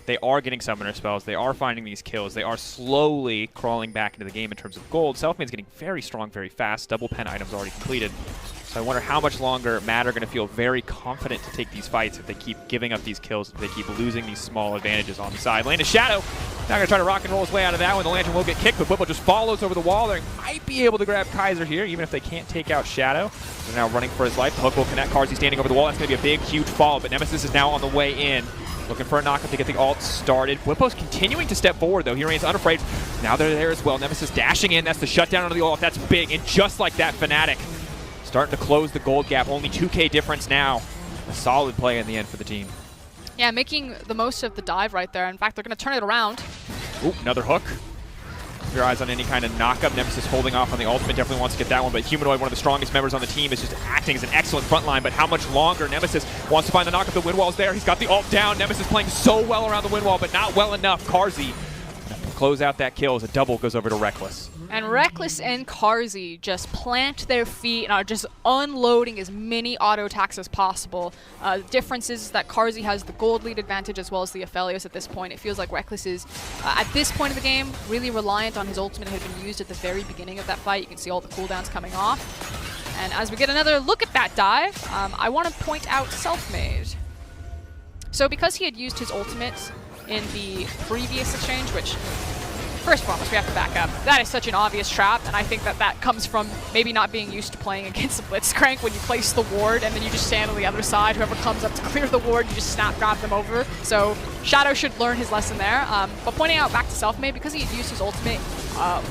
they are getting summoner spells, they are finding these kills, they are slowly crawling back into the game in terms of gold. Selfmade's getting very strong very fast, double pen items already completed. So I wonder how much longer Mad are going to feel very confident to take these fights if they keep giving up these kills, if they keep losing these small advantages on the side. Lane of Shadow, now going to try to rock and roll his way out of that one. The Lantern will get kicked, but Whippo just follows over the wall. They might be able to grab Kaiser here, even if they can't take out Shadow. They're now running for his life. The hook will connect. Carzzy standing over the wall. That's going to be a big, huge fall, but Nemesis is now on the way in. Looking for a knockup to get the ult started. Whippo's continuing to step forward, though. He remains unafraid. Now they're there as well. Nemesis dashing in. That's the shutdown onto the ult. That's big. And just like that, Fnatic starting to close the gold gap. Only 2K difference now. A solid play in the end for the team. Yeah, making the most of the dive right there. In fact, they're going to turn it around. Ooh, another hook. Keep your eyes on any kind of knockup. Nemesis holding off on the ultimate, definitely wants to get that one, but Humanoid, one of the strongest members on the team, is just acting as an excellent front line, but how much longer? Nemesis wants to find the knockup. The wind wall's there. He's got the ult down. Nemesis playing so well around the wind wall, but not well enough. Carzzy close out that kill as a double goes over to Reckless. And Reckless and Carzzy just plant their feet and are just unloading as many auto attacks as possible. The difference is that Carzzy has the gold lead advantage as well as the Aphelios at this point. It feels like Reckless is, at this point of the game, really reliant on his ultimate that had been used at the very beginning of that fight. You can see all the cooldowns coming off. And as we get another look at that dive, I want to point out Selfmade. So because he had used his ultimate in the previous exchange, which, first and foremost, we have to back up. That is such an obvious trap, and I think that that comes from maybe not being used to playing against a Blitzcrank when you place the ward and then you just stand on the other side. Whoever comes up to clear the ward, you just snap grab them over. So Shadow should learn his lesson there. But pointing out back to Selfmade, because he had used his ultimate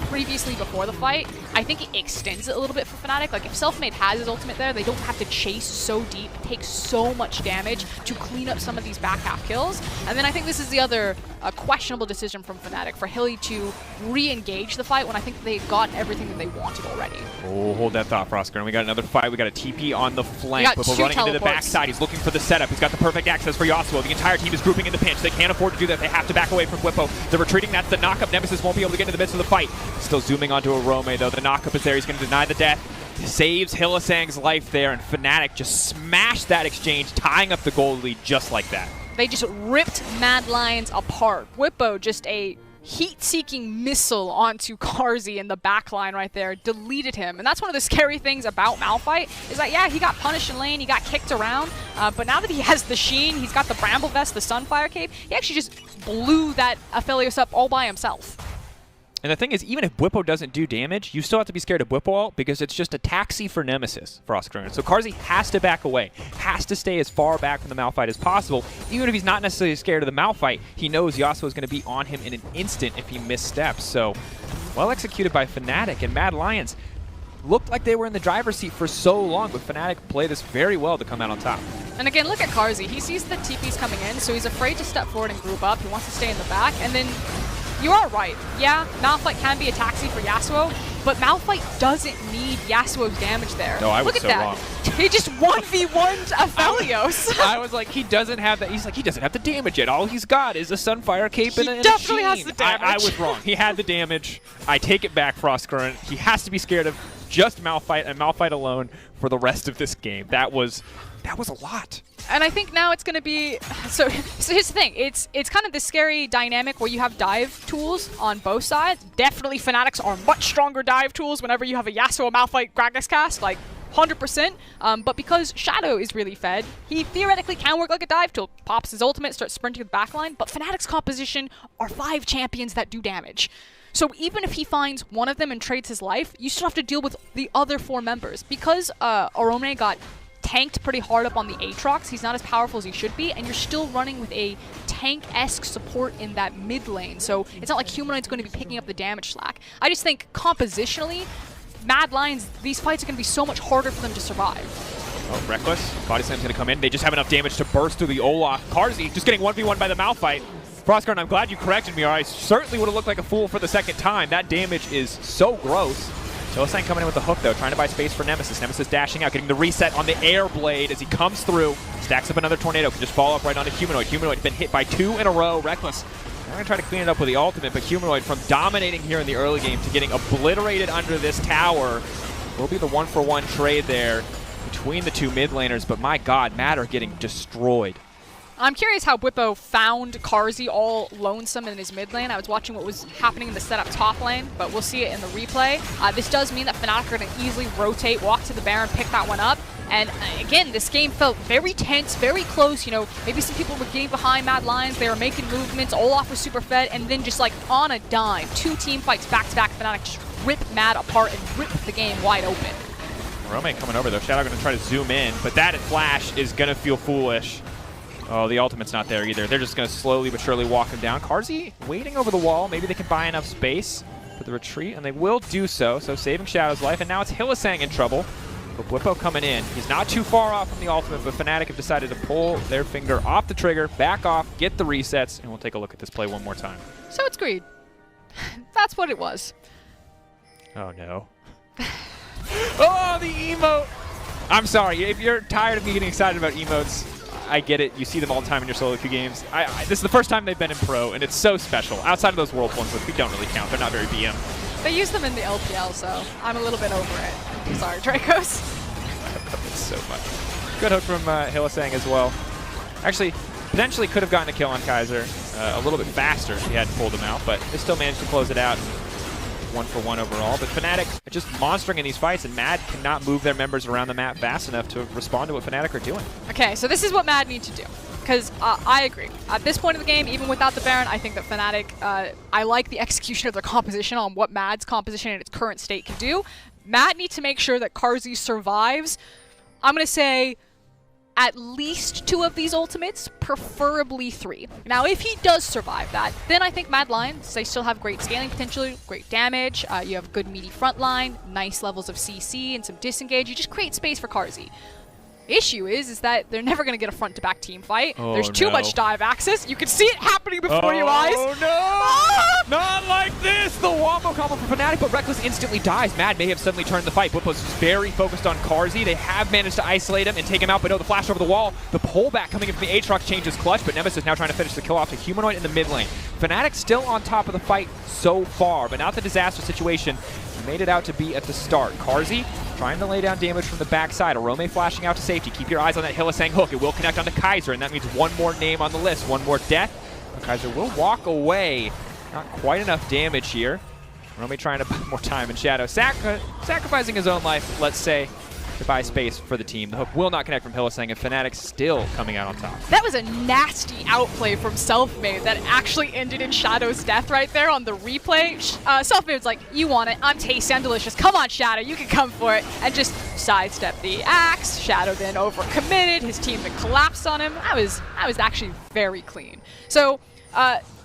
previously before the fight, I think it extends it a little bit for Fnatic. Like, if Selfmade has his ultimate there, they don't have to chase so deep, take so much damage to clean up some of these back half kills. And then I think this is the other questionable decision from Fnatic, for Hilly to re-engage the fight when I think they got everything that they wanted already. Oh, hold that thought, Frosker. And we got another fight. We got a TP on the flank. Whipple running into the backside. He's looking for the setup. He's got the perfect access for Yasuo. The entire team is grouping in the pinch. They can't afford to do that. They have to back away from Whippo. They're retreating. That's the knockup. Nemesis won't be able to get into the midst of the fight. Still zooming onto a Rome, though. The knockup is there. He's going to deny the death. Saves Hylissang's life there, and Fnatic just smashed that exchange, tying up the gold lead just like that. They just ripped Mad Lions apart. Whippo, just a heat-seeking missile onto Carzzy in the backline right there, deleted him. And that's one of the scary things about Malphite, is that, yeah, he got punished in lane, he got kicked around, but now that he has the Sheen, he's got the Bramble Vest, the Sunfire Cape, he actually just blew that Aphelios up all by himself. And the thing is, even if Whippo doesn't do damage, you still have to be scared of Whippo ult because it's just a taxi for Nemesis, Frosker. So Carzzy has to back away, has to stay as far back from the Malphite as possible. Even if he's not necessarily scared of the Malphite, he knows Yasuo is going to be on him in an instant if he missteps. So, well executed by Fnatic, and Mad Lions looked like they were in the driver's seat for so long, but Fnatic played this very well to come out on top. And again, look at Carzzy. He sees the TPs coming in, so he's afraid to step forward and group up. He wants to stay in the back, and then you are right. Yeah, Malphite can be a taxi for Yasuo, but Malphite doesn't need Yasuo's damage there. No, I was Look at so that. wrong. He just 1v1'd Aphelios. I was like, he doesn't have that. He's like, he doesn't have the damage yet. All he's got is a Sunfire Cape and a He definitely has Sheen. the damage. I was wrong. He had the damage. I take it back, Frostcurrent. He has to be scared of just Malphite and Malphite alone for the rest of this game. That was a lot. And I think now it's going to be, so here's the thing, it's kind of this scary dynamic where you have dive tools on both sides. Definitely Fnatic's are much stronger dive tools whenever you have a Yasuo Malphite Gragas cast, like 100%. But because Shadow is really fed, he theoretically can work like a dive tool. Pops his ultimate, starts sprinting to the backline, but Fnatic's composition are 5 champions that do damage. So even if he finds one of them and trades his life, you still have to deal with the other 4 members. Because Orome got tanked pretty hard up on the Aatrox, he's not as powerful as he should be, and you're still running with a tank-esque support in that mid lane, so it's not like Humanoid's going to be picking up the damage slack. I just think compositionally, Mad Lions, these fights are going to be so much harder for them to survive. Oh, Reckless. Body Slam's going to come in. They just have enough damage to burst through the Olaf. Carzzy just getting 1v1 by the Malphite. Frostguard, I'm glad you corrected me, or I certainly would have looked like a fool for the second time. That damage is so gross. Hylissang coming in with the hook, though, trying to buy space for Nemesis. Nemesis dashing out, getting the reset on the air blade as he comes through. Stacks up another tornado, can just fall up right onto Humanoid. Humanoid been hit by 2 in a row. Reckless, they're going to try to clean it up with the ultimate, but Humanoid, from dominating here in the early game to getting obliterated under this tower, will be the 1-for-1 trade there between the 2 mid laners. But my god, Mad are getting destroyed. I'm curious how Whippo found Carzzy all lonesome in his mid lane. I was watching what was happening in the setup top lane, but we'll see it in the replay. This does mean that Fnatic are going to easily rotate, walk to the Baron, pick that one up. And again, this game felt very tense, very close. You know, maybe some people were getting behind Mad Lions. They were making movements. Olaf was super fed, and then just like on a dime, 2 team fights back-to-back. Fnatic just rip Mad apart and rip the game wide open. Rome coming over, though. Shadow going to try to zoom in, but that flash is going to feel foolish. Oh, the ultimate's not there either. They're just going to slowly but surely walk him down. Carzzy waiting over the wall. Maybe they can buy enough space for the retreat, and they will do so. So saving Shadow's life, and now it's Hylissang in trouble. But Whippo coming in. He's not too far off from the ultimate, but Fnatic have decided to pull their finger off the trigger, back off, get the resets, and we'll take a look at this play one more time. So it's greed. That's what it was. Oh, no. Oh, the emote! I'm sorry. If you're tired of me getting excited about emotes, I get it. You see them all the time in your solo queue games. This is the first time they've been in pro, and it's so special. Outside of those World ones, which we don't really count. They're not very BM. They use them in the LPL, so I'm a little bit over it. Sorry, Dracos. I love it so much. Good hook from Hylissang as well. Actually, potentially could have gotten a kill on Kaiser a little bit faster if he hadn't pulled him out, but they still managed to close it out. 1-for-1 overall, but Fnatic are just monstering in these fights, and Mad cannot move their members around the map fast enough to respond to what Fnatic are doing. Okay, so this is what Mad need to do, because I agree. At this point of the game, even without the Baron, I think that Fnatic, I like the execution of their composition on what Mad's composition in its current state can do. Mad needs to make sure that Carzzy survives, I'm going to say, at least 2 of these ultimates, preferably 3. Now, if he does survive that, then I think Mad Lions, they still have great scaling potential, great damage, you have good meaty front line, nice levels of CC, and some disengage. You just create space for Carzzy. Issue is that they're never going to get a front-to-back team fight. Oh, There's too much dive access. You can see it happening before your eyes. Oh, no! Ah! Not like this! The wombo combo for Fnatic, but Reckless instantly dies. Mad may have suddenly turned the fight. Whippo's very focused on Carzzy. They have managed to isolate him and take him out, but no, the flash over the wall. The pullback coming in from the Aatrox changes clutch, but Nemesis now trying to finish the kill off to Humanoid in the mid lane. Fnatic still on top of the fight so far, but not the disaster situation he made it out to be at the start. Carzzy trying to lay down damage from the backside. Arome flashing out to safety. Keep your eyes on that Hylissang hook. It will connect onto Kaiser, and that means one more name on the list, one more death. But Kaiser will walk away. Not quite enough damage here. Arome trying to buy more time in Shadow. Sacrificing his own life, let's say, to buy space for the team. The hook will not connect from Hylissang, and Fnatic still coming out on top. That was a nasty outplay from Selfmade that actually ended in Shadow's death right there on the replay. Selfmade's like, you want it, I'm tasty, I'm delicious, come on Shadow, you can come for it, and just sidestep the axe. Shadow then overcommitted, his team then collapsed on him. That was actually very clean. So,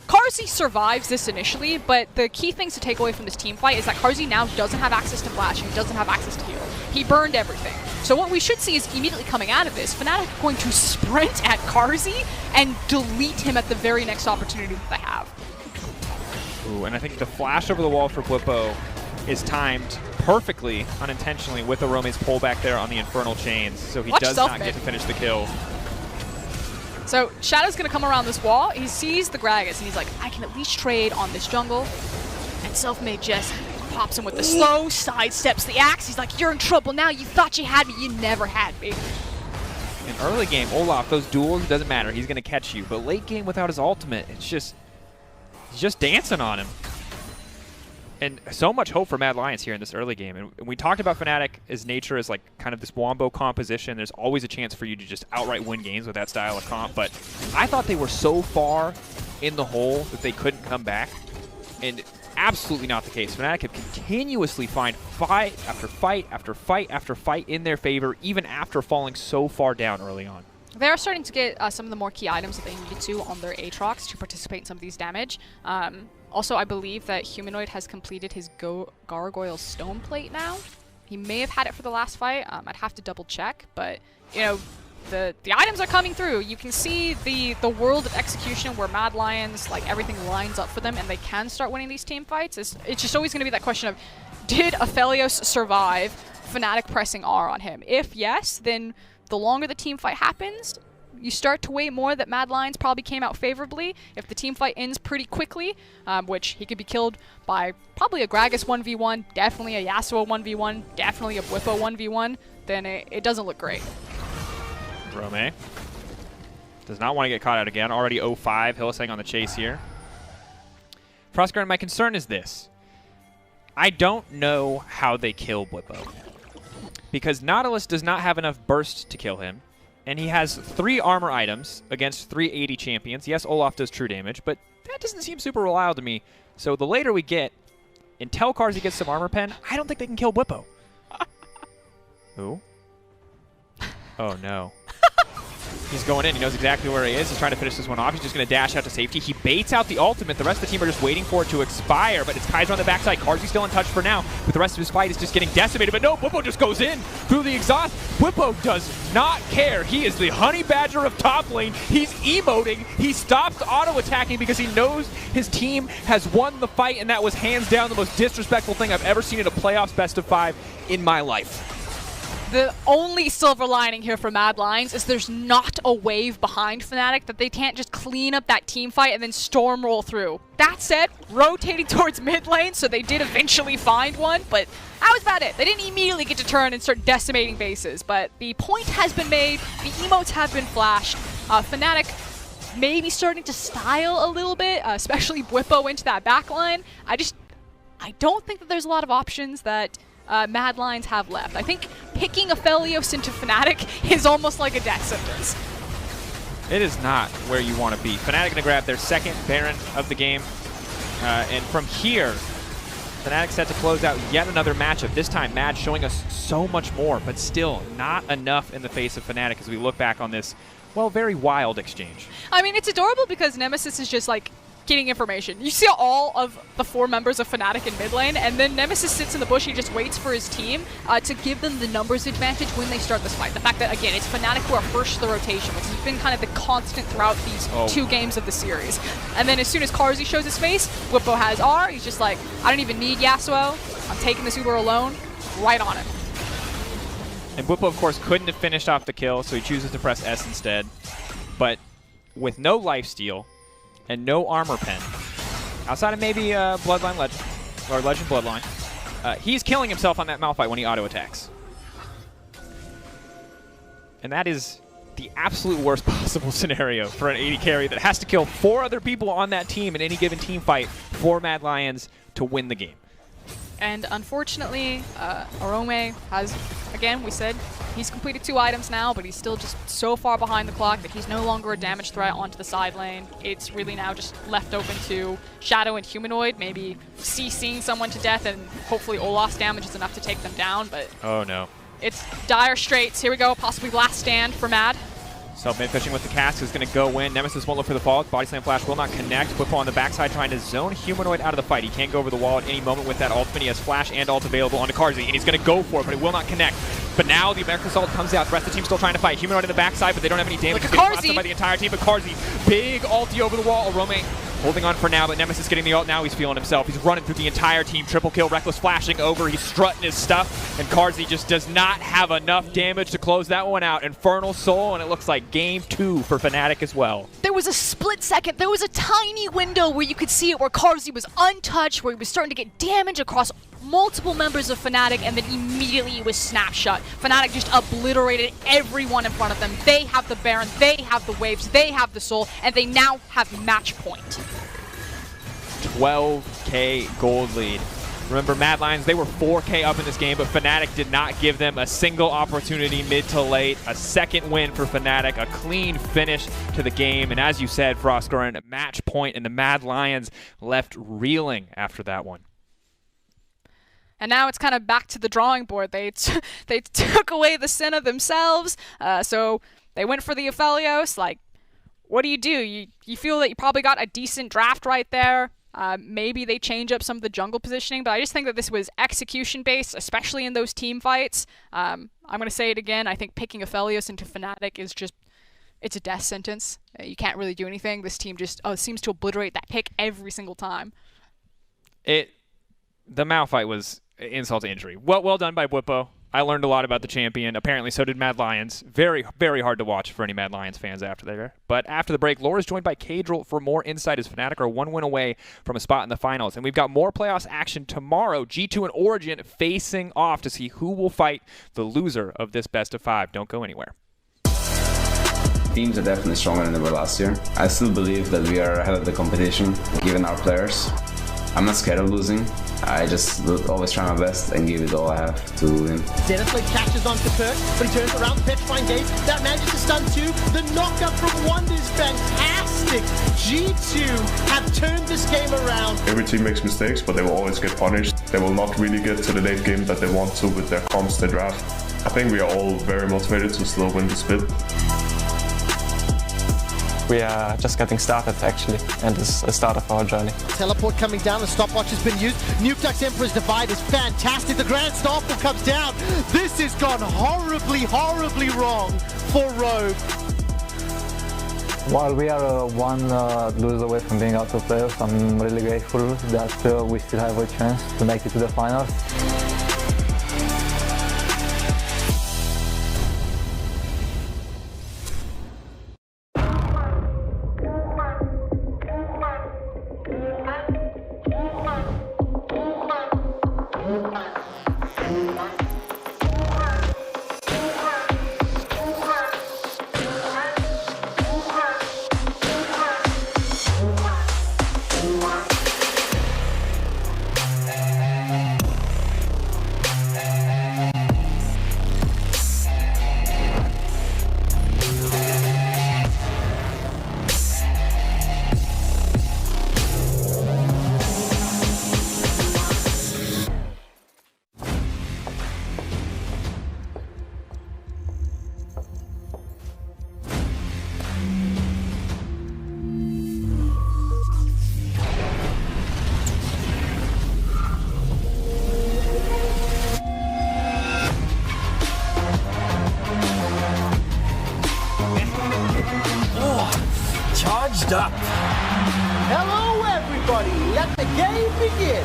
Carzzy survives this initially, but the key things to take away from this team fight is that Carzzy now doesn't have access to flash, and he doesn't have access to heal. He burned everything. So what we should see is immediately coming out of this, Fnatic are going to sprint at Carzzy and delete him at the very next opportunity that they have. Ooh, and I think the flash over the wall for Whippo is timed perfectly, unintentionally, with Arome's pullback there on the Infernal Chains, so he does not get to finish the kill. So Shadow's going to come around this wall. He sees the Gragas, and he's like, I can at least trade on this jungle. And Selfmade just pops him with the slow, sidesteps the axe. He's like, you're in trouble now. You thought you had me. You never had me. In early game, Olaf, those duels, it doesn't matter. He's going to catch you. But late game without his ultimate, it's just, he's just dancing on him. And so much hope for Mad Lions here in this early game. And we talked about Fnatic as nature as like kind of this wombo composition. There's always a chance for you to just outright win games with that style of comp. But I thought they were so far in the hole that they couldn't come back. And absolutely not the case. Fnatic have continuously find fight after fight after fight after fight in their favor, even after falling so far down early on. They are starting to get some of the more key items that they needed to on their Aatrox to participate in some of these damage. Also, I believe that Humanoid has completed his Gargoyle Stone Plate now. He may have had it for the last fight. I'd have to double check, but you know, the items are coming through. You can see the world of execution where Mad Lions, like everything lines up for them and they can start winning these team fights. It's just always going to be that question of, did Aphelios survive Fnatic pressing R on him? If yes, then the longer the team fight happens, you start to weigh more that Mad Lions probably came out favorably. If the team fight ends pretty quickly, which he could be killed by probably a Gragas 1v1, definitely a Yasuo 1v1, definitely a Whippo 1v1, then it doesn't look great. Rome does not want to get caught out again. Already 0-5. Hylissang on the chase here. Frostguard, my concern is this. I don't know how they kill Whippo, because Nautilus does not have enough burst to kill him. And he has 3 armor items against 3 AD champions. Yes, Olaf does true damage, but that doesn't seem super reliable to me. So the later we get, until Carzzy gets some armor pen, I don't think they can kill Whippo. Ooh. Oh, no. He's going in. He knows exactly where he is. He's trying to finish this one off. He's just going to dash out to safety. He baits out the ultimate. The rest of the team are just waiting for it to expire, but it's Kaiser on the backside. Carzzy still untouched for now, but the rest of his fight is just getting decimated. But no, Bwipo just goes in through the exhaust. Bwipo does not care. He is the honey badger of top lane. He's emoting. He stops auto-attacking because he knows his team has won the fight, and that was hands down the most disrespectful thing I've ever seen in a playoffs best of 5 in my life. The only silver lining here for Mad Lions is there's not a wave behind Fnatic, that they can't just clean up that team fight and then storm roll through. That said, rotating towards mid lane, so they did eventually find one, but that was about it. They didn't immediately get to turn and start decimating bases, but the point has been made, the emotes have been flashed. Fnatic maybe starting to style a little bit, especially Bwipo into that backline. I don't think that there's a lot of options that Mad Lions have left. I think picking Aphelios into Fnatic is almost like a death sentence. It is not where you want to be. Fnatic going to grab their second Baron of the game. And from here, Fnatic set to close out yet another matchup. This time, Mad showing us so much more, but still not enough in the face of Fnatic as we look back on this, well, very wild exchange. I mean, it's adorable because Nemesis is just like getting information. You see all of the 4 members of Fnatic in mid lane, and then Nemesis sits in the bush. He just waits for his team to give them the numbers advantage when they start this fight. The fact that, again, it's Fnatic who are first to the rotation, which has been kind of the constant throughout these 2 games of the series. And then as soon as Carzzy shows his face, Bwipo has R. He's just like, I don't even need Yasuo. I'm taking this Uber alone. Right on it. And Bwipo, of course, couldn't have finished off the kill, so he chooses to press S instead. But with no lifesteal and no armor pen, outside of maybe Bloodline Legend, or Legend Bloodline, he's killing himself on that Malphite when he auto-attacks. And that is the absolute worst possible scenario for an AD carry that has to kill 4 other people on that team in any given team fight for Mad Lions to win the game. And unfortunately, Arome has, again, we said, he's completed 2 items now, but he's still just so far behind the clock that he's no longer a damage threat onto the side lane. It's really now just left open to Shadow and Humanoid, maybe CCing someone to death, and hopefully Olaf's damage is enough to take them down, but oh no. It's dire straits. Here we go, possibly last stand for Mad. Self-mid fishing with the cask is going to go in. Nemesis won't look for the fall. Body Slam Flash will not connect. Bwipo on the backside trying to zone Humanoid out of the fight. He can't go over the wall at any moment with that ultimate. He has Flash and ult available onto Carzzy, and he's going to go for it, but it will not connect. But now the American Assault comes out. The rest of the team still trying to fight. Humanoid in the backside, but they don't have any damage. Look at Carzzy By the entire team, but Carzzy, big ulti over the wall. Arome holding on for now, but Nemesis getting the ult. Now he's feeling himself. He's running through the entire team. Triple kill, Reckless flashing over. He's strutting his stuff, and Carzzy just does not have enough damage to close that one out. Infernal Soul, and it looks like game 2 for Fnatic as well. There was a split second. There was a tiny window where you could see it, where Carzzy was untouched, where he was starting to get damage across multiple members of Fnatic, and then immediately it was snapshot. Fnatic just obliterated everyone in front of them. They have the Baron, they have the waves, they have the soul, and they now have match point. 12k gold lead. Remember, Mad Lions, they were 4k up in this game, but Fnatic did not give them a single opportunity mid to late. A second win for Fnatic, a clean finish to the game, and as you said, Frostgren, match point, and the Mad Lions left reeling after that one. And now it's kind of back to the drawing board. They took away the Senna themselves, so they went for the Aphelios. Like, what do? You feel that you probably got a decent draft right there. Maybe they change up some of the jungle positioning, but I just think that this was execution-based, especially in those team fights. I'm going to say it again. I think picking Aphelios into Fnatic is just, it's a death sentence. You can't really do anything. This team just seems to obliterate that pick every single time. The Malphite was insult to injury. Well done by Bwipo. I learned a lot about the champion. Apparently, so did Mad Lions. Very, very hard to watch for any Mad Lions fans after there. But after the break, Laura's joined by Kadril for more insight as Fnatic are 1 win away from a spot in the finals. And we've got more playoffs action tomorrow. G2 and Origin facing off to see who will fight the loser of this best of 5. Don't go anywhere. Teams are definitely stronger than they were last year. I still believe that we are ahead of the competition, given our players. I'm not scared of losing. I just always try my best and give it all I have to win. Dennisblade catches onto Perk, but he turns around, Petrifying Gaze. That manages to stun 2. The knockup from Wonder is fantastic. G2 have turned this game around. Every team makes mistakes, but they will always get punished. They will not really get to the late game that they want to with their comps they draft. I think we are all very motivated to still win the split. We are just getting started actually, and this is the start of our journey. Teleport coming down, the stopwatch has been used. Nuke Duck's Emperor's Divide is fantastic. The Grand Starfall comes down. This has gone horribly, horribly wrong for Rogue. While we are one lose away from being out of playoffs, I'm really grateful that we still have a chance to make it to the finals. Charged up. Hello, everybody. Let the game begin.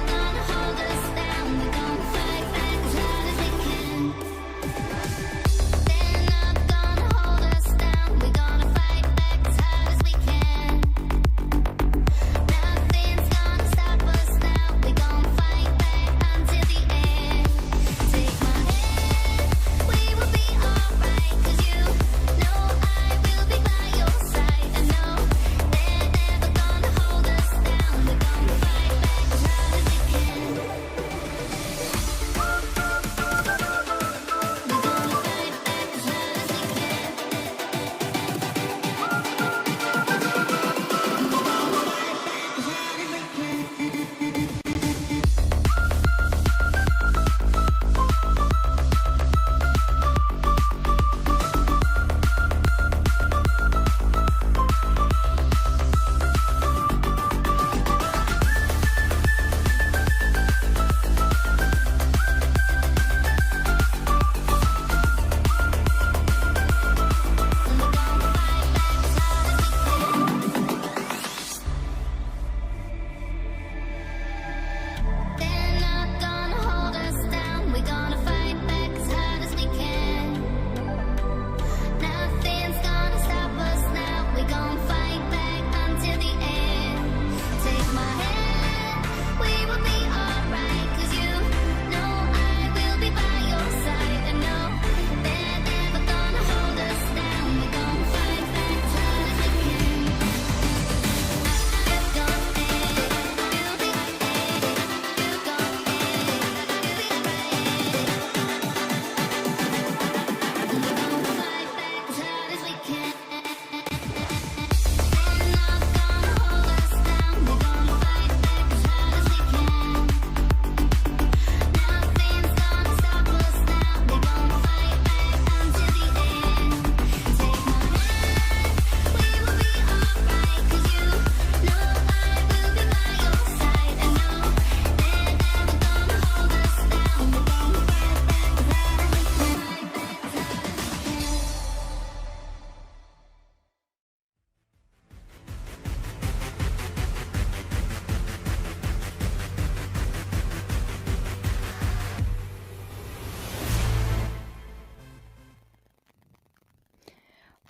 Gonna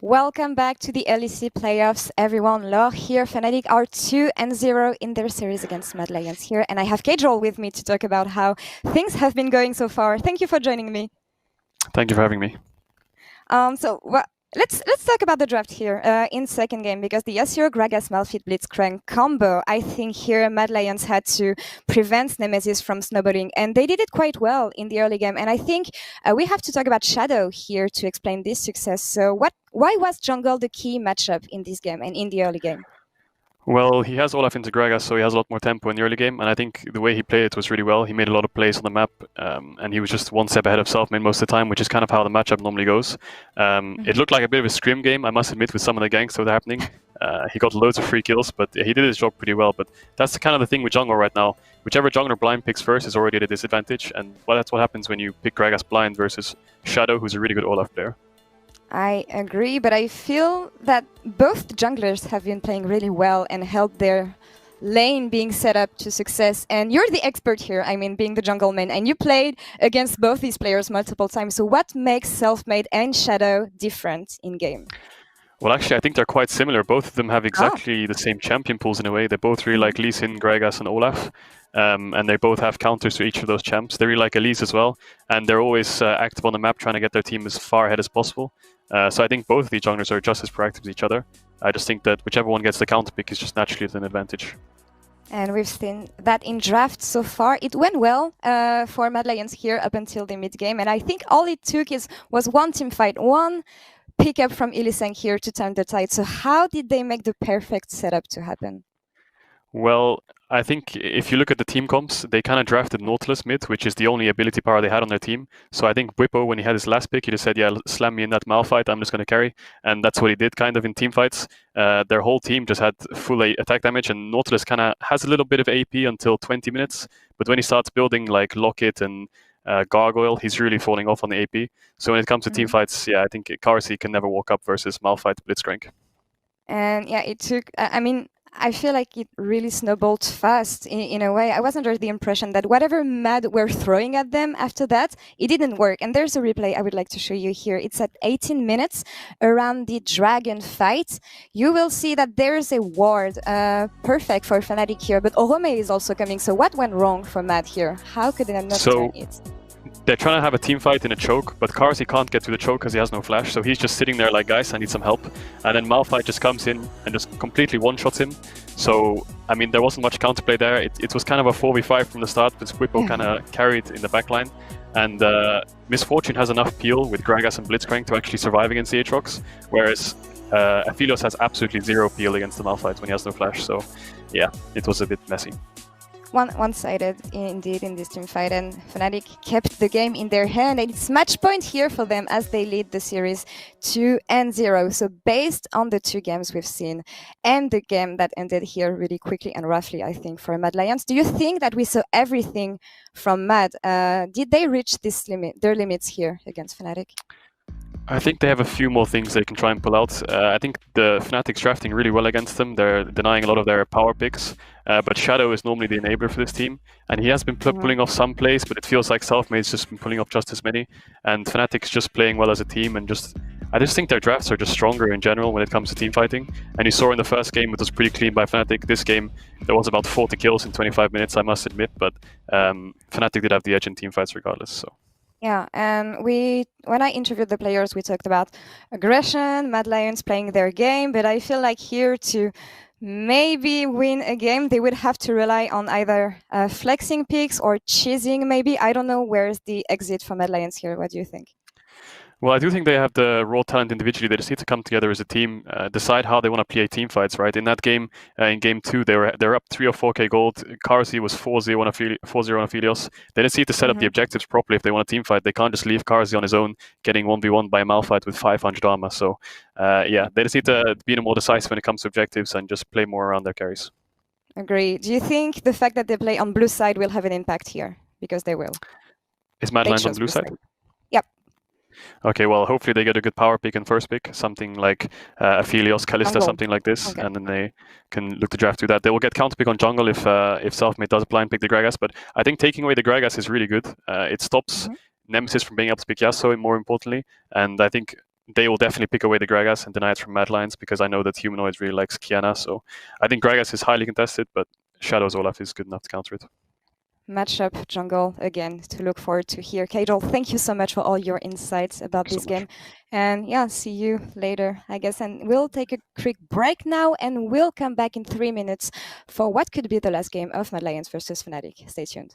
Welcome back to the LEC playoffs, everyone. Laure here. Fnatic are 2-0 in their series against Mad Lions here, and I have Kajol with me to talk about how things have been going so far. Thank you for joining me. Thank you for having me. Let's talk about the draft here in second game, because the Yasuo Gragas Malphite Blitzcrank combo, I think here Mad Lions had to prevent Nemesis from snowballing, and they did it quite well in the early game. And I think we have to talk about Shadow here to explain this success. So why was jungle the key matchup in this game and in the early game? Well, he has Olaf into Gragas, so he has a lot more tempo in the early game, and I think the way he played it was really well. He made a lot of plays on the map, and he was just one step ahead of Selfmade most of the time, which is kind of how the matchup normally goes. It looked like a bit of a scrim game, I must admit, with some of the ganks that were happening. He got loads of free kills, but he did his job pretty well. But that's kind of the thing with jungle right now. Whichever jungler blind picks first is already at a disadvantage, and that's what happens when you pick Gragas blind versus Shadow, who's a really good Olaf player. I agree, but I feel that both junglers have been playing really well and helped their lane being set up to success. And you're the expert here, I mean, being the jungle man, and you played against both these players multiple times. So what makes Selfmade and Shadow different in game? Well, actually, I think they're quite similar. Both of them have exactly the same champion pools in a way. They both really like Lee Sin, Gragas, and Olaf. And they both have counters to each of those champs. They really like Elise as well. And they're always active on the map, trying to get their team as far ahead as possible. So I think both of these junglers are just as proactive as each other. I just think that whichever one gets the counter pick is just naturally at an advantage. And we've seen that in draft so far. It went well for Mad Lions here up until the mid game. And I think all it took was one team fight, one pickup from Illisang here to turn the tide. So how did they make the perfect setup to happen? Well, I think if you look at the team comps, they kind of drafted Nautilus mid, which is the only ability power they had on their team. So I think Whippo, when he had his last pick, he just said, yeah, slam me in that Malphite, I'm just going to carry. And that's what he did kind of in team fights. Their whole team just had full attack damage, and Nautilus kind of has a little bit of AP until 20 minutes. But when he starts building like Locket and Gargoyle, he's really falling off on the AP. So when it comes to team fights, yeah, I think Karsi can never walk up versus Malphite Blitzcrank. And yeah, it took, I feel like it really snowballed fast in a way. I was under the impression that whatever Mad were throwing at them after that, it didn't work. And there's a replay I would like to show you here. It's at 18 minutes around the dragon fight. You will see that there's a ward, perfect for Fnatic here, but Orome is also coming. So what went wrong for Mad here? How could they not turn it? They're trying to have a team fight in a choke, but Karsi can't get to the choke because he has no flash, so he's just sitting there like, guys, I need some help. And then Malphite just comes in and just completely one-shots him. So, I mean, there wasn't much counterplay there. It was kind of a 4v5 from the start, but Whippo kind of carried in the backline. And Misfortune has enough peel with Gragas and Blitzcrank to actually survive against the Aatrox, whereas Aphelios has absolutely zero peel against the Malphite when he has no flash. So, yeah, it was a bit messy. One-sided indeed in this team fight, and Fnatic kept the game in their hand, and it's match point here for them as they lead the series 2-0. So based on the two games we've seen and the game that ended here really quickly and roughly, I think, for Mad Lions, do you think that we saw everything from Mad? Did they reach their limits here against Fnatic? I think they have a few more things they can try and pull out. I think the Fnatic's drafting really well against them. They're denying a lot of their power picks, but Shadow is normally the enabler for this team, and he has been pulling off some plays, but it feels like Selfmade's just been pulling off just as many, and Fnatic's just playing well as a team, and I just think their drafts are just stronger in general when it comes to team fighting. And you saw in the first game it was pretty clean by Fnatic. This game there was about 40 kills in 25 minutes, I must admit, but Fnatic did have the edge in team fights regardless. So. Yeah, and when I interviewed the players, we talked about aggression, Mad Lions playing their game, but I feel like here to maybe win a game, they would have to rely on either flexing picks or cheesing maybe. I don't know where's the exit for Mad Lions here. What do you think? Well, I do think they have the raw talent individually. They just need to come together as a team, decide how they want to play team fights, right? In that game, in game 2, they're up 3 or 4k gold. Karsi was 4-0 on Aphelios. They just need to set up the objectives properly if they want a team fight. They can't just leave Karsi on his own, getting 1v1 by a Malphite with 500 armor. So, yeah, they just need to be more decisive when it comes to objectives and just play more around their carries. Agree. Do you think the fact that they play on blue side will have an impact here? Because they will. Is Mad Lions on blue side? Yep. Okay, well, hopefully they get a good power pick and first pick, something like Aphelios, Kalista, something like this, and then they can look to draft through that. They will get counter pick on jungle if Selfmade does blind pick the Gragas, but I think taking away the Gragas is really good. It stops Nemesis from being able to pick Yasuo, more importantly, and I think they will definitely pick away the Gragas and deny it from Mad Lions, because I know that Humanoid really likes Kiana. So I think Gragas is highly contested, but Shadows Olaf is good enough to counter it. Matchup jungle again to look forward to here. Kajal, thank you so much for all your insights about this game. And yeah, see you later, I guess. And we'll take a quick break now, and we'll come back in 3 minutes for what could be the last game of Mad Lions versus Fnatic. Stay tuned.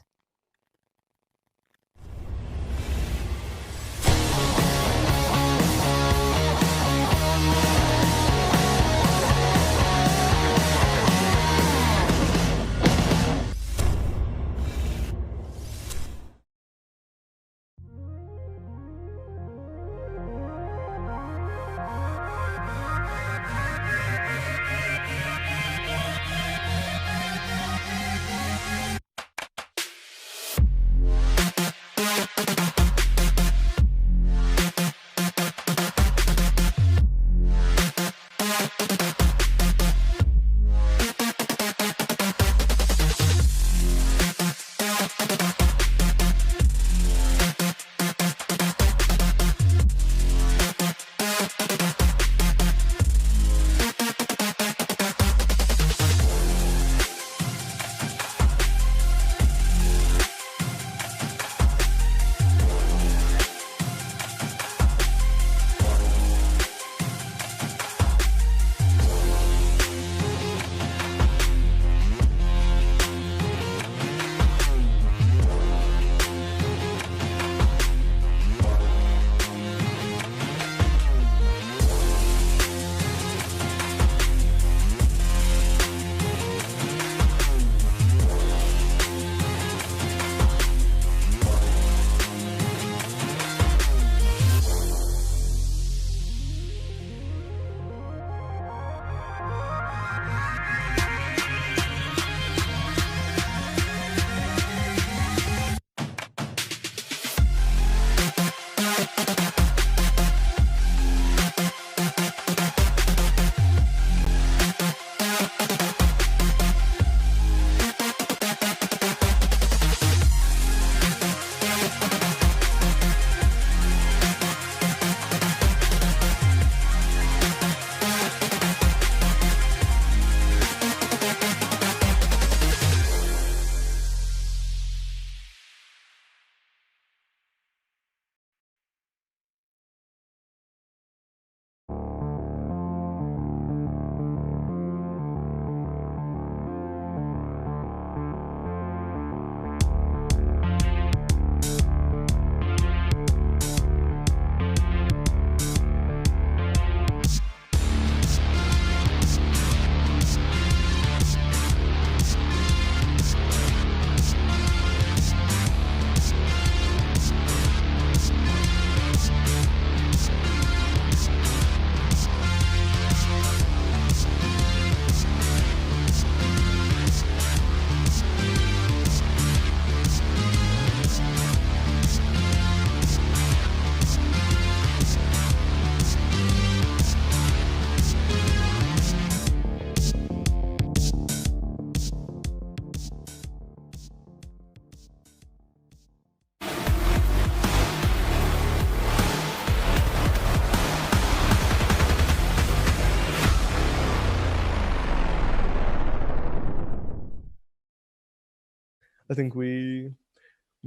I think we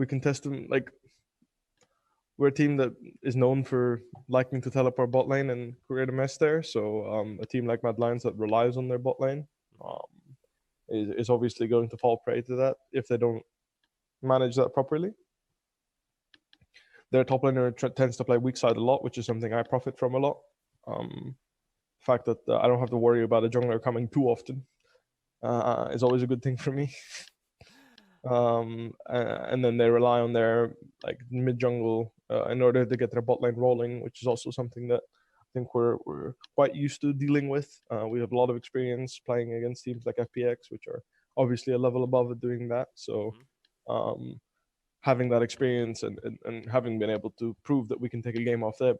contest them. Like, we're a team that is known for liking to teleport bot lane and create a mess there. So a team like Mad Lions that relies on their bot lane is obviously going to fall prey to that if they don't manage that properly. Their top laner tends to play weak side a lot, which is something I profit from a lot. The fact that I don't have to worry about a jungler coming too often is always a good thing for me. And then they rely on their like mid jungle in order to get their bot lane rolling, which is also something that I think we're quite used to dealing with. We have a lot of experience playing against teams like FPX, which are obviously a level above at doing that. So having that experience and having been able to prove that we can take a game off them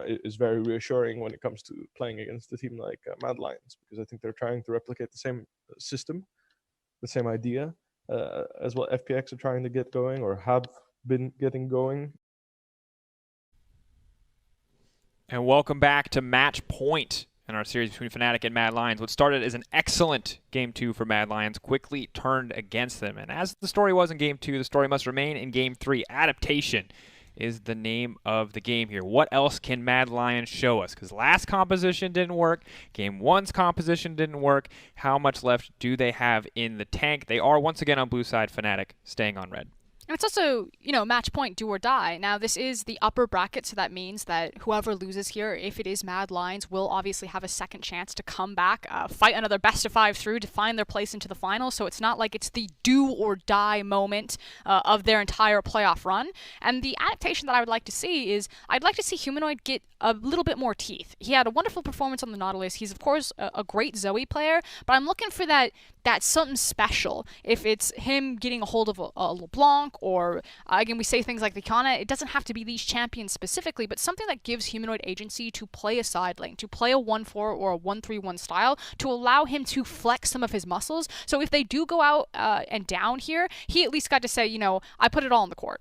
is very reassuring when it comes to playing against a team like Mad Lions, because I think they're trying to replicate the same system, the same idea as what FPX are trying to get going or have been getting going. And welcome back to Match Point in our series between Fnatic and Mad Lions. What started as an excellent Game 2 for Mad Lions quickly turned against them. And as the story was in Game 2, the story must remain in Game 3. Adaptation is the name of the game here. What else can Mad Lions show us? Because last composition didn't work. Game 1's composition didn't work. How much left do they have in the tank? They are once again on blue side, Fnatic staying on red. And it's also, match point, do or die. Now, this is the upper bracket, so that means that whoever loses here, if it is Mad Lions, will obviously have a second chance to come back, fight another best-of-5 through to find their place into the final. So it's not like it's the do or die moment of their entire playoff run. And the adaptation that I would like to see is, I'd like to see Humanoid get a little bit more teeth. He had a wonderful performance on the Nautilus. He's, of course, a great Zoe player, but I'm looking for that something special. If it's him getting a hold of a LeBlanc, or again, we say things like the Kana, it doesn't have to be these champions specifically, but something that gives Humanoid agency to play a side lane, to play a 1-4 or a 1-3-1 style, to allow him to flex some of his muscles. So if they do go out and down here, he at least got to say, I put it all on the court.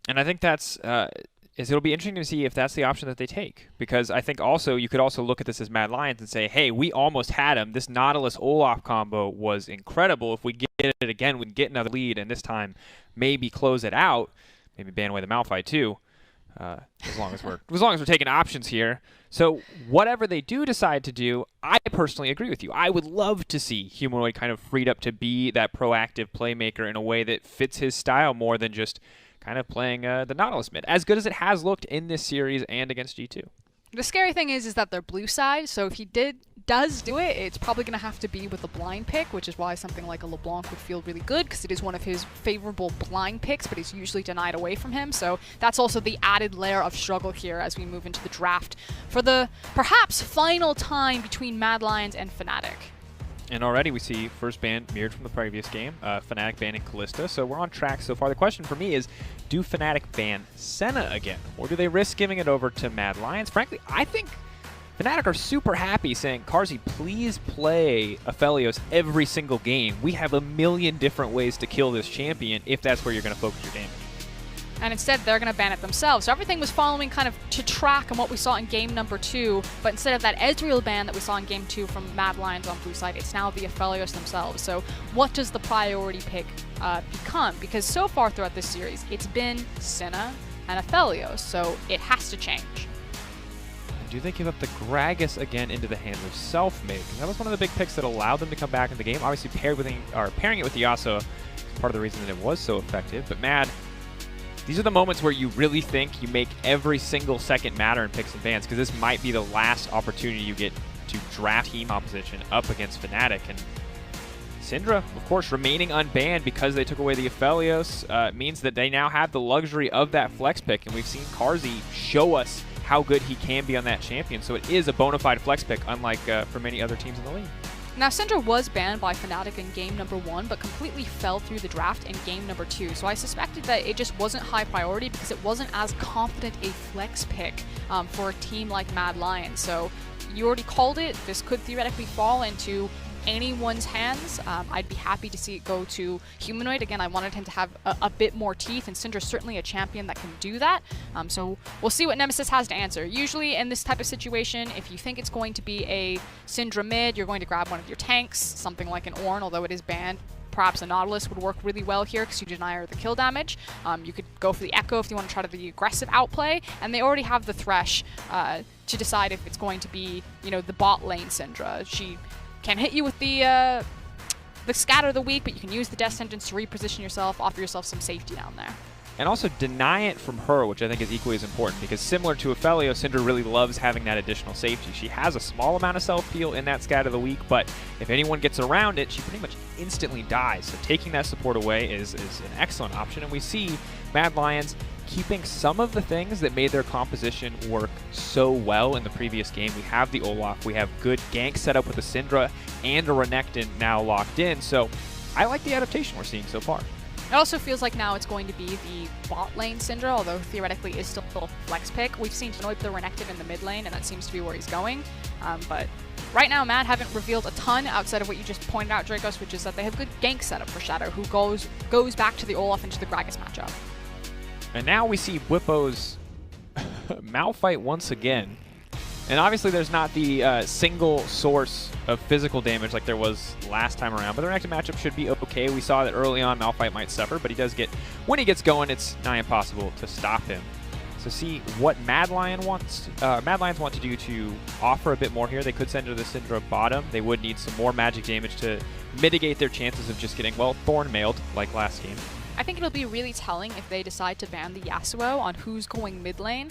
And I think that's it'll be interesting to see if that's the option that they take. Because I think also you could also look at this as Mad Lions and say, hey, we almost had him. This Nautilus-Olaf combo was incredible. If we get it again, we can get another lead, and this time maybe close it out. Maybe ban away the Malphite too, as long as we're taking options here. So whatever they do decide to do, I personally agree with you. I would love to see Humanoid kind of freed up to be that proactive playmaker in a way that fits his style more than just kind of playing the Nautilus mid, as good as it has looked in this series and against G2. The scary thing is that they're blue side, so if he does do it, it's probably going to have to be with a blind pick, which is why something like a LeBlanc would feel really good, because it is one of his favorable blind picks, but he's usually denied away from him. So that's also the added layer of struggle here as we move into the draft for the perhaps final time between Mad Lions and Fnatic. And already we see first ban mirrored from the previous game, Fnatic banning Kalista, so we're on track so far. The question for me is, do Fnatic ban Senna again, or do they risk giving it over to Mad Lions? Frankly, I think Fnatic are super happy saying, Carzzy, please play Aphelios every single game. We have a million different ways to kill this champion if that's where you're going to focus your damage. And instead, they're going to ban it themselves. So everything was following kind of to track on what we saw in game number 2, but instead of that Ezreal ban that we saw in game 2 from Mad Lions on blue side, it's now the Aphelios themselves. So what does the priority pick become? Because so far throughout this series, it's been Senna and Aphelios, so it has to change. Do they give up the Gragas again into the hands of Selfmade? That was one of the big picks that allowed them to come back in the game. Obviously, pairing it with Yasuo is part of the reason that it was so effective. But Mad, these are the moments where you really think you make every single second matter in picks and bans, because this might be the last opportunity you get to draft team opposition up against Fnatic. And Syndra, of course, remaining unbanned because they took away the Aphelios means that they now have the luxury of that flex pick, and we've seen Carzzy show us how good he can be on that champion. So it is a bona fide flex pick, unlike for many other teams in the league. Now, Syndra was banned by Fnatic in game number 1, but completely fell through the draft in game number 2. So I suspected that it just wasn't high priority because it wasn't as confident a flex pick for a team like Mad Lions. So you already called it. This could theoretically fall into anyone's hands. I'd be happy to see it go to Humanoid. Again, I wanted him to have a bit more teeth, and Syndra's certainly a champion that can do that. So we'll see what Nemesis has to answer. Usually in this type of situation, if you think it's going to be a Syndra mid, you're going to grab one of your tanks, something like an Ornn, although it is banned. Perhaps a Nautilus would work really well here because you deny her the kill damage. You could go for the Echo if you want to try the aggressive outplay, and they already have the Thresh to decide if it's going to be, the bot lane Syndra. She can hit you with the scatter of the weak, but you can use the Death Sentence to reposition yourself, offer yourself some safety down there. And also deny it from her, which I think is equally as important, because similar to Aphelios, Syndra really loves having that additional safety. She has a small amount of self-heal in that scatter of the weak, but if anyone gets around it, she pretty much instantly dies. So taking that support away is an excellent option, and we see Mad Lions keeping some of the things that made their composition work so well in the previous game. We have the Olaf, we have good gank set up with a Syndra and a Renekton now locked in, so I like the adaptation we're seeing so far. It also feels like now it's going to be the bot lane Syndra, although theoretically is still a flex pick. We've seen Noip the Renekton in the mid lane, and that seems to be where he's going. But right now, Mad haven't revealed a ton outside of what you just pointed out, Dracos, which is that they have good gank setup for Shadow, who goes back to the Olaf into the Gragas matchup. And now we see Whippo's Malphite once again. And obviously there's not the single source of physical damage like there was last time around, but the Renekton matchup should be okay. We saw that early on Malphite might suffer, but he does get, when he gets going, it's nigh impossible to stop him. So see what Mad Lions want to do to offer a bit more here. They could send to the Syndra bottom. They would need some more magic damage to mitigate their chances of just getting, well, Thorn mailed like last game. I think it'll be really telling if they decide to ban the Yasuo on who's going mid lane.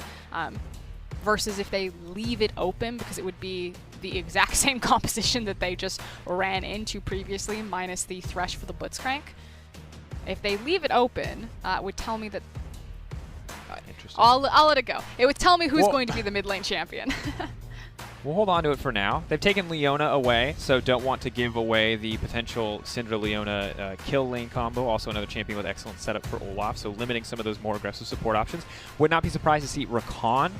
Versus if they leave it open, because it would be the exact same composition that they just ran into previously, minus the Thresh for the Blitzcrank. If they leave it open, it would tell me that... Interesting. I'll let it go. It would tell me who's going to be the mid lane champion. We'll hold on to it for now. They've taken Leona away, so don't want to give away the potential Syndra-Leona kill lane combo. Also another champion with excellent setup for Olaf, so limiting some of those more aggressive support options. Would not be surprised to see Rakan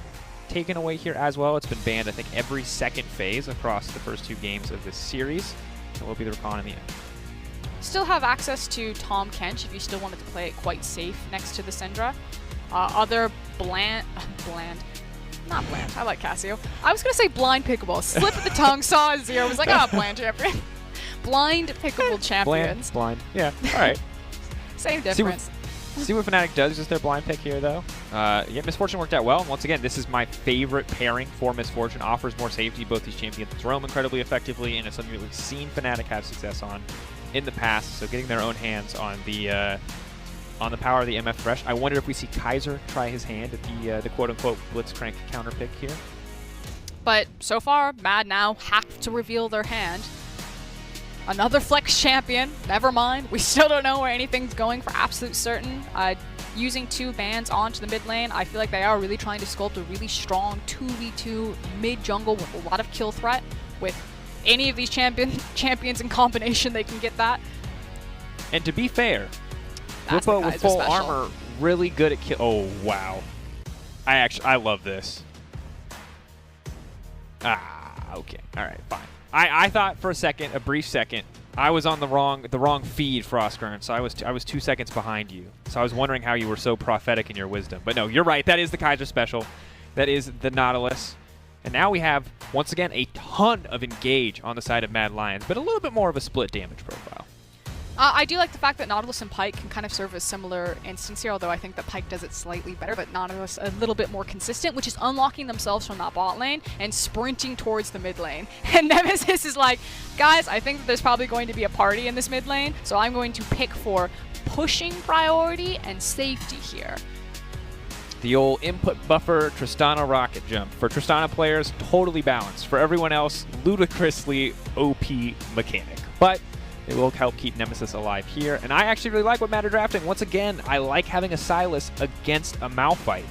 taken away here as well. It's been banned, I think, every second phase across the first 2 games of this series. So it will be the Rakan in the end. Still have access to Tahm Kench if you still wanted to play it quite safe next to the Syndra. Other bland, I like Cassio. I was going to say blind pickable. Slip of the tongue, saw Zero, was like, bland champion. Blind pickable champions. Blind. Yeah, all right. Same difference. See what Fnatic does with their blind pick here, though. Yeah, Misfortune worked out well. And once again, this is my favorite pairing for Misfortune. Offers more safety. Both these champions roam incredibly effectively, and it's something that we've seen Fnatic have success on in the past. So getting their own hands on the power of the MF Thresh. I wonder if we see Kaiser try his hand at the quote-unquote Blitzcrank counter pick here. But so far, Mad now have to reveal their hand. Another Flex champion. Never mind. We still don't know where anything's going for absolute certain. Using 2 bans onto the mid lane, I feel like they are really trying to sculpt a really strong 2v2 mid jungle with a lot of kill threat. With any of these champions in combination, they can get that. And to be fair, Bwipo with full armor, really good at kill. Oh, wow. I love this. Okay. All right, fine. I thought for a brief second, I was on the wrong feed, Frostgurn, so I was 2 seconds behind you. So I was wondering how you were so prophetic in your wisdom. But no, you're right. That is the Kaiser special. That is the Nautilus. And now we have, once again, a ton of engage on the side of Mad Lions, but a little bit more of a split damage profile. I do like the fact that Nautilus and Pyke can kind of serve as similar instance here, although I think that Pyke does it slightly better, but Nautilus a little bit more consistent, which is unlocking themselves from that bot lane and sprinting towards the mid lane. And Nemesis is like, guys, I think that there's probably going to be a party in this mid lane, so I'm going to pick for pushing priority and safety here. The old input buffer Tristana rocket jump. For Tristana players, totally balanced. For everyone else, ludicrously OP mechanic. But it will help keep Nemesis alive here. And I actually really like what Mad are drafting. Once again, I like having a Sylas against a Malphite.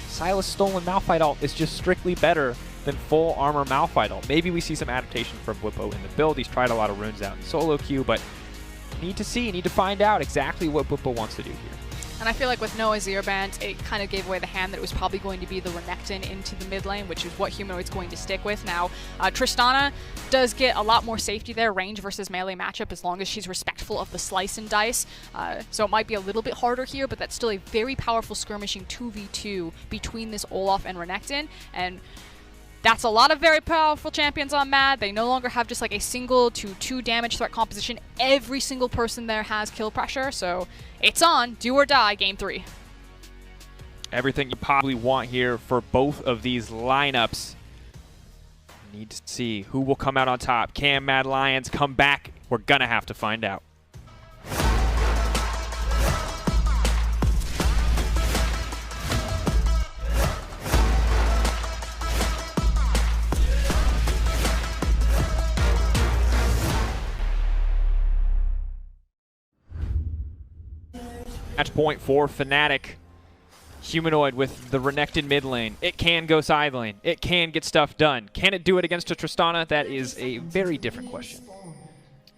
Sylas stolen Malphite ult is just strictly better than full armor Malphite ult. Maybe we see some adaptation from Bwipo in the build. He's tried a lot of runes out in solo queue, but need to find out exactly what Bwipo wants to do here. And I feel like with no Azir bans, it kind of gave away the hand that it was probably going to be the Renekton into the mid lane, which is what Humanoid's going to stick with. Now, Tristana does get a lot more safety there, range versus melee matchup, as long as she's respectful of the slice and dice. So it might be a little bit harder here, but that's still a very powerful skirmishing 2v2 between this Olaf and Renekton. And that's a lot of very powerful champions on Mad. They no longer have just like a single to 2 damage threat composition. Every single person there has kill pressure, so it's on, do or die, game 3. Everything you probably want here for both of these lineups. Need to see who will come out on top. Can Mad Lions come back? We're gonna have to find out. Match point for Fnatic. Humanoid with the Renekton mid lane. It can go side lane. It can get stuff done. Can it do it against a Tristana? That is a very different question.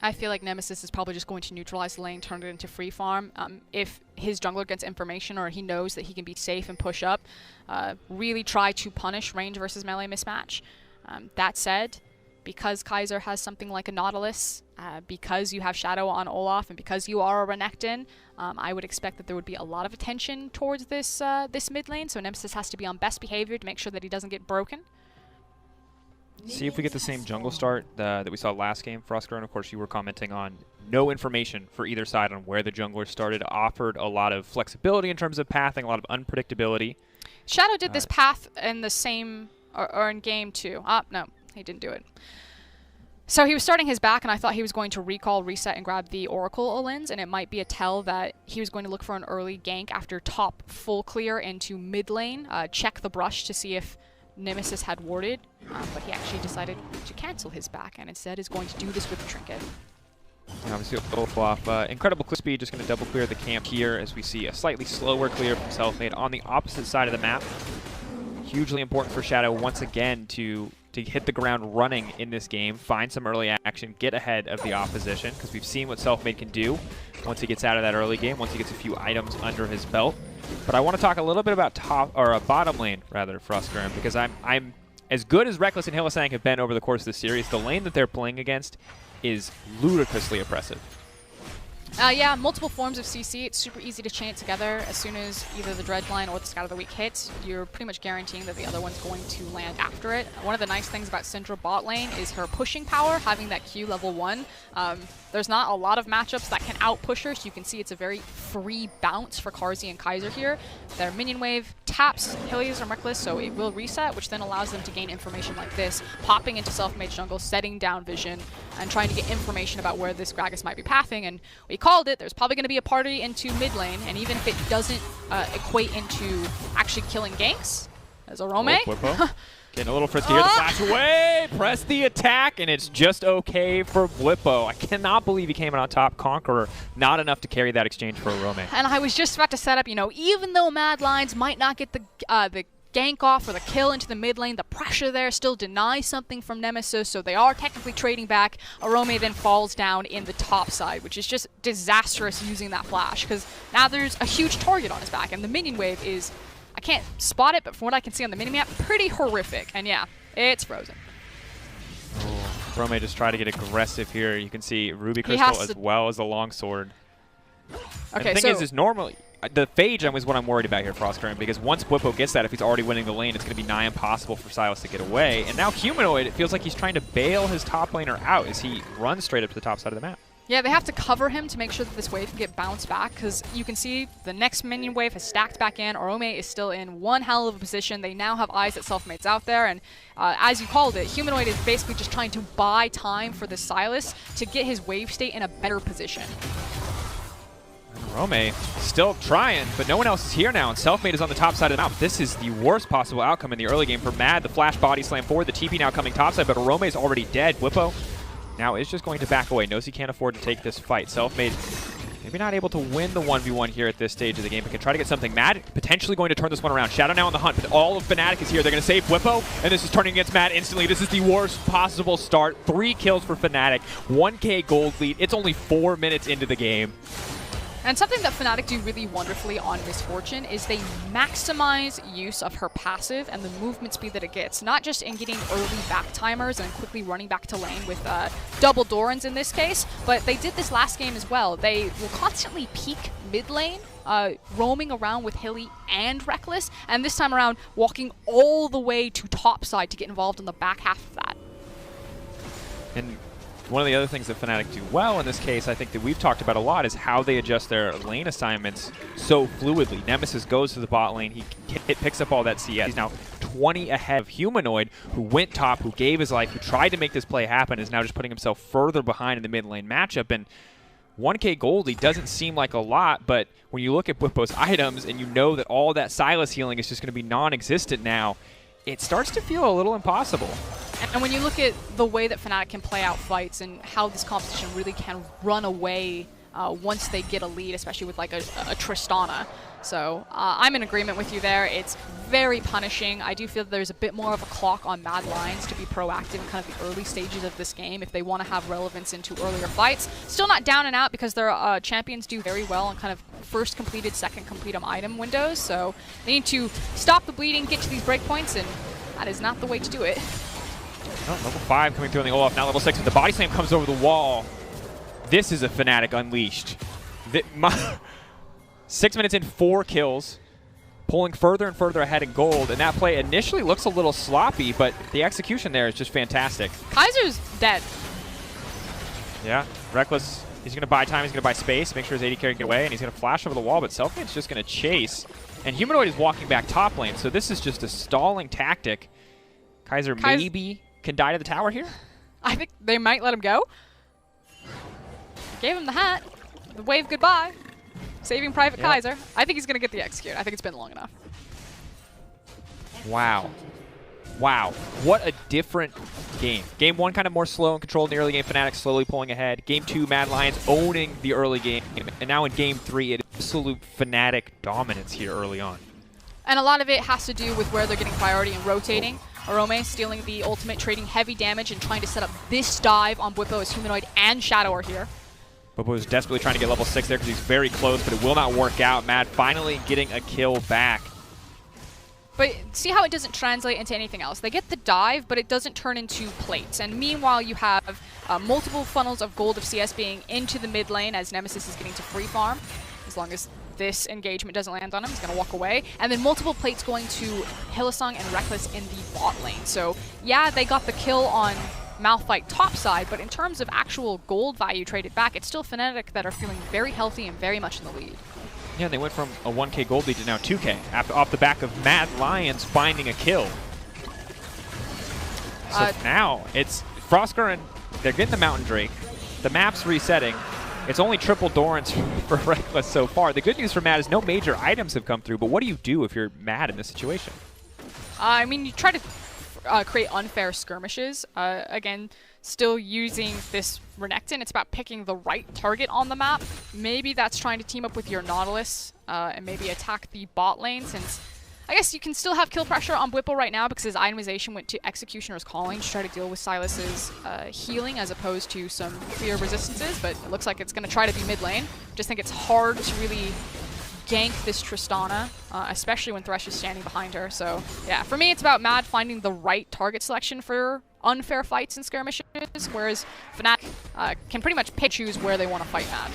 I feel like Nemesis is probably just going to neutralize the lane, turn it into free farm. If his jungler gets information or he knows that he can be safe and push up, really try to punish range versus melee mismatch. That said, because Kaiser has something like a Nautilus, because you have Shadow on Olaf, and because you are a Renekton, I would expect that there would be a lot of attention towards this this mid lane, so Nemesis has to be on best behavior to make sure that he doesn't get broken. See if we get the same jungle start that we saw last game, FLICKR, and of course you were commenting on no information for either side on where the jungler started. Offered a lot of flexibility in terms of pathing, a lot of unpredictability. Shadow did this path in the same, or in game 2. No, he didn't do it. So he was starting his back, and I thought he was going to recall, reset, and grab the Oracle Olins, and it might be a tell that he was going to look for an early gank after top full clear into mid lane, check the brush to see if Nemesis had warded, but he actually decided to cancel his back, and instead is going to do this with the Trinket. Obviously, Olaf, incredible clear speed, just going to double clear the camp here as we see a slightly slower clear from Selfmade on the opposite side of the map. Hugely important for Shadow once again to hit the ground running in this game, find some early action, get ahead of the opposition, because we've seen what Selfmade can do once he gets out of that early game, once he gets a few items under his belt. But I want to talk a little bit about bottom lane, rather, FLICKR, because I'm as good as Reckless and Hylissang have been over the course of the series. The lane that they're playing against is ludicrously oppressive. Yeah, multiple forms of CC. It's super easy to chain it together. As soon as either the Dredge line or the Scout of the Week hits, you're pretty much guaranteeing that the other one's going to land after it. One of the nice things about Syndra bot lane is her pushing power, having that Q level 1. There's not a lot of matchups that can out-push her, so you can see it's a very free bounce for Carzzy and Kaiser here. Their minion wave taps Helios and Reckless, so it will reset, which then allows them to gain information like this, popping into Selfmade jungle, setting down vision, and trying to get information about where this Gragas might be pathing. And we called it, there's probably going to be a party into mid lane, and even if it doesn't equate into actually killing ganks, there's a Rome. Getting a little frisky here, the flash away, press the attack, and it's just okay for Blippo. I cannot believe he came in on top. Conqueror, not enough to carry that exchange for a Rome. And I was just about to set up, even though Mad Lions might not get the gank off or the kill into the mid lane, the pressure there still denies something from Nemesis, so they are technically trading back. Arome then falls down in the top side, which is just disastrous using that flash, because now there's a huge target on his back, and the minion wave is, I can't spot it, but from what I can see on the minimap, pretty horrific. And yeah, it's frozen. Rome just try to get aggressive here. You can see Ruby Crystal as well as the longsword. Okay, and the thing is normally the Phage is what I'm worried about here, FLICKR, because once Blippo gets that, if he's already winning the lane, it's going to be nigh impossible for Sylas to get away. And now Humanoid, it feels like he's trying to bail his top laner out as he runs straight up to the top side of the map. Yeah, they have to cover him to make sure that this wave can get bounced back, because you can see the next minion wave has stacked back in. Orome is still in one hell of a position. They now have eyes that Selfmade's out there, and as you called it, Humanoid is basically just trying to buy time for the Sylas to get his wave state in a better position. Rome still trying, but no one else is here now, and Selfmade is on the top side of the map. This is the worst possible outcome in the early game for Mad. The flash body slam forward, the TP now coming topside, but Rome is already dead. Blippo now is just going to back away. Knows he can't afford to take this fight. Selfmade maybe not able to win the 1v1 here at this stage of the game, but can try to get something. Mad potentially going to turn this one around. Shadow now on the hunt, but all of Fnatic is here. They're going to save Blippo, and this is turning against Mad instantly. This is the worst possible start. 3 kills for Fnatic, 1k gold lead. It's only 4 minutes into the game. And something that Fnatic do really wonderfully on Misfortune is they maximize use of her passive and the movement speed that it gets, not just in getting early back timers and quickly running back to lane with double Dorans in this case, but they did this last game as well. They will constantly peek mid lane, roaming around with Hilly and Reckless, and this time around walking all the way to top side to get involved in the back half of that. And one of the other things that Fnatic do well in this case, I think that we've talked about a lot, is how they adjust their lane assignments so fluidly. Nemesis goes to the bot lane, he picks up all that CS. He's now 20 ahead of Humanoid, who went top, who gave his life, who tried to make this play happen, is now just putting himself further behind in the mid lane matchup. And 1k goldie doesn't seem like a lot, but when you look at Blippo's items and you know that all that Sylas healing is just going to be non-existent now, it starts to feel a little impossible. And when you look at the way that Fnatic can play out fights and how this competition really can run away once they get a lead, especially with like a Tristana. So I'm in agreement with you there. It's very punishing. I do feel that there's a bit more of a clock on Mad Lions to be proactive in kind of the early stages of this game if they want to have relevance into earlier fights. Still not down and out because their champions do very well on kind of first completed, second complete item windows. So they need to stop the bleeding, get to these breakpoints, and that is not the way to do it. Oh, level 5 coming through on the Olaf. Now level 6 with the body slam comes over the wall. This is a Fnatic unleashed. 6 minutes in, 4 kills. Pulling further and further ahead in gold. And that play initially looks a little sloppy, but the execution there is just fantastic. Kaiser's dead. Yeah, Reckless, he's going to buy time, he's going to buy space, make sure his AD carry can get away, and he's going to flash over the wall, but Selfmade's just going to chase. And Humanoid is walking back top lane, so this is just a stalling tactic. Kaiser maybe can die to the tower here? I think they might let him go. Gave him the hat, the wave goodbye, saving Private Kaiser. I think he's going to get the execute. I think it's been long enough. Wow. Wow, what a different game. Game 1 kind of more slow and controlled in the early game. Fnatic slowly pulling ahead. Game 2, Mad Lions owning the early game. And now in Game 3, it is absolute Fnatic dominance here early on. And a lot of it has to do with where they're getting priority and rotating. Arome stealing the ultimate, trading heavy damage and trying to set up this dive on Bwipo as Humanoid and Shadow are here. Bwipo is desperately trying to get level 6 there because he's very close, but it will not work out. Mad finally getting a kill back. But see how it doesn't translate into anything else. They get the dive, but it doesn't turn into plates. And meanwhile, you have multiple funnels of gold of CS being into the mid lane as Nemesis is getting to free farm. As long as this engagement doesn't land on him, he's going to walk away. And then multiple plates going to Hylissang and Reckless in the bot lane. So yeah, they got the kill on Malphite topside, but in terms of actual gold value traded back, it's still Fnatic that are feeling very healthy and very much in the lead. Yeah, they went from a 1K gold lead to now 2K off the back of Mad Lions finding a kill. So now it's FrostGur and they're getting the Mountain Drake. The map's resetting. It's only triple Dorans for Reckless so far. The good news for Mad is no major items have come through, but what do you do if you're Mad in this situation? I mean, you try to create unfair skirmishes. Again, still using this Renekton. It's about picking the right target on the map. Maybe that's trying to team up with your Nautilus and maybe attack the bot lane, since I guess you can still have kill pressure on Bwipo right now because his itemization went to Executioner's Calling to try to deal with Silas's healing as opposed to some clear resistances, but it looks like it's going to try to be mid lane. Just think it's hard to really gank this Tristana, especially when Thresh is standing behind her. So yeah, for me it's about Mad finding the right target selection for unfair fights and skirmishes, whereas Fnatic can pretty much choose where they want to fight Mad.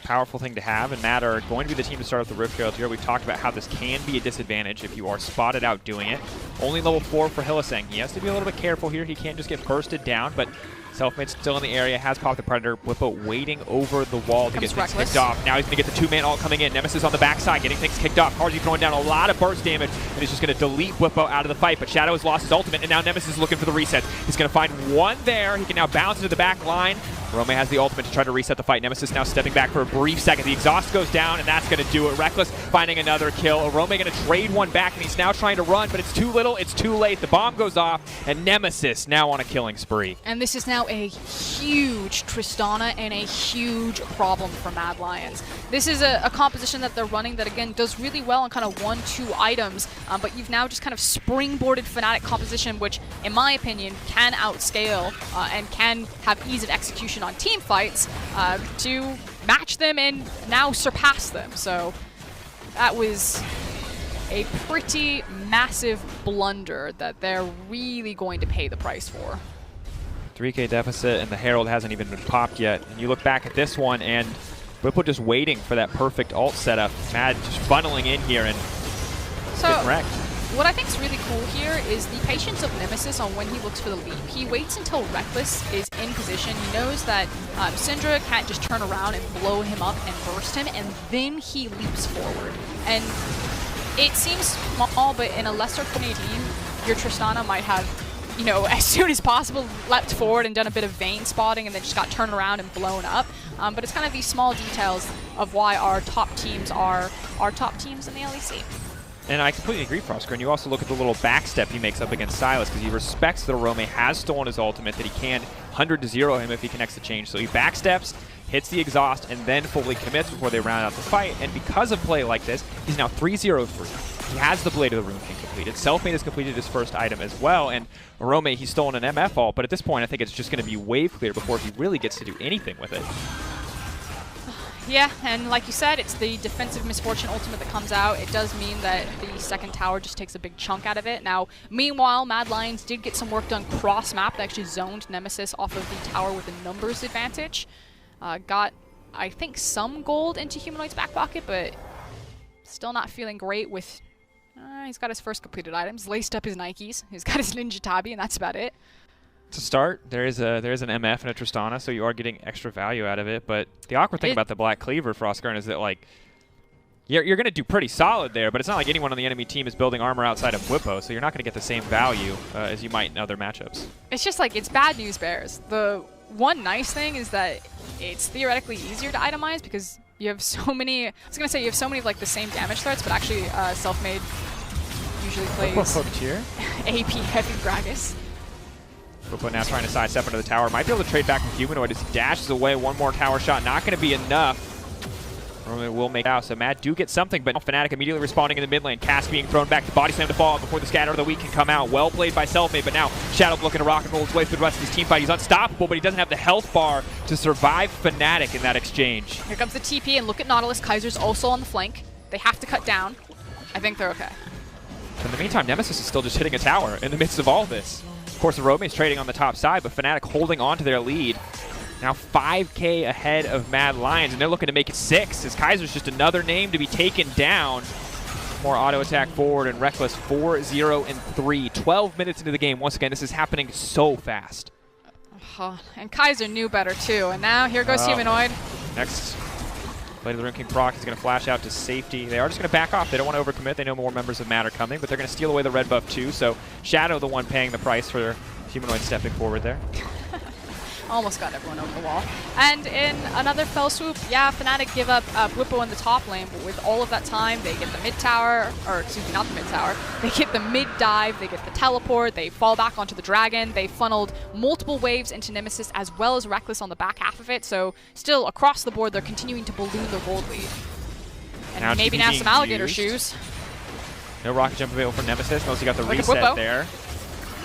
Powerful thing to have, and Mad are going to be the team to start up the Rift Trail here. We've talked about how this can be a disadvantage if you are spotted out doing it. Only level 4 for Hylissang. He has to be a little bit careful here. He can't just get bursted down, but Selfmade's still in the area, has popped the Predator. Bwipo waiting over the wall to get things kicked off. Now he's going to get the 2-man ult coming in. Nemesis on the backside, getting things kicked off. Hardy throwing down a lot of burst damage, and he's just going to delete Bwipo out of the fight. But Shadow has lost his ultimate, and now Nemesis is looking for the reset. He's going to find one there. He can now bounce into the back line. Rome has the ultimate to try to reset the fight. Nemesis now stepping back for a brief second. The exhaust goes down, and that's going to do it. Reckless finding another kill. Rome going to trade one back, and he's now trying to run, but it's too little, it's too late. The bomb goes off, and Nemesis now on a killing spree. And this is now a huge Tristana and a huge problem for Mad Lions. This is a composition that they're running that, again, does really well on kind of 1-2 items, but you've now just kind of springboarded Fnatic composition, which, in my opinion, can outscale and can have ease of execution on team fights to match them and now surpass them. So that was a pretty massive blunder that they're really going to pay the price for. 3K deficit, and the Herald hasn't even been popped yet. And you look back at this one, and Bwipo just waiting for that perfect ult setup. Mad just funneling in here and getting wrecked. What I think is really cool here is the patience of Nemesis on when he looks for the leap. He waits until Reckless is in position. He knows that Syndra can't just turn around and blow him up and burst him, and then he leaps forward. And it seems small, but in a lesser coordinated team, your Tristana might have, you know, as soon as possible leapt forward and done a bit of vein spotting and then just got turned around and blown up. But it's kind of these small details of why our top teams are our top teams in the LEC. And I completely agree, FrostGur. And you also look at the little backstep he makes up against Silas, because he respects that Arome has stolen his ultimate, that he can 100-0 him if he connects the change. So he backsteps, hits the exhaust, and then fully commits before they round out the fight. And because of play like this, he's now 3-0-3. He has the Blade of the Rune King completed. Selfmade has completed his first item as well. And Arome, he's stolen an MF ult, but at this point, I think it's just going to be wave clear before he really gets to do anything with it. Yeah, and like you said, it's the defensive misfortune ultimate that comes out. It does mean that the second tower just takes a big chunk out of it. Now, meanwhile, Mad Lions did get some work done cross-map. They actually zoned Nemesis off of the tower with a numbers advantage. Got, I think, some gold into Humanoid's back pocket, but still not feeling great with... he's got his first completed items, laced up his Nikes, he's got his Ninja Tabi, and that's about it. To start, there is an MF and a Tristana, so you are getting extra value out of it. But the awkward thing about the Black Cleaver, Frostgarn, is that like you're going to do pretty solid there, but it's not like anyone on the enemy team is building armor outside of Whippo, so you're not going to get the same value as you might in other matchups. It's just like, it's bad news bears. The one nice thing is that it's theoretically easier to itemize because you have so many, I was going to say you have so many of like the same damage threats, but actually Selfmade usually plays AP heavy Gragas. Whippo now trying to sidestep under the tower. Might be able to trade back with Humanoid as he dashes away. One more tower shot. Not going to be enough. Roman will make out. So Mad do get something, but Fnatic immediately responding in the mid lane. Cask being thrown back. The body slam to fall before the scatter of the week can come out. Well played by Selfmade, but now Shadow looking to rock and roll his way through the rest of his team fight. He's unstoppable, but he doesn't have the health bar to survive Fnatic in that exchange. Here comes the TP, and look at Nautilus. Kaiser's also on the flank. They have to cut down. I think they're okay. In the meantime, Nemesis is still just hitting a tower in the midst of all this. Of course, the Rome's trading on the top side, but Fnatic holding on to their lead. Now 5K ahead of Mad Lions, and they're looking to make it 6, as Kaiser's just another name to be taken down. More auto attack forward, and Reckless 4-0-3. 12 minutes into the game. Once again, this is happening so fast. And Kaiser knew better too, and now here goes Humanoid. Next Blade of the Ring King proc is going to flash out to safety. They are just going to back off. They don't want to overcommit. They know more members of Mad are coming, but they're going to steal away the red buff too. So Shadow the one paying the price for Humanoid stepping forward there. Almost got everyone over the wall. And in another fell swoop, yeah, Fnatic give up Whippo in the top lane, but with all of that time, they get the mid tower, or excuse me, not the mid tower, they get the mid dive, they get the teleport, they fall back onto the dragon, they funneled multiple waves into Nemesis as well as Reckless on the back half of it, so still across the board, they're continuing to balloon their gold lead. And now maybe now some alligator shoes. No rocket jump available for Nemesis, mostly got the reset there.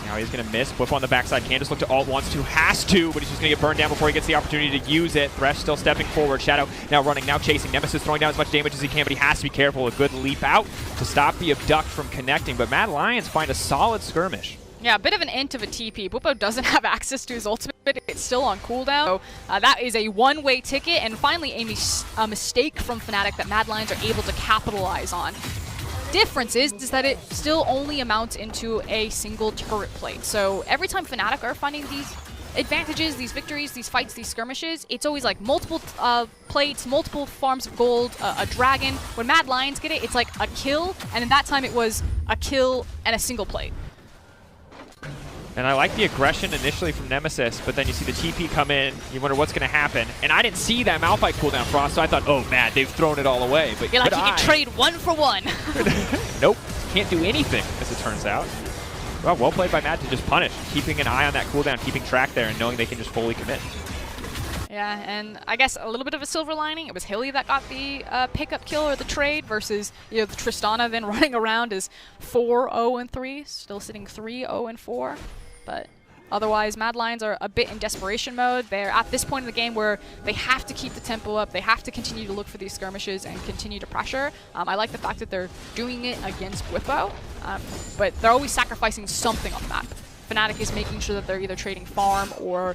Now he's going to miss. Whip on the backside. Can just look to ult, wants to, has to, but he's just going to get burned down before he gets the opportunity to use it. Thresh still stepping forward. Shadow now running, now chasing. Nemesis throwing down as much damage as he can, but he has to be careful. A good leap out to stop the abduct from connecting, but Mad Lions find a solid skirmish. Yeah, a bit of an int of a TP. Whippo doesn't have access to his ultimate. It's still on cooldown. So that is a one-way ticket, and finally a mistake from Fnatic that Mad Lions are able to capitalize on. Difference is that it still only amounts into a single turret plate. So every time Fnatic are finding these advantages, these victories, these fights, these skirmishes, it's always like multiple plates, multiple farms of gold, a dragon. When Mad Lions get it, it's like a kill, and in that time it was a kill and a single plate. And I like the aggression initially from Nemesis, but then you see the TP come in, you wonder what's going to happen. And I didn't see that Malphite cooldown, Frost, so I thought, oh, Mad, they've thrown it all away. But you're like, you can trade 1 for 1. Nope, can't do anything, as it turns out. Well played by Mad to just punish, keeping an eye on that cooldown, keeping track there, and knowing they can just fully commit. Yeah, and I guess a little bit of a silver lining. It was Hilly that got the pickup kill or the trade versus the Tristana then running around as 4-0-3, still sitting 3-0-4. But otherwise, Mad Lions are a bit in desperation mode. They're at this point in the game where they have to keep the tempo up. They have to continue to look for these skirmishes and continue to pressure. I like the fact that they're doing it against Whippo, but they're always sacrificing something on the map. Fnatic is making sure that they're either trading farm or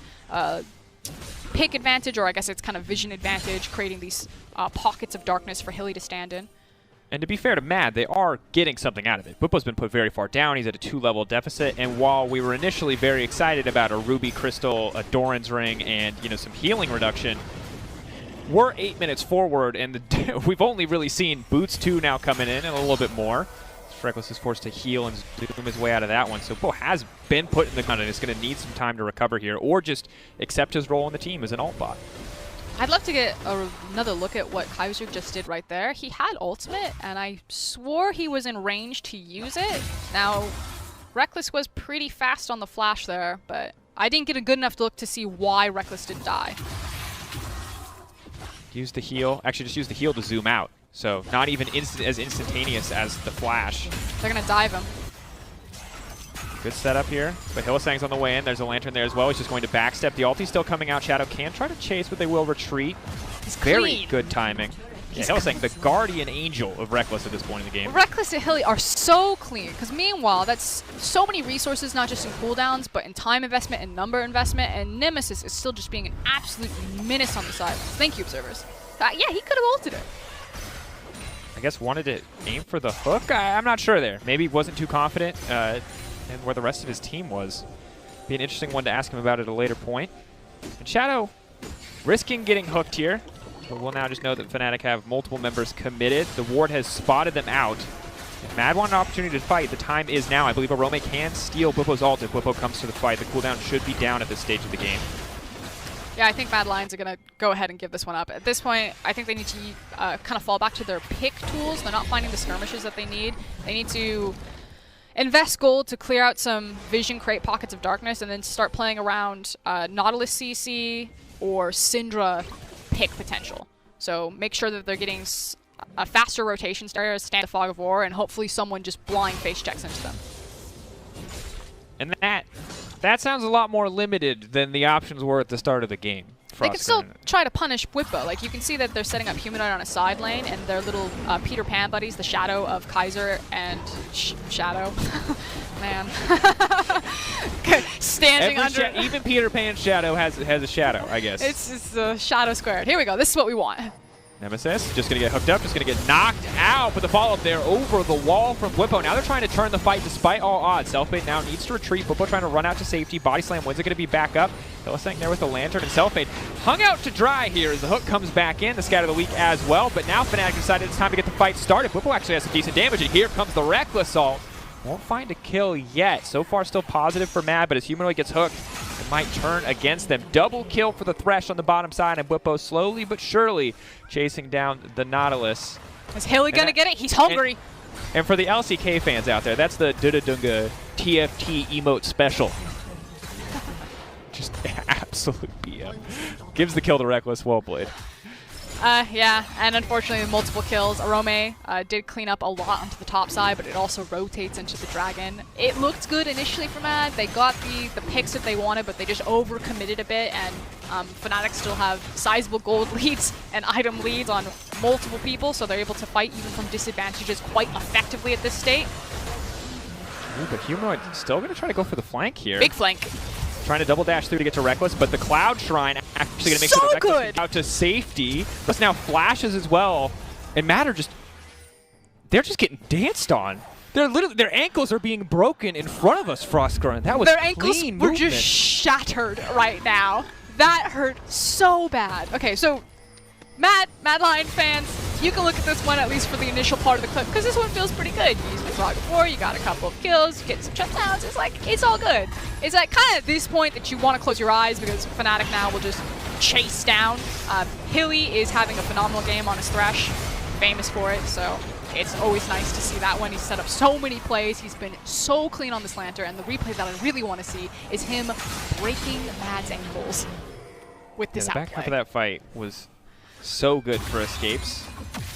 pick advantage, or I guess it's kind of vision advantage, creating these pockets of darkness for Hilly to stand in. And to be fair to Mad, they are getting something out of it. Whippo's been put very far down. He's at a 2-level deficit. And while we were initially very excited about a Ruby Crystal, a Doran's Ring, and some healing reduction, we're 8 minutes forward, and we've only really seen Boots 2 now coming in and a little bit more. Reckless is forced to heal and zoom his way out of that one. So Whippo has been put in the gun and is going to need some time to recover here, or just accept his role in the team as an ult bot. I'd love to get another look at what Kaiser just did right there. He had ultimate, and I swore he was in range to use it. Now, Reckless was pretty fast on the flash there, but I didn't get a good enough look to see why Reckless didn't die. Use the heal. Actually, just use the heal to zoom out. So not even as instantaneous as the flash. They're going to dive him. Good setup here, but Hylissang's on the way in. There's a Lantern there as well. He's just going to backstep. The ulti's still coming out. Shadow can try to chase, but they will retreat. He's Very clean. good timing. Yeah, I was saying the guardian angel of Reckless at this point in the game. Reckless and Hilly are so clean, because meanwhile, that's so many resources, not just in cooldowns, but in time investment and number investment, and Nemesis is still just being an absolute menace on the side. Thank you, observers. Yeah, he could have ulted it. I guess wanted to aim for the hook? I'm not sure there. Maybe wasn't too confident in where the rest of his team was. Be an interesting one to ask him about at a later point. And Shadow risking getting hooked here. But we'll now just know that Fnatic have multiple members committed. The ward has spotted them out. If Mad want an opportunity to fight, the time is now. I believe Arome can steal Bwipo's ult if Bwipo comes to the fight. The cooldown should be down at this stage of the game. Yeah, I think Mad Lions are going to go ahead and give this one up. At this point, I think they need to kind of fall back to their pick tools. They're not finding the skirmishes that they need. They need to invest gold to clear out some vision, create pockets of darkness, and then start playing around Nautilus CC or Syndra pick potential. So make sure that they're getting a faster rotation starter, stand the fog of war, and hopefully someone just blind face checks into them. And that sounds a lot more limited than the options were at the start of the game. They can still try to punish Bwipo. Like, you can see that they're setting up Humanoid on a side lane, and their little Peter Pan buddies, the Shadow of Kaiser and Shadow. Man. Standing under... even Peter Pan's Shadow has a shadow, I guess. It's the Shadow squared. Here we go. This is what we want. Nemesis just going to get hooked up, just going to get knocked out, but the follow-up there over the wall from Bwipo. Now they're trying to turn the fight despite all odds. Selfmade now needs to retreat. Bwipo trying to run out to safety. Body slam. When's it going to be back up? LeSang there with the lantern, and Selfmade hung out to dry here as the hook comes back in. The scat of the week as well, but now Fnatic decided it's time to get the fight started. Bwipo actually has some decent damage, and here comes the Reckless ult. Won't find a kill yet. So far still positive for Mad, but as Humanoid gets hooked, it might turn against them. Double kill for the Thresh on the bottom side, and Bwipo slowly but surely chasing down the Nautilus. Is Hilly going to get it? He's hungry. And for the LCK fans out there, that's the Dudadunga TFT emote special. Just absolute BM. Gives the kill to Reckless. Well played. Yeah, and unfortunately multiple kills. Arome did clean up a lot onto the top side, but it also rotates into the Dragon. It looked good initially for Mad. They got the picks that they wanted, but they just overcommitted a bit, and Fnatic still have sizable gold leads and item leads on multiple people, so they're able to fight even from disadvantages quite effectively at this state. Ooh, but Humanoid still going to try to go for the flank here. Big flank. Trying to double dash through to get to Reckless, but the Cloud Shrine actually going to make sure that Reckless gets out to safety. Plus now flashes as well, and Mad are they're just getting danced on. They're literally, their ankles are being broken in front of us, Frostgurn. That was their ankles clean were movement. just shattered right now. That hurt so bad. Okay, so Mad Lion fans, you can look at this one at least for the initial part of the clip, because this one feels pretty good. You used the frog before, you got a couple of kills, you get some shutdowns. It's like, it's all good. It's like kind of at this point that you want to close your eyes, because Fnatic now will just chase down. Hilly is having a phenomenal game on his Thresh, famous for it, so it's always nice to see that one. He's set up so many plays. He's been so clean on this Lantern, and the replay that I really want to see is him breaking Mad's ankles with this the back outplay. half of that fight was so good for escapes.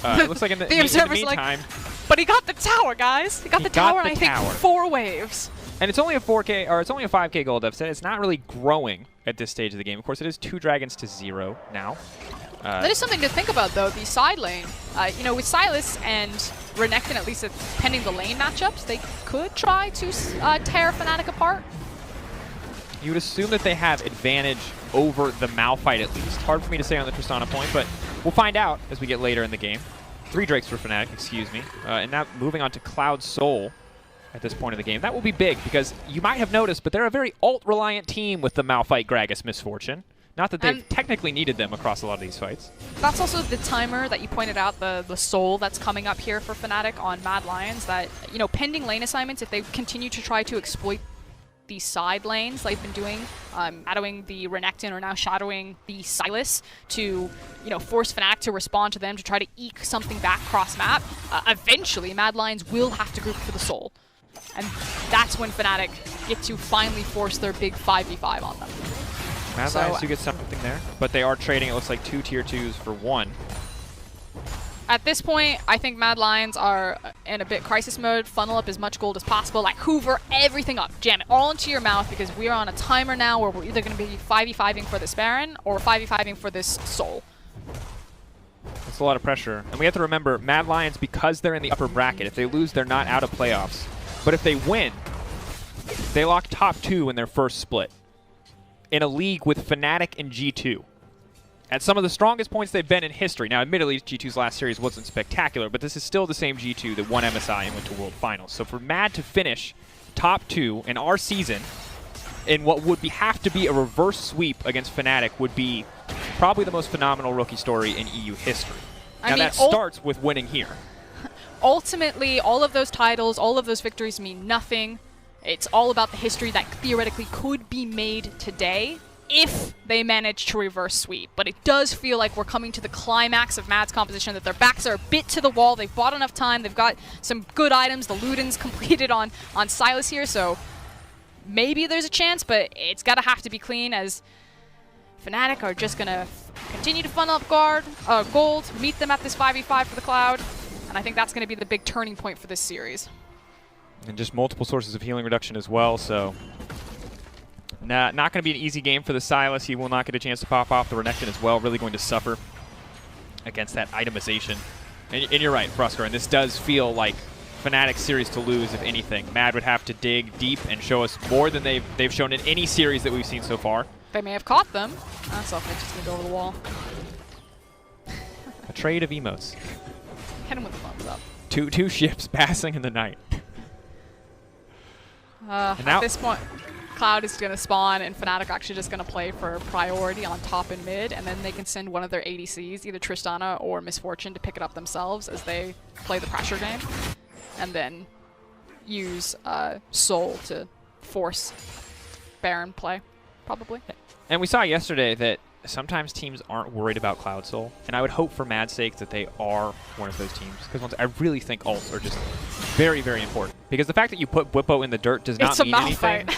It looks like in the observer's meantime... but he got the tower, guys. He got the tower, and I think 4 waves. And it's only a 4K, or it's only a 5K gold deficit. It's not really growing at this stage of the game. Of course, it is 2 dragons to 0 now. That is something to think about, though, the side lane. You know, with Silas and Renekton, at least pending the lane matchups, they could try to tear Fnatic apart. You would assume that they have advantage over the Malphite at least. Hard for me to say on the Tristana point, but we'll find out as we get later in the game. 3 Drakes for Fnatic, excuse me. And now moving on to Cloud Soul at this point of the game. That will be big because you might have noticed, but they're a very ult-reliant team with the Malphite Gragas misfortune. Not that they've technically needed them across a lot of these fights. That's also the timer that you pointed out, the soul that's coming up here for Fnatic on Mad Lions, that, you know, pending lane assignments, if they continue to try to exploit these side lanes they've been doing, shadowing the Renekton or now shadowing the Silas to, you know, force Fnatic to respond to them to try to eke something back cross map. Eventually, Mad Lions will have to group for the soul. And that's when Fnatic get to finally force their big 5v5 on them. Mad Lions do get something there, but they are trading, it looks like, 2 tier 2s for 1. At this point, I think Mad Lions are in a bit crisis mode. Funnel up as much gold as possible, like hoover everything up, jam it all into your mouth, because we are on a timer now where we're either going to be 5v5ing for this Baron or 5v5ing for this Soul. It's a lot of pressure. And we have to remember, Mad Lions, because they're in the upper bracket, if they lose, they're not out of playoffs. But if they win, they lock top 2 in their first split in a league with Fnatic and G2. At some of the strongest points they've been in history. Now, admittedly, G2's last series wasn't spectacular, but this is still the same G2 that won MSI and went to World Finals. So for Mad to finish top 2 in our season in what would have to be a reverse sweep against Fnatic would be probably the most phenomenal rookie story in EU history. Now, that starts with winning here. Ultimately, all of those titles, all of those victories mean nothing. It's all about the history that theoretically could be made today if they manage to reverse sweep. But it does feel like we're coming to the climax of Mad's composition, that their backs are a bit to the wall. They've bought enough time. They've got some good items. The Luden's completed on Sylas here, so maybe there's a chance, but it's got to have to be clean, as Fnatic are just going to continue to funnel up gold, meet them at this 5v5 for the Cloud, and I think that's going to be the big turning point for this series. And just multiple sources of healing reduction as well, so not going to be an easy game for the Sylas. He will not get a chance to pop off the Renekton as well, really going to suffer against that itemization. And you're right, Frosker, and this does feel like Fnatic's series to lose, if anything. Mad would have to dig deep and show us more than they've shown in any series that we've seen so far. They may have caught them. That's all, just going to go over the wall. A trade of emotes. Hit him with the thumbs up. Two ships passing in the night. At this point, Cloud is going to spawn, and Fnatic are actually just going to play for priority on top and mid, and then they can send one of their ADCs, either Tristana or Misfortune, to pick it up themselves as they play the pressure game, and then use Soul to force Baron play, probably. And we saw yesterday that sometimes teams aren't worried about Cloud Soul, and I would hope for Mad's sake that they are one of those teams, because I really think ults are just very, very important. Because the fact that you put Bwipo in the dirt does not mean anything.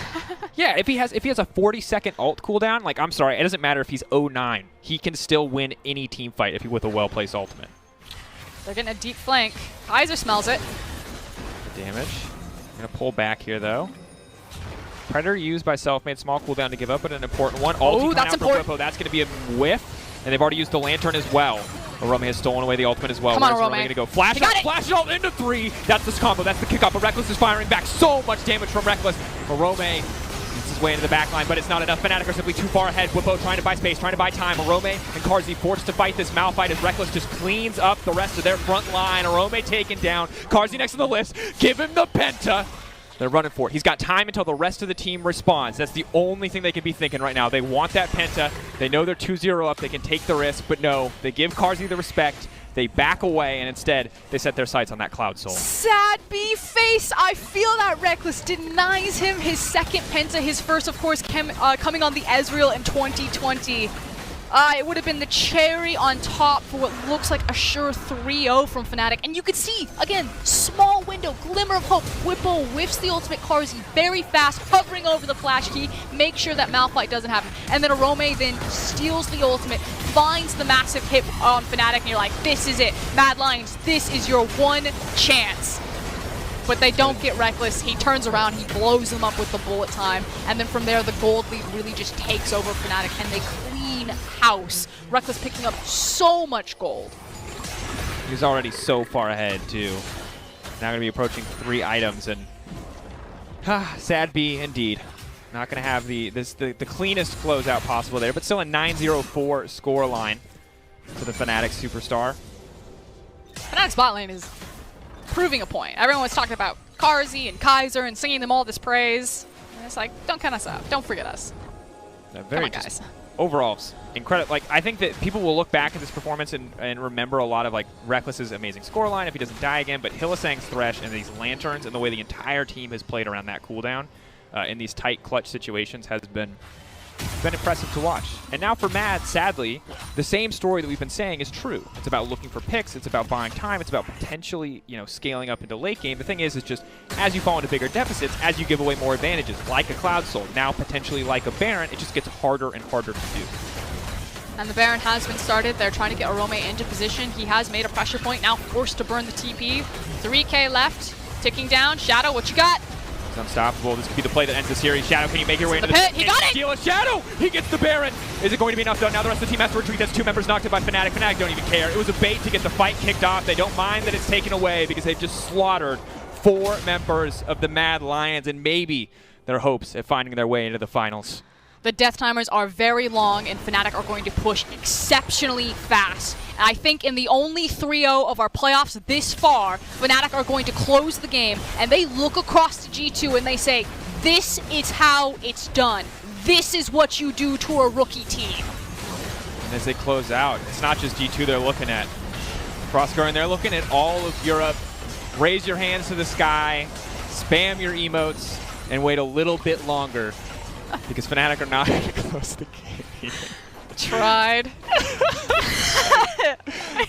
Yeah, if he has a 40-second ult cooldown, like, I'm sorry, it doesn't matter if he's 0-9. He can still win any team fight if he with a well-placed ultimate. They're getting a deep flank. Kaiser smells it. The damage. Gonna pull back here, though. Predator used by Selfmade, small cooldown to give up, but an important one. Oh, that's important. Bwipo. That's going to be a whiff, and they've already used the Lantern as well. Arome has stolen away the ultimate as well. Come on, Where's Arome. going to go? Flash it out into 3. That's this combo. That's the kickoff. But Reckless is firing back. So much damage from Reckless. Arome gets his way into the backline, but it's not enough. Fnatic are simply too far ahead. Bwipo trying to buy space, trying to buy time. Arome and Carzzy forced to fight this Malphite as Reckless just cleans up the rest of their front line. Arome taken down. Carzzy next on the list. Give him the Penta. They're running for it. He's got time until the rest of the team responds. That's the only thing they can be thinking right now. They want that Penta. They know they're 2-0 up. They can take the risk, but no. They give Carzzy the respect. They back away, and instead, they set their sights on that Cloud Soul. Sad B face. I feel that Reckless denies him his second Penta. His first, of course, coming on the Ezreal in 2020. It would have been the cherry on top for what looks like a sure 3-0 from Fnatic. And you could see, again, small window, glimmer of hope. Bwipo whiffs the ultimate Carzzy very fast, hovering over the flash key, make sure that Malphite doesn't happen. And then Arome then steals the ultimate, finds the massive hit on Fnatic, and you're like, this is it. Mad Lions, this is your one chance. But they don't get Reckless. He turns around, he blows them up with the bullet time, and then from there, the gold lead really just takes over Fnatic, and they clean house. Reckless picking up so much gold. He's already so far ahead, too. Now going to be approaching 3 items, and sad B indeed. Not going to have the cleanest closeout possible there, but still a 9-0-4 score line to the Fnatic superstar. Fnatic's bot lane is proving a point. Everyone was talking about Carzzy and Kaiser and singing them all this praise. And it's like, don't count us out. Don't forget us. Very Come on, guys. Overall, incredible. Like, I think that people will look back at this performance and remember a lot of like Reckless's amazing scoreline if he doesn't die again. But Hylissang's Thresh and these Lanterns and the way the entire team has played around that cooldown in these tight clutch situations has been impressive to watch. And now for Mad, sadly, the same story that we've been saying is true. It's about looking for picks. It's about buying time. It's about potentially, scaling up into late game. The thing is just as you fall into bigger deficits, as you give away more advantages, like a Cloud Soul, now potentially like a Baron, it just gets harder and harder to do. And the Baron has been started. They're trying to get Arome into position. He has made a pressure point, now forced to burn the TP. 3K left, ticking down. Shadow, what you got? unstoppable. This could be the play that ends the series. Shadow, can you make your way into the pit? He got it! Steal a Shadow! He gets the Baron! Is it going to be enough though? Now the rest of the team has to retreat. That's 2 members knocked in by Fnatic. Fnatic don't even care. It was a bait to get the fight kicked off. They don't mind that it's taken away because they've just slaughtered 4 members of the Mad Lions and maybe their hopes at finding their way into the finals. The death timers are very long, and Fnatic are going to push exceptionally fast. And I think in the only 3-0 of our playoffs this far, Fnatic are going to close the game, and they look across to G2 and they say, this is how it's done. This is what you do to a rookie team. And as they close out, it's not just G2 they're looking at. FLICKR, and they're looking at all of Europe. Raise your hands to the sky, spam your emotes, and wait a little bit longer. Because Fnatic are not going to close the game. Tried.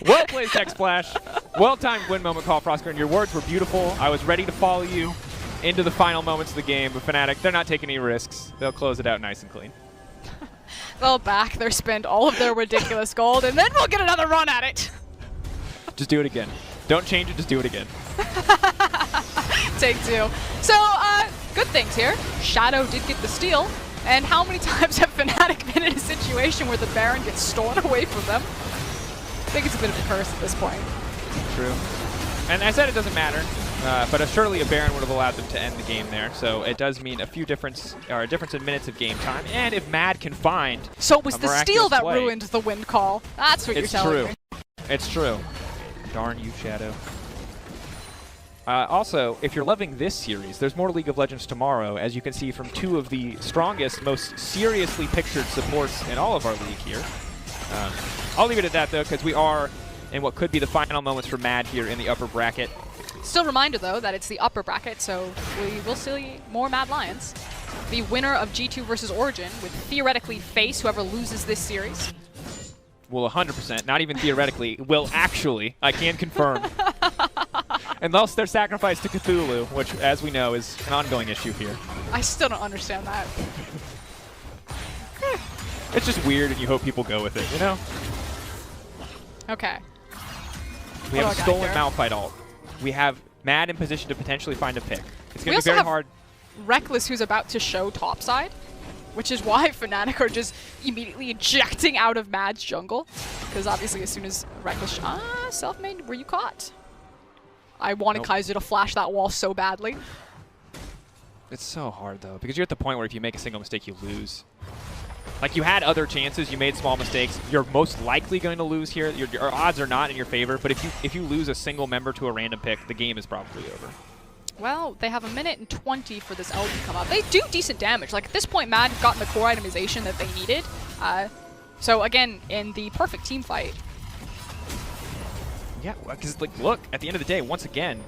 Well played, Tech Splash. Well-timed win moment call, FLICKR, and your words were beautiful. I was ready to follow you into the final moments of the game, but Fnatic, they're not taking any risks. They'll close it out nice and clean. They'll back their spend all of their ridiculous gold, and then we'll get another run at it. Just do it again. Don't change it, just do it again. Take 2. So, good things here. Shadow did get the steal, and how many times have Fnatic been in a situation where the Baron gets stolen away from them? I think it's a bit of a curse at this point. True. And I said it doesn't matter, but surely a Baron would have allowed them to end the game there, so it does mean a difference in minutes of game time, and if Mad can find So it was the steal that play, ruined the win call. That's what you're telling me. It's true. Darn you, Shadow. Also, if you're loving this series, there's more League of Legends tomorrow, as you can see from 2 of the strongest, most seriously pictured supports in all of our league here. I'll leave it at that, though, because we are in what could be the final moments for Mad here in the upper bracket. Still reminder, though, that it's the upper bracket, so we will see more Mad Lions. The winner of G2 versus Origin would theoretically face whoever loses this series. Well, 100%, not even theoretically, will actually, I can confirm. Unless they're sacrificed to Cthulhu, which, as we know, is an ongoing issue here. I still don't understand that. It's just weird, and you hope people go with it, you know? Okay. We have a stolen Malphite ult. We have Mad in position to potentially find a pick. It's going to be very hard. Reckless, who's about to show topside, which is why Fnatic are just immediately ejecting out of Mad's jungle. Because obviously, as soon as Reckless... self-made, were you caught? I wanted Kaiser to flash that wall so badly. It's so hard, though, because you're at the point where if you make a single mistake, you lose. Like, you had other chances, you made small mistakes. You're most likely going to lose here. Your odds are not in your favor, but if you lose a single member to a random pick, the game is probably over. Well, they have 1:20 for this ult to come up. They do decent damage. Like, at this point, Mad have gotten the core itemization that they needed. So, again, in the perfect team fight. Yeah, because, like, look, at the end of the day, once again,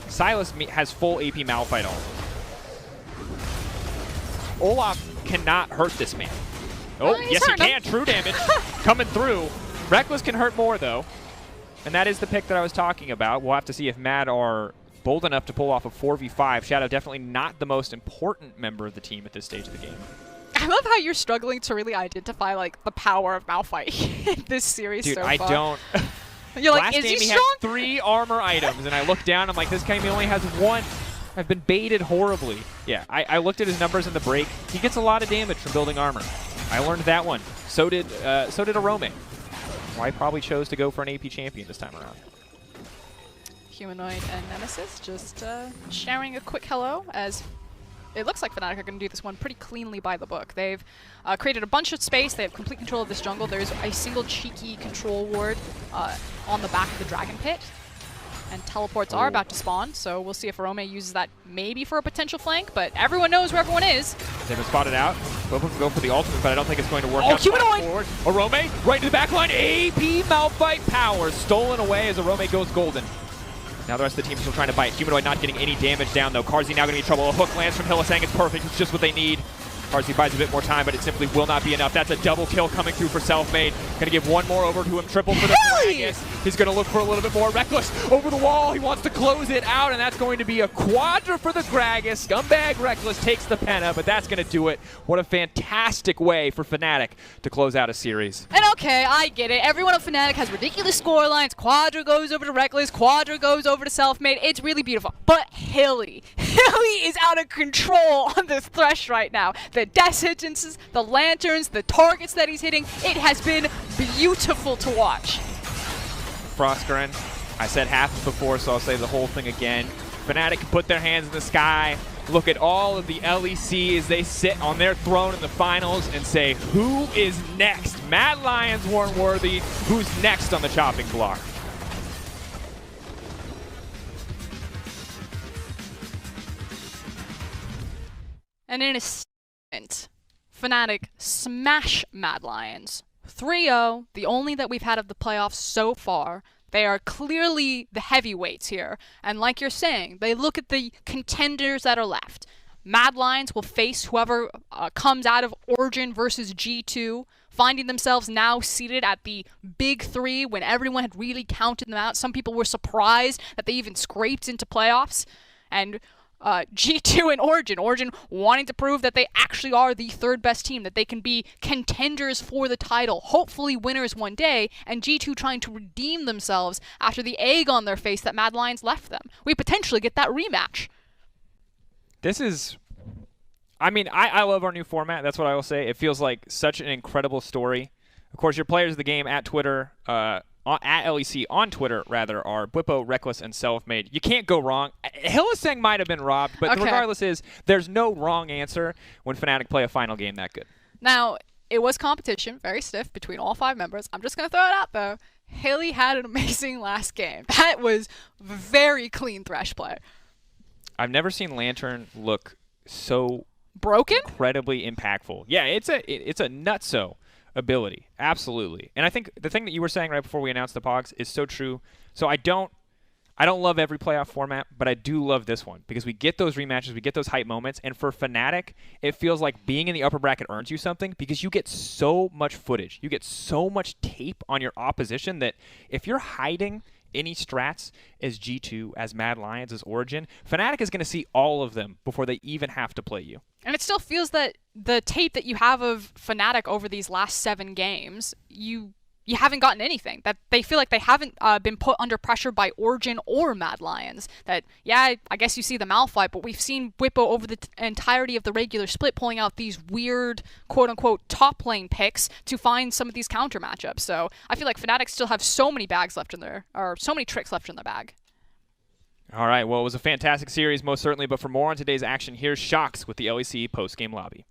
Silas has full AP Malphite ult. Olaf cannot hurt this man. Oh, yes he can. True damage coming through. Reckless can hurt more, though. And that is the pick that I was talking about. We'll have to see if Mad are bold enough to pull off a 4v5. Shadow definitely not the most important member of the team at this stage of the game. I love how you're struggling to really identify, like, the power of Malphite in this series so far. Dude, I don't... You're like, Last is game he he strong? had 3 armor items, and I look down, I'm like, this guy only has 1. I've been baited horribly. Yeah, I looked at his numbers in the break. He gets a lot of damage from building armor. I learned that one. So did Arome. Why probably chose to go for an AP champion this time around. Humanoid and Nemesis just sharing a quick hello, as it looks like Fnatic are going to do this one pretty cleanly by the book. They've created a bunch of space. They have complete control of this jungle. There's a single cheeky control ward on the back of the Dragon Pit. And teleports are about to spawn, so we'll see if Arome uses that maybe for a potential flank, but everyone knows where everyone is. They've been spotted out. Both can go for the ultimate, but I don't think it's going to work out. Humanoid! Arome, right to the back line. AP Malphite power stolen away as Arome goes golden. Now the rest of the team is still trying to bite. Humanoid not getting any damage down, though. Carzzy now going to be in trouble. A hook lands from Hylissang. It's perfect. It's just what they need. RC buys a bit more time, but it simply will not be enough. That's a double kill coming through for Selfmade. Gonna give one more over to him, triple for the Gragas. He's gonna look for a little bit more. Reckless over the wall. He wants to close it out, and that's going to be a quadra for the Gragas. Scumbag Reckless takes the Penna, but that's gonna do it. What a fantastic way for Fnatic to close out a series. And okay, I get it. Everyone at Fnatic has ridiculous score lines. Quadra goes over to Reckless, Quadra goes over to Selfmade. It's really beautiful. But Hilly is out of control on this Thresh right now. The death sentences, the lanterns, the targets that he's hitting, it has been beautiful to watch. Frostgren, I said half before, so I'll say the whole thing again. Fnatic put their hands in the sky, look at all of the LEC as they sit on their throne in the finals and say, who is next? Mad Lions weren't worthy. Who's next on the chopping block? And in a second, Fnatic smash Mad Lions. 3-0, the only that we've had of the playoffs so far. They are clearly the heavyweights here. And like you're saying, they look at the contenders that are left. Mad Lions will face whoever comes out of Origin versus G2, finding themselves now seated at the big three when everyone had really counted them out. Some people were surprised that they even scraped into playoffs. And G2 and Origin wanting to prove that they actually are the third best team, that they can be contenders for the title, hopefully winners one day, and G2 trying to redeem themselves after the egg on their face that Mad Lions left them. We potentially get that rematch. This is, I mean, I love our new format. That's what I will say. It feels like such an incredible story. Of course, your players of the game at Twitter, at LEC on Twitter, rather, are Bwipo, Reckless, and Selfmade. You can't go wrong. Hylissang might have been robbed, but regardless there's no wrong answer when Fnatic play a final game that good. Now, it was competition, very stiff, between all 5 members. I'm just going to throw it out, though. Hilly had an amazing last game. That was very clean Thresh play. I've never seen Lantern look so broken, incredibly impactful. Yeah, it's a nutso ability, absolutely. And I think the thing that you were saying right before we announced the Pogs is so true. So I don't love every playoff format, but I do love this one because we get those rematches, we get those hype moments, and for Fnatic, it feels like being in the upper bracket earns you something because you get so much footage, you get so much tape on your opposition that if you're hiding any strats as G2, as Mad Lions, as Origin, Fnatic is going to see all of them before they even have to play you. And it still feels that the tape that you have of Fnatic over these last 7 games, you haven't gotten anything. That they feel like they haven't been put under pressure by Origin or Mad Lions. That, yeah, I guess you see the Malphite, but we've seen Bwipo over the entirety of the regular split pulling out these weird, quote-unquote, top lane picks to find some of these counter matchups. So I feel like Fnatic still have so many bags left in their, or so many tricks left in their bag. All right, well, it was a fantastic series, most certainly, but for more on today's action, here's Shox with the LEC post-game lobby.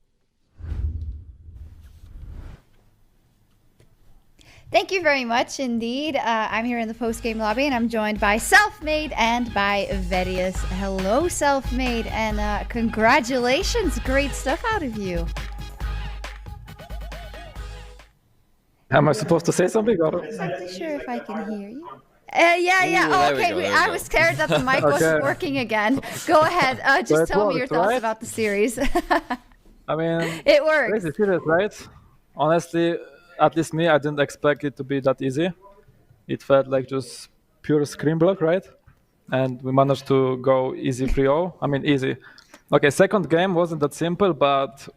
Thank you very much indeed. I'm here in the post-game lobby, and I'm joined by Selfmade and by Verius. Hello, Selfmade, and congratulations. Great stuff out of you. Am I supposed to say something? I'm not exactly sure if I can hear you. Yeah. Oh, okay, I was scared that the mic wasn't working again. Go ahead. Just tell me your thoughts about the series. I mean, it works. Crazy series, right? Honestly, at least me, I didn't expect it to be that easy. It felt like just pure screen block, right? And we managed to go easy 3-0. I mean, easy. Okay, second game wasn't that simple, but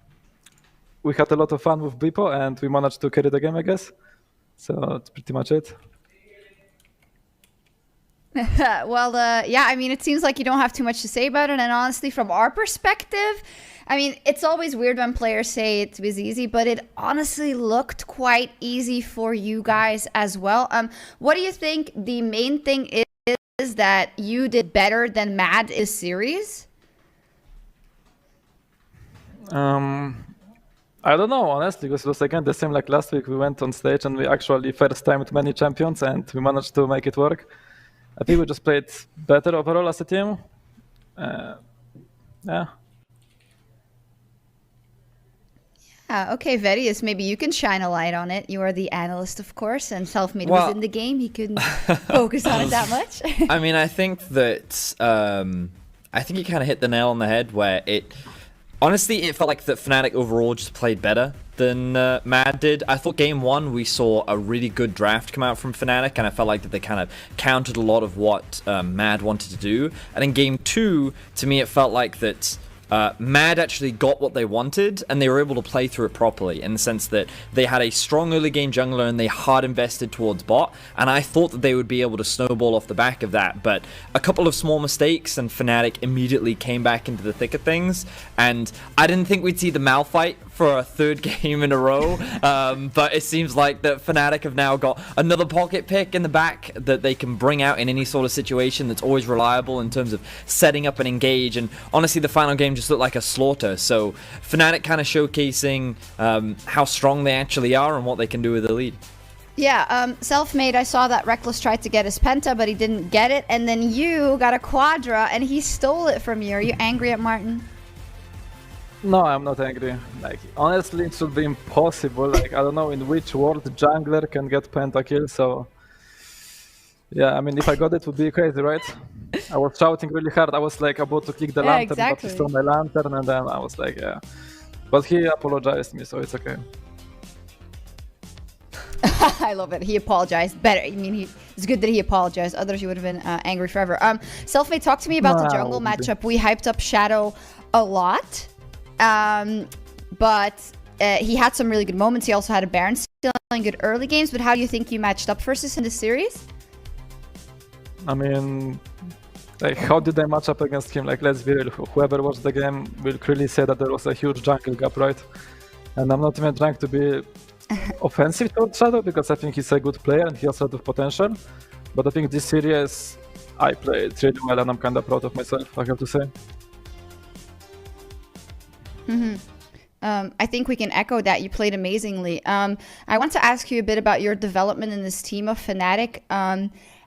we had a lot of fun with Bwipo, and we managed to carry the game, I guess. So that's pretty much it. Well, yeah, I mean, it seems like you don't have too much to say about it. And honestly, from our perspective, I mean, it's always weird when players say it was easy, but it honestly looked quite easy for you guys as well. What do you think the main thing is that you did better than Mad in this series? I don't know, honestly, because it was again the same like last week. We went on stage and we actually first timed many champions and we managed to make it work. I think we just played better overall as a team. Yeah. Okay, Verius, maybe you can shine a light on it. You are the analyst, of course, and Selfmade was in the game. He couldn't focus on it that much. I mean, I think that I think you kind of hit the nail on the head where Honestly, it felt like that Fnatic overall just played better than Mad did. I thought game 1 we saw a really good draft come out from Fnatic, and I felt like that they kind of countered a lot of what Mad wanted to do. And in game 2, to me, it felt like that Mad actually got what they wanted, and they were able to play through it properly, in the sense that they had a strong early game jungler and they hard invested towards bot, and I thought that they would be able to snowball off the back of that, but a couple of small mistakes and Fnatic immediately came back into the thick of things, and I didn't think we'd see the Mal fight for a third game in a row, but it seems like that Fnatic have now got another pocket pick in the back that they can bring out in any sort of situation that's always reliable in terms of setting up and engage, and honestly the final game just looked like a slaughter, so Fnatic kind of showcasing how strong they actually are and what they can do with the lead. Yeah, Selfmade, I saw that Reckless tried to get his Penta, but he didn't get it, and then you got a Quadra, and he stole it from you. Are you angry at Martin? No, I'm not angry. Like, honestly, it should be impossible. Like, I don't know in which world jungler can get pentakill, so... Yeah, I mean, if I got it, would be crazy, right? I was shouting really hard. I was, like, about to click the lantern, exactly. but he stole my lantern, and then I was like, yeah. But he apologized to me, so it's okay. I love it. He apologized. Better. I mean, it's good that he apologized. Otherwise, he would have been angry forever. Selfmade, talk to me about the jungle matchup. We hyped up Shadow a lot. But he had some really good moments. He also had a Baron stealing good early games. But how do you think you matched up versus in this series? I mean, like, how did I match up against him? Like, let's be real. Whoever watched the game will clearly say that there was a huge jungle gap, right? And I'm not even trying to be offensive towards Shadow, because I think he's a good player and he has a lot of potential. But I think this series, I played really well, and I'm kind of proud of myself, I have to say. I think we can echo that. You played amazingly. I want to ask you a bit about your development in this team of Fnatic.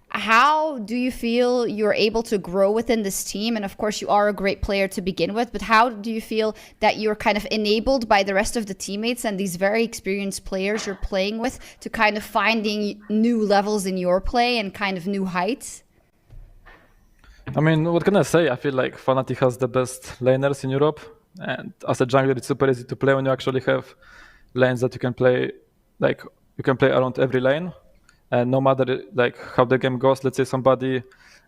How do you feel you're able to grow within this team? And of course, you are a great player to begin with, but how do you feel that you're kind of enabled by the rest of the teammates and these very experienced players you're playing with to kind of finding new levels in your play and kind of new heights? I mean, what can I say? I feel like Fnatic has the best laners in Europe. And as a jungler, it's super easy to play when you actually have lanes that you can play, like, you can play around every lane. And no matter, like, how the game goes, let's say somebody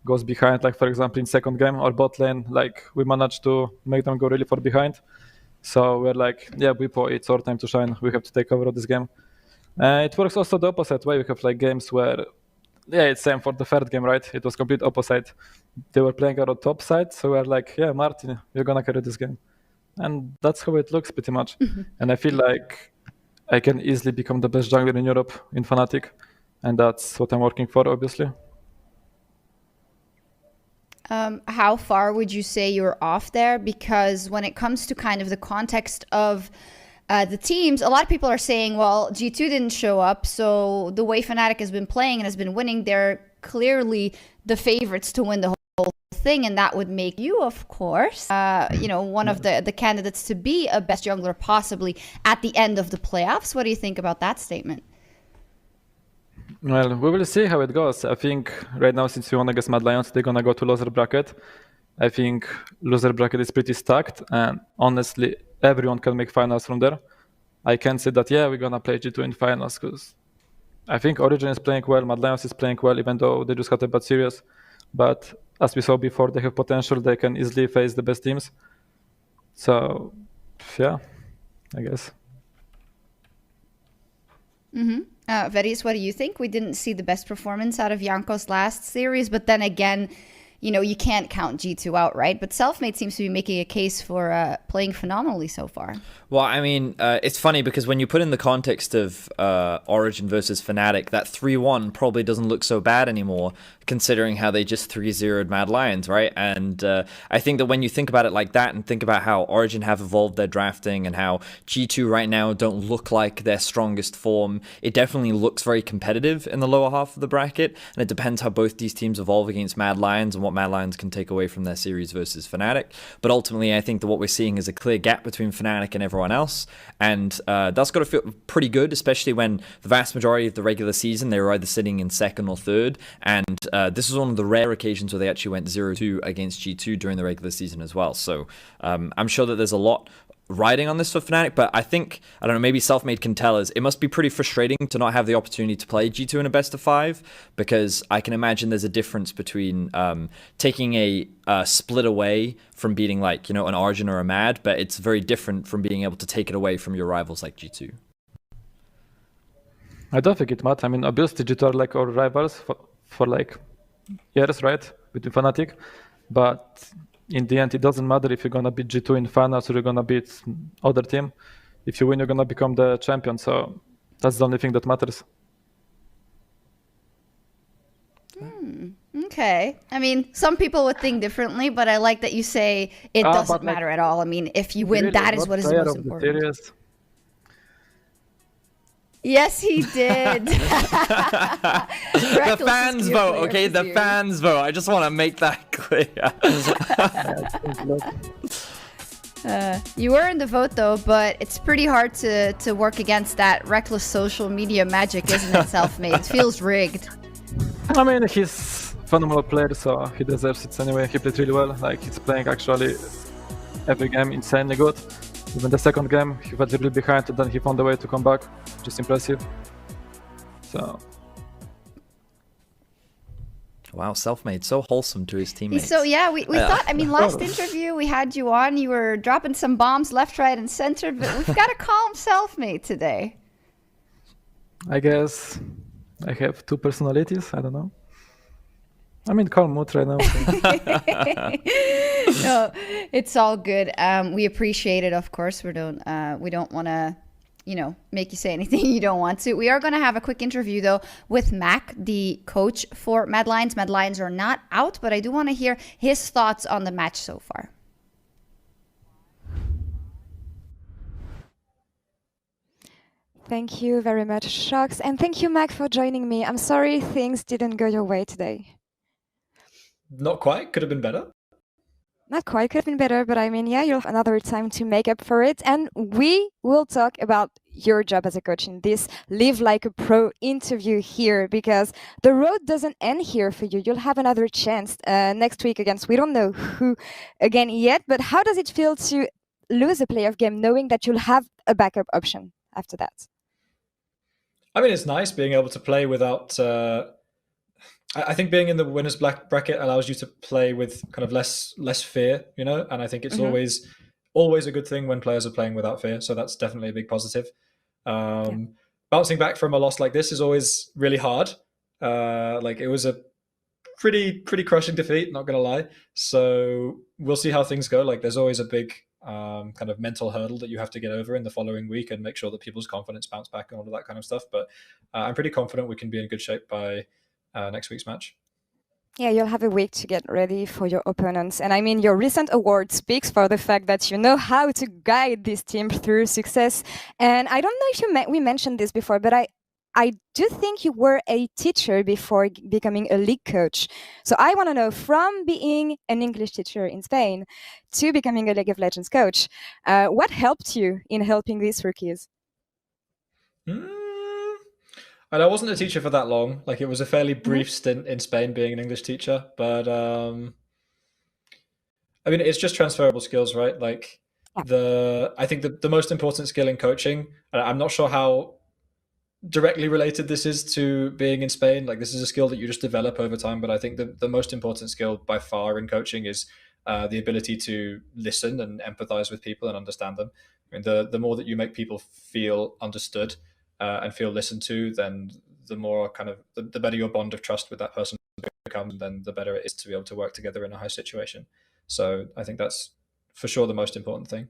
goes behind, like, for example, in second game or bot lane, like, we managed to make them go really far behind. So we're like, yeah, Bwipo, it's our time to shine. We have to take over of this game. It works also the opposite way. We have, like, games where, yeah, it's same for the third game, right? It was complete opposite. They were playing our top side, so we're like, yeah, Martin, you're gonna carry this game. And that's how it looks pretty much. And I feel like I can easily become the best jungler in Europe in Fnatic. And that's what I'm working for, obviously. How far would you say you're off there? Because when it comes to kind of the context of the teams, a lot of people are saying, well, G2 didn't show up. So the way Fnatic has been playing and has been winning, they're clearly the favorites to win the whole thing. And that would make you, of course, one of the candidates to be a best jungler possibly at the end of the playoffs. What do you think about that statement? Well, we will see how it goes. I think right now, since we won against Mad Lions, they're going to go to loser bracket. I think loser bracket is pretty stacked, and honestly, everyone can make finals from there. I can't say that, yeah, we're going to play G2 in finals, because I think Origin is playing well, Mad Lions is playing well, even though they just had a bad series. But as we saw before, they have potential, they can easily face the best teams. So, yeah, I guess. Verius, what do you think? We didn't see the best performance out of Janko's last series, but then again, you can't count G2 out, right? But Selfmade seems to be making a case for playing phenomenally so far. Well, I mean, it's funny because when you put in the context of Origin versus Fnatic, that 3-1 probably doesn't look so bad anymore, considering how they just 3-0'd Mad Lions, right? And I think that when you think about it like that and think about how Origin have evolved their drafting and how G2 right now don't look like their strongest form, it definitely looks very competitive in the lower half of the bracket. And it depends how both these teams evolve against Mad Lions and what what Mad Lions can take away from their series versus Fnatic. But ultimately, I think that what we're seeing is a clear gap between Fnatic and everyone else. And that's got to feel pretty good, especially when the vast majority of the regular season, they were either sitting in second or third. And this was one of the rare occasions where they actually went 0-2 against G2 during the regular season as well. So I'm sure that there's a lot riding on this for Fnatic, but I think, I don't know, maybe Selfmade can tell us, it must be pretty frustrating to not have the opportunity to play G2 in a best of 5, because I can imagine there's a difference between taking a split away from beating like, you know, an Origin or a Mad, but it's very different from being able to take it away from your rivals like G2. I don't think it matters. I mean, obviously G2 are like our rivals for like years, right, with Fnatic, but in the end, it doesn't matter if you're going to beat G2 in finals or you're going to beat other team. If you win, you're going to become the champion. So that's the only thing that matters. Okay. I mean, some people would think differently, but I like that you say it doesn't matter at all. I mean, if you win, that is what is most important. Yes, he did. The fans vote, okay? The fans vote. I just want to make that clear. You were in the vote, though, but it's pretty hard to work against that reckless social media magic, isn't it, Selfmade? It feels rigged. I mean, he's a phenomenal player, so he deserves it anyway. He played really well. Like, he's playing actually every game insanely good. Even the second game, he was really behind, and then he found a way to come back, which is impressive. So, wow, Selfmade, so wholesome to his teammates. So yeah, we thought. I mean, last interview we had you on. You were dropping some bombs left, right, and center, but we've got to calm Selfmade today. I guess I have two personalities. I don't know. I'm in calm mood right now. No, it's all good. We appreciate it, of course. We don't want to, you know, make you say anything you don't want to. We are going to have a quick interview, though, with Mac, the coach for Mad Lions. Mad Lions are not out, but I do want to hear his thoughts on the match so far. Thank you very much, Shox. And thank you, Mac, for joining me. I'm sorry things didn't go your way today. Not quite. Could have been better. Not quite. Could have been better, but I mean, yeah, you'll have another time to make up for it. And we will talk about your job as a coach in this Live Like a Pro interview here, because the road doesn't end here for you. You'll have another chance next week against, we don't know who again yet, but how does it feel to lose a playoff game knowing that you'll have a backup option after that? I mean, it's nice being able to play without... I think being in the winner's bracket allows you to play with kind of less fear, you know, and I think it's always a good thing when players are playing without fear. So that's definitely a big positive. Bouncing back from a loss like this is always really hard. Like, it was a pretty crushing defeat, not gonna lie. So we'll see how things go. Like, there's always a big kind of mental hurdle that you have to get over in the following week and make sure that people's confidence bounce back and all of that kind of stuff. But I'm pretty confident we can be in good shape by next week's match. Yeah, you'll have a week to get ready for your opponents. And I mean, your recent award speaks for the fact that you know how to guide this team through success. And I don't know if we mentioned this before, but I do think you were a teacher before becoming a league coach. So I want to know, from being an English teacher in Spain to becoming a League of Legends coach, what helped you in helping these rookies? And I wasn't a teacher for that long. Like, it was a fairly brief stint in Spain being an English teacher. But I mean, it's just transferable skills, right? Like, I think the most important skill in coaching, and I'm not sure how directly related this is to being in Spain. Like, this is a skill that you just develop over time. But I think the most important skill by far in coaching is the ability to listen and empathize with people and understand them. I mean, the more that you make people feel understood and feel listened to, then the more kind of the better your bond of trust with that person becomes, then the better it is to be able to work together in a high situation. So I think that's for sure the most important thing.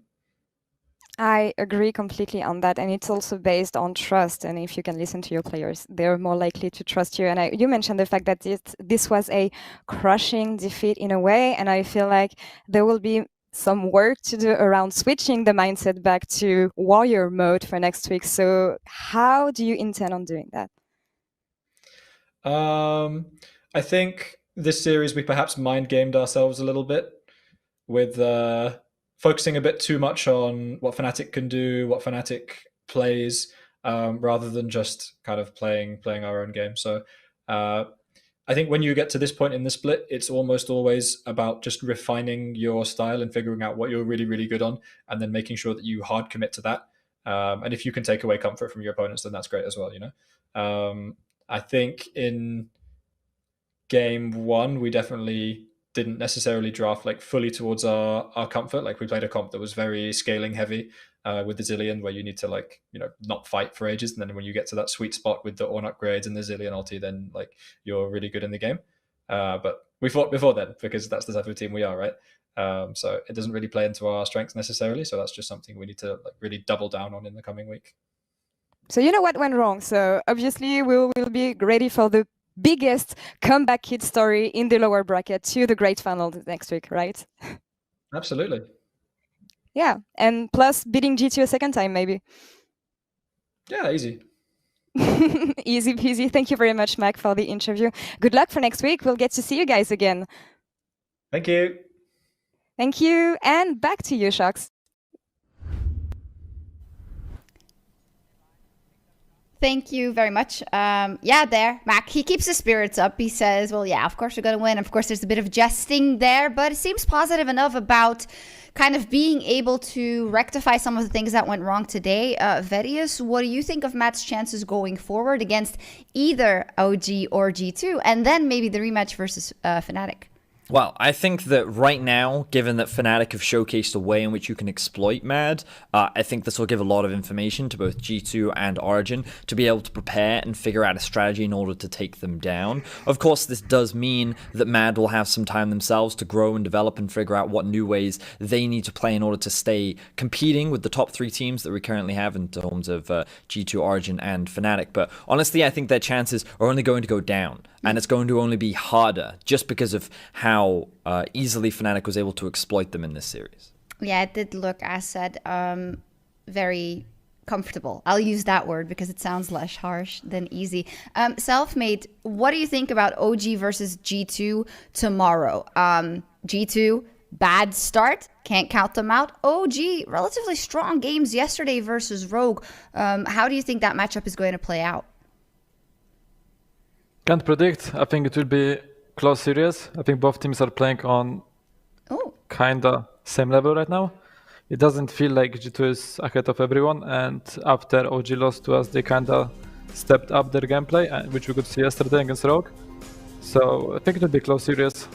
I agree completely on that, and it's also based on trust. And if you can listen to your players, they're more likely to trust you. And you mentioned the fact that this was a crushing defeat in a way, and I feel like there will be some work to do around switching the mindset back to warrior mode for next week. So how do you intend on doing that? I think this series we perhaps mind gamed ourselves a little bit with focusing a bit too much on what Fnatic can do, what Fnatic plays, rather than just kind of playing our own game. So I think when you get to this point in the split, it's almost always about just refining your style and figuring out what you're really, really good on, and then making sure that you hard commit to that. And if you can take away comfort from your opponents, then that's great as well, you know? I think in game one, we definitely didn't necessarily draft like fully towards our comfort. Like we played a comp that was very scaling heavy with the Zillion, where you need to like, you know, not fight for ages. And then when you get to that sweet spot with the Ornn upgrades and the Zillion ulti, then like you're really good in the game. But we fought before then because that's the type of team we are, right? So it doesn't really play into our strengths necessarily. So that's just something we need to like really double down on in the coming week. So you know what went wrong. So obviously we will be ready for the biggest comeback kid story in the lower bracket to the great final next week, right? Absolutely. Yeah, and plus beating G2 a second time, maybe. Yeah, easy. Easy peasy. Thank you very much, Mac, for the interview. Good luck for next week. We'll get to see you guys again. Thank you. Thank you. And back to you, Shox. Thank you very much. There, Mac, he keeps his spirits up. He says, well, yeah, of course we're going to win. Of course, there's a bit of jesting there, but it seems positive enough about kind of being able to rectify some of the things that went wrong today. Verius, what do you think of Matt's chances going forward against either OG or G2, and then maybe the rematch versus Fnatic? Well, I think that right now, given that Fnatic have showcased a way in which you can exploit MAD, I think this will give a lot of information to both G2 and Origin to be able to prepare and figure out a strategy in order to take them down. Of course, this does mean that MAD will have some time themselves to grow and develop and figure out what new ways they need to play in order to stay competing with the top three teams that we currently have in terms of G2, Origin, and Fnatic. But honestly, I think their chances are only going to go down. And it's going to only be harder just because of how easily Fnatic was able to exploit them in this series. Yeah, it did look, as said, very comfortable. I'll use that word because it sounds less harsh than easy. Selfmade, what do you think about OG versus G2 tomorrow? G2, bad start, can't count them out. OG, relatively strong games yesterday versus Rogue. How do you think that matchup is going to play out? Can't predict. I think it will be close series. I think both teams are playing on kinda same level right now. It doesn't feel like G2 is ahead of everyone, and after OG lost to us, they kinda stepped up their gameplay, which we could see yesterday against Rogue. So I think it will be close series.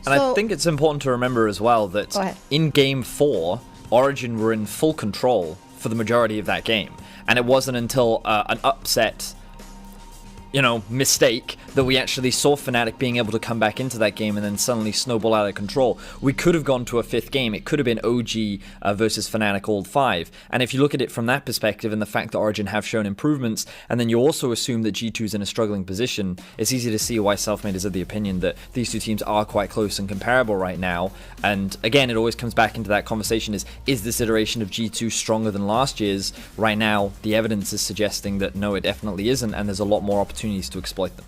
And I think it's important to remember as well that in Game 4, Origin were in full control for the majority of that game. And it wasn't until an upset, mistake that we actually saw Fnatic being able to come back into that game and then suddenly snowball out of control. We could have gone to a fifth game. It could have been OG versus Fnatic all 5. And if you look at it from that perspective and the fact that Origin have shown improvements, and then you also assume that G2 is in a struggling position, it's easy to see why Selfmade is of the opinion that these two teams are quite close and comparable right now. And again, it always comes back into that conversation is this iteration of G2 stronger than last year's? Right now, the evidence is suggesting that no, it definitely isn't, and there's a lot more opportunities to exploit them.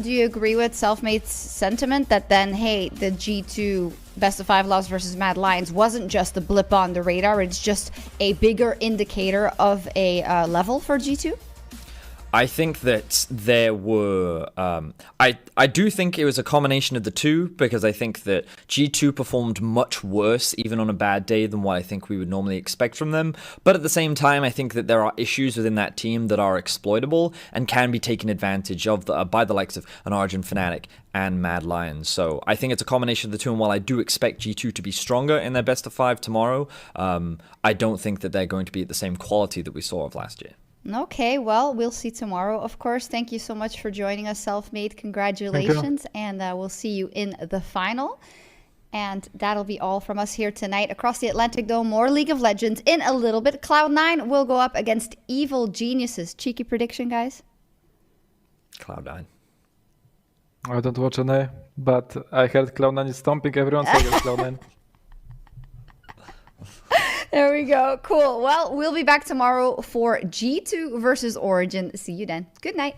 Do you agree with Selfmade's sentiment that then, hey, the G2 best of 5 loss versus Mad Lions wasn't just a blip on the radar, it's just a bigger indicator of a level for G2? I think that there were... I do think it was a combination of the two, because I think that G2 performed much worse, even on a bad day, than what I think we would normally expect from them. But at the same time, I think that there are issues within that team that are exploitable and can be taken advantage of by the likes of an Origin, Fnatic, and Mad Lions. So I think it's a combination of the two, and while I do expect G2 to be stronger in their best of 5 tomorrow, I don't think that they're going to be at the same quality that we saw of last year. Okay, well, we'll see tomorrow, of course. Thank you so much for joining us, Selfmade. Congratulations, and we'll see you in the final. And that'll be all from us here tonight. Across the Atlantic, though, more League of Legends in a little bit. Cloud9 will go up against Evil Geniuses. Cheeky prediction, guys? Cloud9. I don't watch NA, but I heard Cloud9 is stomping everyone, so I guess Cloud9. There we go. Cool. Well, we'll be back tomorrow for G2 versus Origin. See you then. Good night.